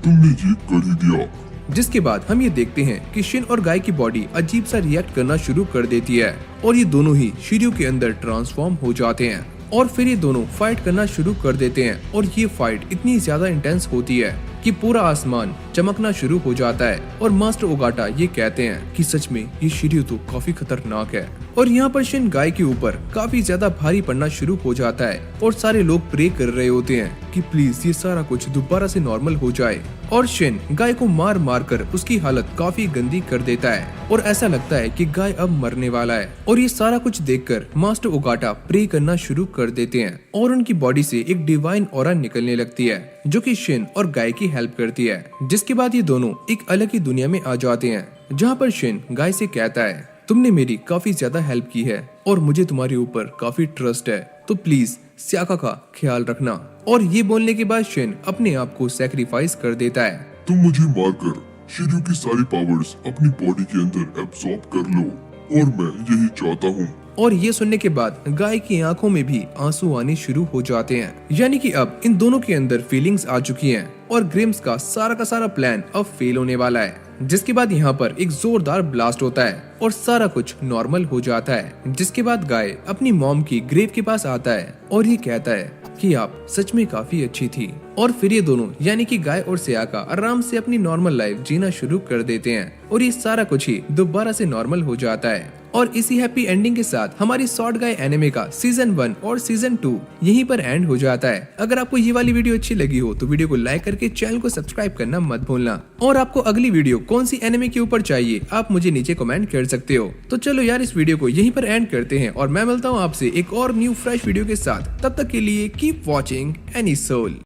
तुमने ये कर ही दिया। जिसके बाद हम ये देखते हैं कि शिन और गाय की बॉडी अजीब सा रिएक्ट करना शुरू कर देती है और ये दोनों ही शिरियों के अंदर ट्रांसफॉर्म हो जाते हैं और फिर ये दोनों फाइट करना शुरू कर देते हैं। और ये फाइट इतनी ज्यादा इंटेंस होती है कि पूरा आसमान चमकना शुरू हो जाता है और मास्टर ओगाटा ये कहते हैं कि सच में ये शिरियो तो काफी खतरनाक है। और यहाँ पर शिन गाय के ऊपर काफी ज्यादा भारी पड़ना शुरू हो जाता है और सारे लोग प्रे कर रहे होते हैं कि प्लीज ये सारा कुछ दोबारा से नॉर्मल हो जाए। और शिन गाय को मार मार कर उसकी हालत काफी गंदी कर देता है और ऐसा लगता है कि गाय अब मरने वाला है। और ये सारा कुछ देखकर मास्टर ओगाटा प्रे करना शुरू कर देते हैं और उनकी बॉडी से एक डिवाइन ऑरा निकलने लगती है जो कि शिन और गाय की हेल्प करती है। जिसके बाद ये दोनों एक अलग ही दुनिया में आ जाते हैं जहाँ पर शिन गाय से कहता है, तुमने मेरी काफी ज्यादा हेल्प की है और मुझे तुम्हारे ऊपर काफी ट्रस्ट है, तो प्लीज सियाका का ख्याल रखना। और ये बोलने के बाद शिन अपने आप को सैक्रिफाइस कर देता है। तुम मुझे मारकर शिर्यू की सारी पावर्स अपनी बॉडी के अंदर एब्सॉर्ब कर लो और मैं यही चाहता हूँ। और ये सुनने के बाद गाय की आंखों में भी आंसू आने शुरू हो जाते हैं, यानी कि अब इन दोनों के अंदर फीलिंग्स आ चुकी हैं और ग्रिम्स का सारा प्लान अब फेल होने वाला है। जिसके बाद यहाँ पर एक जोरदार ब्लास्ट होता है और सारा कुछ नॉर्मल हो जाता है। जिसके बाद गाय अपनी मॉम की ग्रेव के पास आता है और ये कहता है कि आप सच में काफी अच्छी थी। और फिर ये दोनों यानी कि गाय और सियाका आराम से अपनी नॉर्मल लाइफ जीना शुरू कर देते हैं और ये सारा कुछ ही दोबारा से नॉर्मल हो जाता है। और इसी हैप्पी एंडिंग के साथ हमारी शॉर्ट गाय एनिमे का सीजन 1 और सीजन 2 यहीं पर एंड हो जाता है। अगर आपको ये वाली वीडियो अच्छी लगी हो तो वीडियो को लाइक करके चैनल को सब्सक्राइब करना मत भूलना। और आपको अगली वीडियो कौन सी एनिमे के ऊपर चाहिए आप मुझे नीचे कमेंट कर सकते हो। तो चलो यार, इस वीडियो को यहीं पर एंड करते हैं और मैं मिलता हूँ आपसे एक और न्यू फ्रेश वीडियो के साथ। तब तक के लिए कीप वॉचिंग एनी सोल।